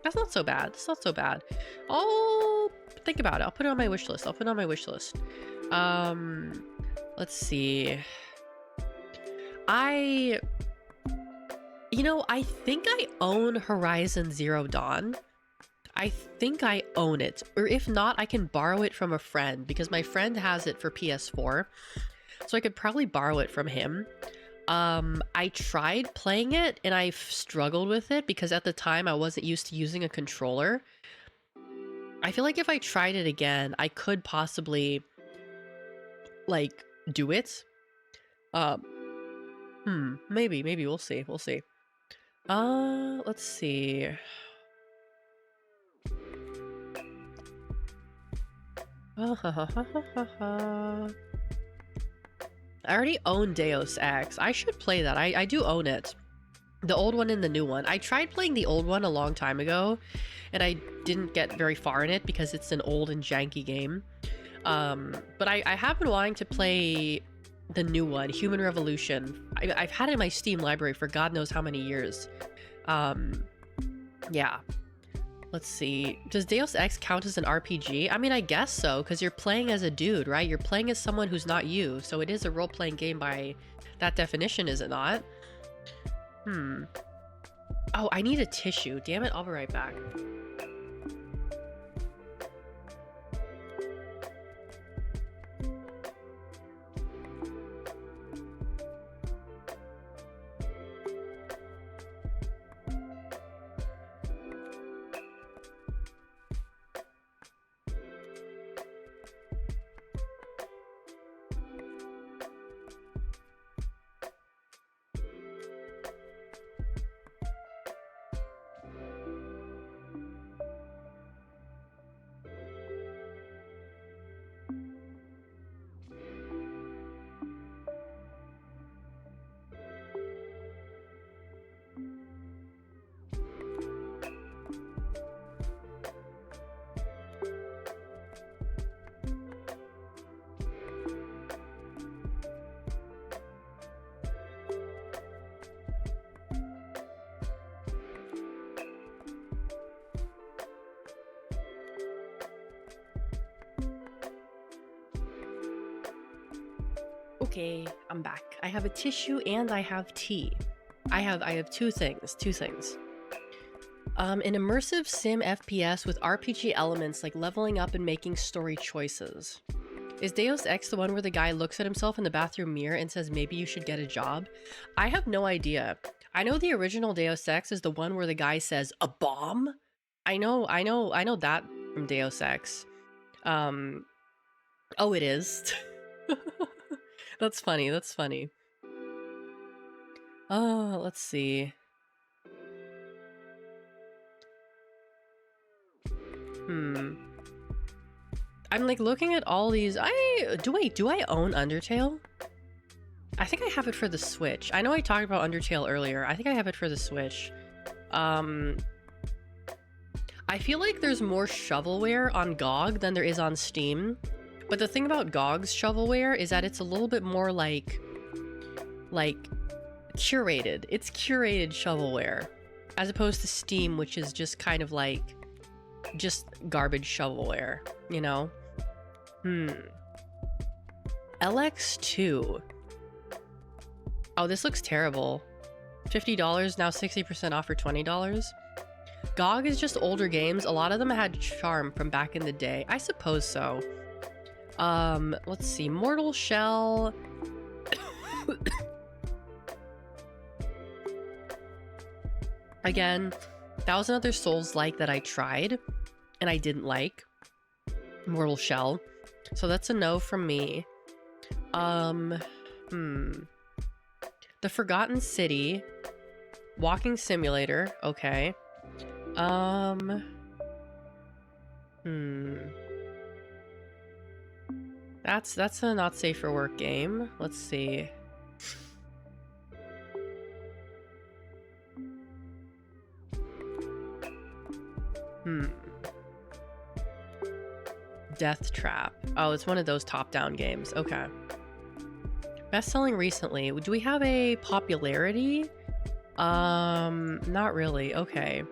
Speaker 1: That's not so bad. It's not so bad. I'll think about it. I'll put it on my wish list. I'll put it on my wish list. Let's see. You know, I think I own Horizon Zero Dawn. I think I own it. Or if not, I can borrow it from a friend because my friend has it for PS4. So I could probably borrow it from him. I tried playing it and I struggled with it because at the time I wasn't used to using a controller. I feel like if I tried it again, I could possibly, like, do it. Maybe we'll see. We'll see. Let's see. I already own Deus Ex. I should play that. I do own it. The old one and the new one. I tried playing the old one a long time ago, and I didn't get very far in it because it's an old and janky game. But I have been wanting to play the new one, Human Revolution. I've had it in my Steam library for God knows how many years. Yeah. Let's see. Does Deus Ex count as an RPG? I mean, I guess so, because you're playing as a dude, right? You're playing as someone who's not you, so it is a role-playing game by that definition, is it not? Oh, I need a tissue. Damn it, I'll be right back. Okay, I'm back. I have a tissue and I have tea. I have two things. An immersive sim FPS with RPG elements like leveling up and making story choices. Is Deus Ex the one where the guy looks at himself in the bathroom mirror and says maybe you should get a job? I have no idea. I know the original Deus Ex is the one where the guy says a bomb. I know that from Deus Ex. Oh, it is. That's funny. Oh, let's see. I'm like looking at all these. Do I own Undertale? I think I have it for the Switch. I know I talked about Undertale earlier. I think I have it for the Switch. I feel like there's more shovelware on GOG than there is on Steam. But the thing about GOG's shovelware is that it's a little bit more like curated. It's curated shovelware. As opposed to Steam, which is just kind of like just garbage shovelware, you know? LX2. Oh, this looks terrible. $50, now 60% off for $20. GOG is just older games. A lot of them had charm from back in the day. I suppose so. Let's see. Mortal Shell. Again, that was another Souls-like that I tried and I didn't like. Mortal Shell. So that's a no from me. The Forgotten City. Walking Simulator. Okay. That's a not safe for work game. Let's see. Death Trap. Oh, it's one of those top-down games. Okay. Best-selling recently. Do we have a popularity? Not really. Okay.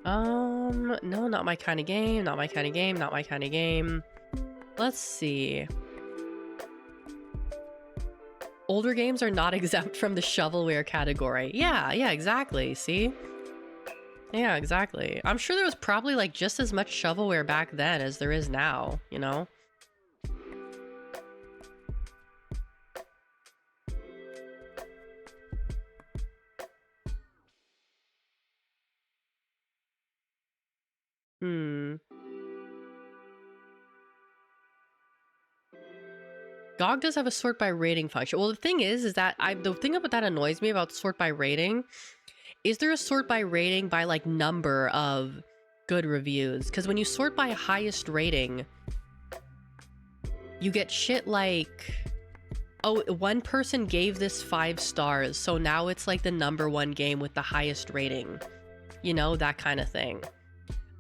Speaker 1: No, not my kind of game. Not my kind of game. Not my kind of game. Let's see. Older games are not exempt from the shovelware category. Yeah, exactly. See? Yeah, exactly. I'm sure there was probably like just as much shovelware back then as there is now, you know? GOG does have a sort by rating function. Well, the thing is that the thing about that annoys me about sort by rating is there a sort by rating by like number of good reviews? Because when you sort by highest rating, you get shit like, oh, one person gave this 5 stars, so now it's like the #1 game with the highest rating. You know, that kind of thing.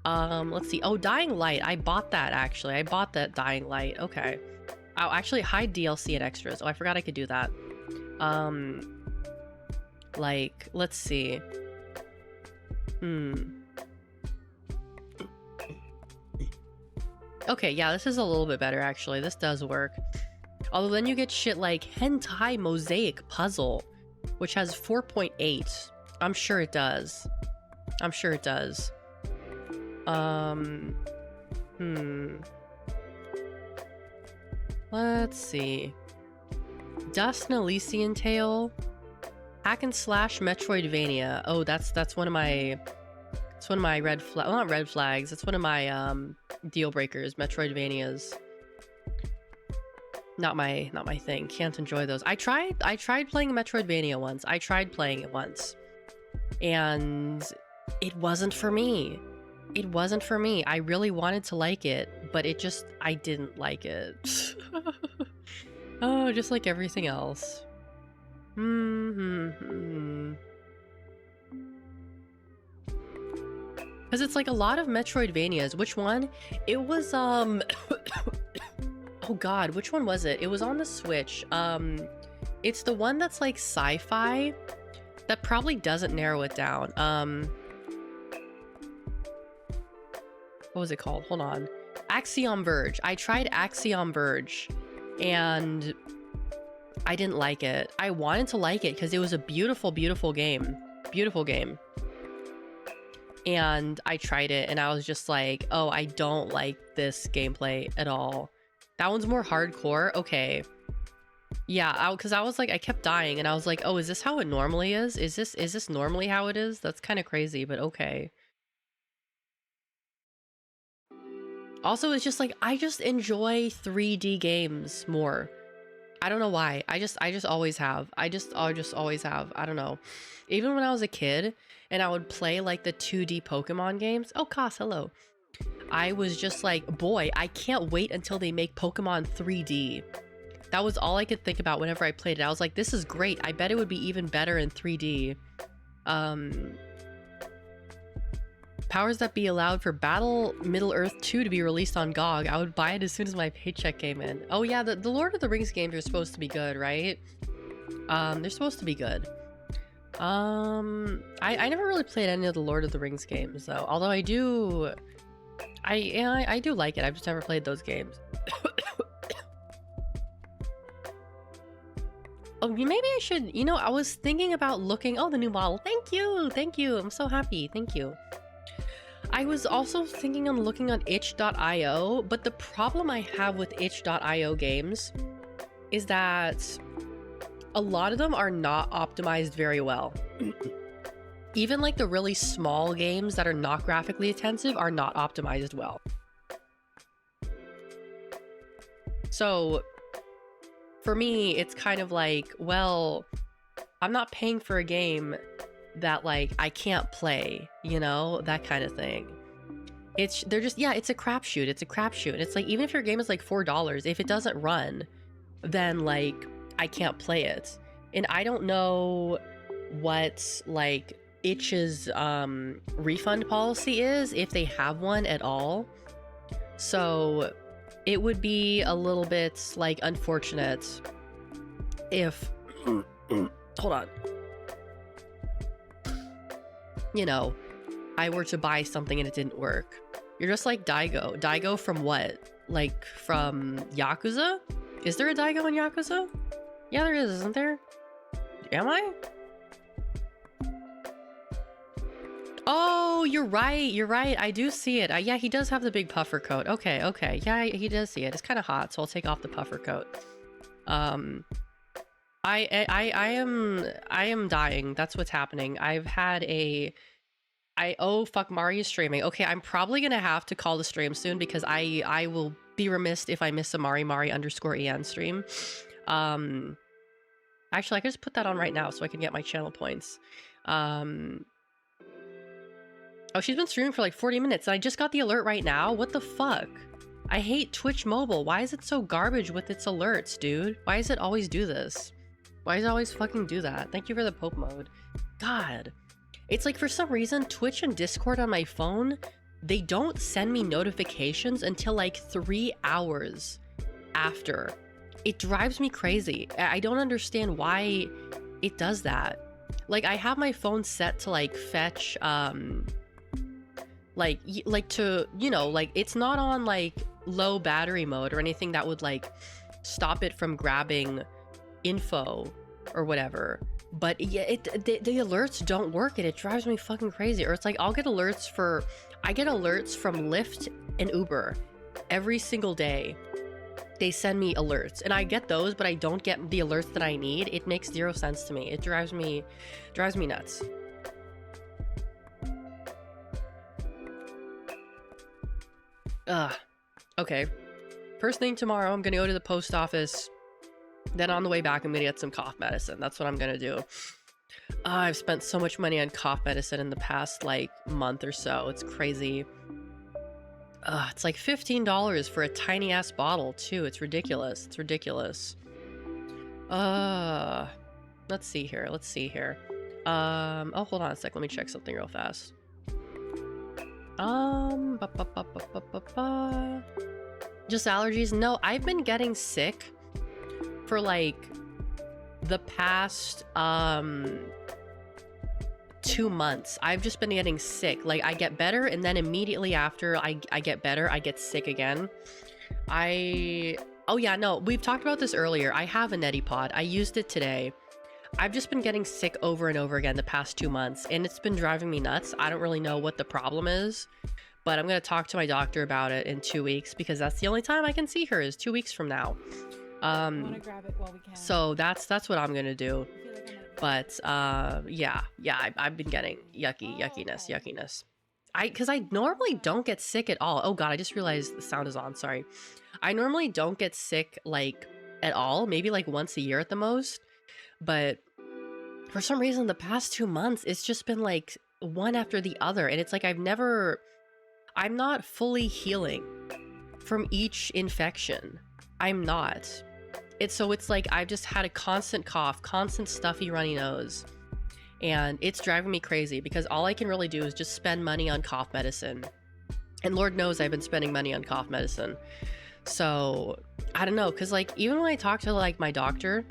Speaker 1: Let's see. Oh, Dying Light. I bought that, actually. I bought that Dying Light. Okay. Oh, actually, hide DLC and extras. Oh, I forgot I could do that. Like, let's see. Okay, yeah, this is a little bit better, actually. This does work. Although then you get shit like Hentai Mosaic Puzzle, which has 4.8. I'm sure it does. I'm sure it does. Let's see. Dust and Elysian Tale. Hack and slash Metroidvania. Oh, that's one of my red flag. Well, not red flags. It's one of my deal breakers. Metroidvanias. Not my thing. Can't enjoy those. I tried playing Metroidvania once. I tried playing it once, and it wasn't for me. It wasn't for me. I really wanted to like it, but I didn't like it. Oh, just like everything else. Because it's like a lot of Metroidvanias. Which one? It was, oh god, which one was it? It was on the Switch. It's the one that's like sci-fi. That probably doesn't narrow it down. What was it called? Hold on. Axiom Verge. I tried Axiom Verge, and I didn't like it. I wanted to like it because it was a beautiful, beautiful game. Beautiful game. And I tried it, and I was just like, oh, I don't like this gameplay at all. That one's more hardcore. Okay. Yeah, because I was like, I kept dying, and I was like, oh, is this how it normally is? Is this normally how it is? That's kind of crazy, but okay. Also, it's just like, I just enjoy 3D games more. I don't know why. I just always have. I just always have. I don't know. Even when I was a kid and I would play like the 2D Pokemon games. Oh, Koss, hello. I was just like, boy, I can't wait until they make Pokemon 3D. That was all I could think about whenever I played it. I was like, this is great. I bet it would be even better in 3D. Powers that be allowed for Battle Middle-earth 2 to be released on GOG. I would buy it as soon as my paycheck came in. Oh yeah, the Lord of the Rings games are supposed to be good, right? They're supposed to be good. I never really played any of the Lord of the Rings games though. Although I do like it. I've just never played those games. Oh, maybe I should, you know, I was thinking about looking, oh, the new model. Thank you. I'm so happy. Thank you. I was also thinking on looking on itch.io, but the problem I have with itch.io games is that a lot of them are not optimized very well. Even like the really small games that are not graphically intensive are not optimized well. So for me, it's kind of like, well, I'm not paying for a game that like I can't play, you know, that kind of thing. They're just, yeah, it's a crapshoot. It's a crapshoot. It's like, even if your game is like $4, if it doesn't run, then like I can't play it. And I don't know what like Itch's refund policy is, if they have one at all. So it would be a little bit like unfortunate if hold on, you know, I were to buy something and it didn't work. You're just like Daigo. Daigo from what? Like from Yakuza? Is there a Daigo in Yakuza? Yeah, there is, isn't there? Am I? Oh, you're right. I do see it. Yeah, he does have the big puffer coat. Okay. Yeah, he does see it. It's kind of hot, so I'll take off the puffer coat. I am dying. That's what's happening. I've had a... oh, fuck, Mari's streaming. Okay, I'm probably gonna have to call the stream soon because I will be remiss if I miss a Mari_en stream. Actually, I could just put that on right now so I can get my channel points. Oh, she's been streaming for like 40 minutes and I just got the alert right now? What the fuck? I hate Twitch Mobile. Why is it so garbage with its alerts, dude? Why does it always do this? Why does it always fucking do that? Thank you for the Pope mode. God. It's like for some reason, Twitch and Discord on my phone, they don't send me notifications until like 3 hours after. It drives me crazy. I don't understand why it does that. Like, I have my phone set to like fetch, like to, you know, like it's not on like low battery mode or anything that would like stop it from grabbing info or whatever. But yeah, the alerts don't work and it drives me fucking crazy. Or it's like I get alerts from Lyft and Uber every single day. They send me alerts and I get those, but I don't get the alerts that I need. It makes zero sense to me. It drives me nuts. Okay. First thing tomorrow, I'm gonna go to the post office. Then on the way back, I'm gonna get some cough medicine. That's what I'm gonna do. I've spent so much money on cough medicine in the past like month or so. It's crazy. It's like $15 for a tiny ass bottle too. It's ridiculous. It's ridiculous. Let's see here. Oh, hold on a sec. Let me check something real fast. Just allergies? No, I've been getting sick for like the past 2 months. I've just been getting sick. Like I get better and then immediately after I get better, I get sick again. Oh yeah, no, we've talked about this earlier. I have a neti pod. I used it today. I've just been getting sick over and over again the past 2 months and it's been driving me nuts. I don't really know what the problem is, but I'm going to talk to my doctor about it in 2 weeks because that's the only time I can see her is 2 weeks from now.
Speaker 5: Wanna grab it while we can.
Speaker 1: So that's what I'm going to do. But yeah, I've been getting yuckiness. Because I normally don't get sick at all. Oh god, I just realized the sound is on, sorry. I normally don't get sick like at all, maybe like once a year at the most. But for some reason the past 2 months, it's just been like one after the other. And it's like I've never I'm not fully healing from each infection. I'm not. It's like I've just had a constant cough, constant stuffy runny nose, and it's driving me crazy because all I can really do is just spend money on cough medicine. And Lord knows I've been spending money on cough medicine. So I don't know, because like even when I talk to like my doctor,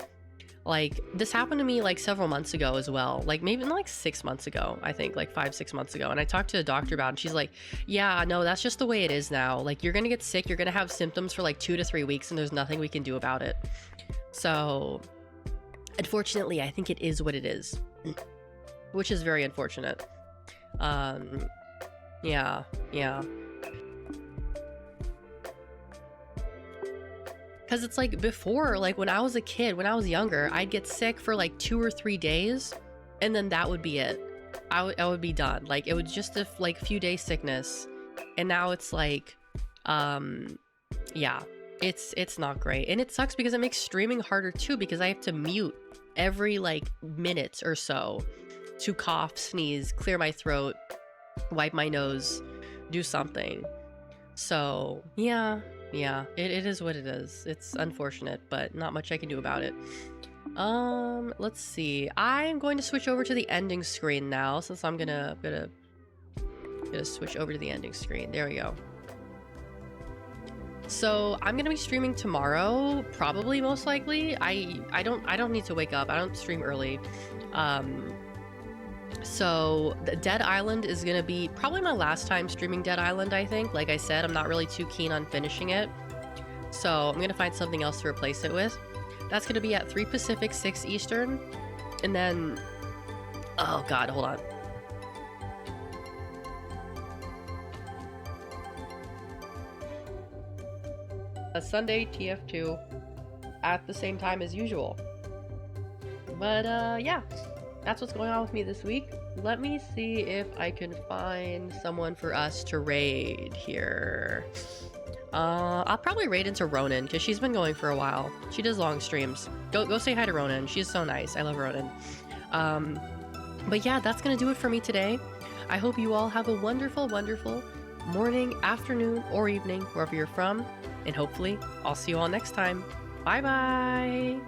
Speaker 1: like this happened to me like several months ago as well, like maybe like 6 months ago, I think like 5-6 months ago, and I talked to the doctor about it, and she's like, yeah, no, that's just the way it is now. Like you're gonna get sick, you're gonna have symptoms for like 2 to 3 weeks, and there's nothing we can do about it. So unfortunately, I think it is what it is, which is very unfortunate. Yeah. Because it's like before, like when I was a kid, when I was younger, I'd get sick for like 2 or 3 days, and then that would be it. I would be done. Like it was just a like few days sickness, and now it's like, yeah, it's not great, and it sucks because it makes streaming harder too, because I have to mute every like minute or so to cough, sneeze, clear my throat, wipe my nose, do something. So yeah, it is what it is. It's unfortunate, but not much I can do about it. Let's see. I'm going to switch over to the ending screen now, since I'm gonna switch over to the ending screen. There we go. So I'm gonna be streaming tomorrow, probably, most likely. I don't need to wake up. I don't stream early. So the Dead Island is gonna be probably my last time streaming Dead Island, I think. Like I said, I'm not really too keen on finishing it, so I'm gonna find something else to replace it with. That's gonna be at 3 Pacific, 6 Eastern, and then, oh god, hold on. A Sunday TF2 at the same time as usual. But yeah, that's what's going on with me this week. Let me see if I can find someone for us to raid here. I'll probably raid into Ronan, because she's been going for a while. She does long streams. Go say hi to Ronan. She's so nice. I love Ronan. But yeah, that's gonna do it for me today. I hope you all have a wonderful, wonderful morning, afternoon, or evening, wherever you're from. And hopefully, I'll see you all next time. Bye-bye!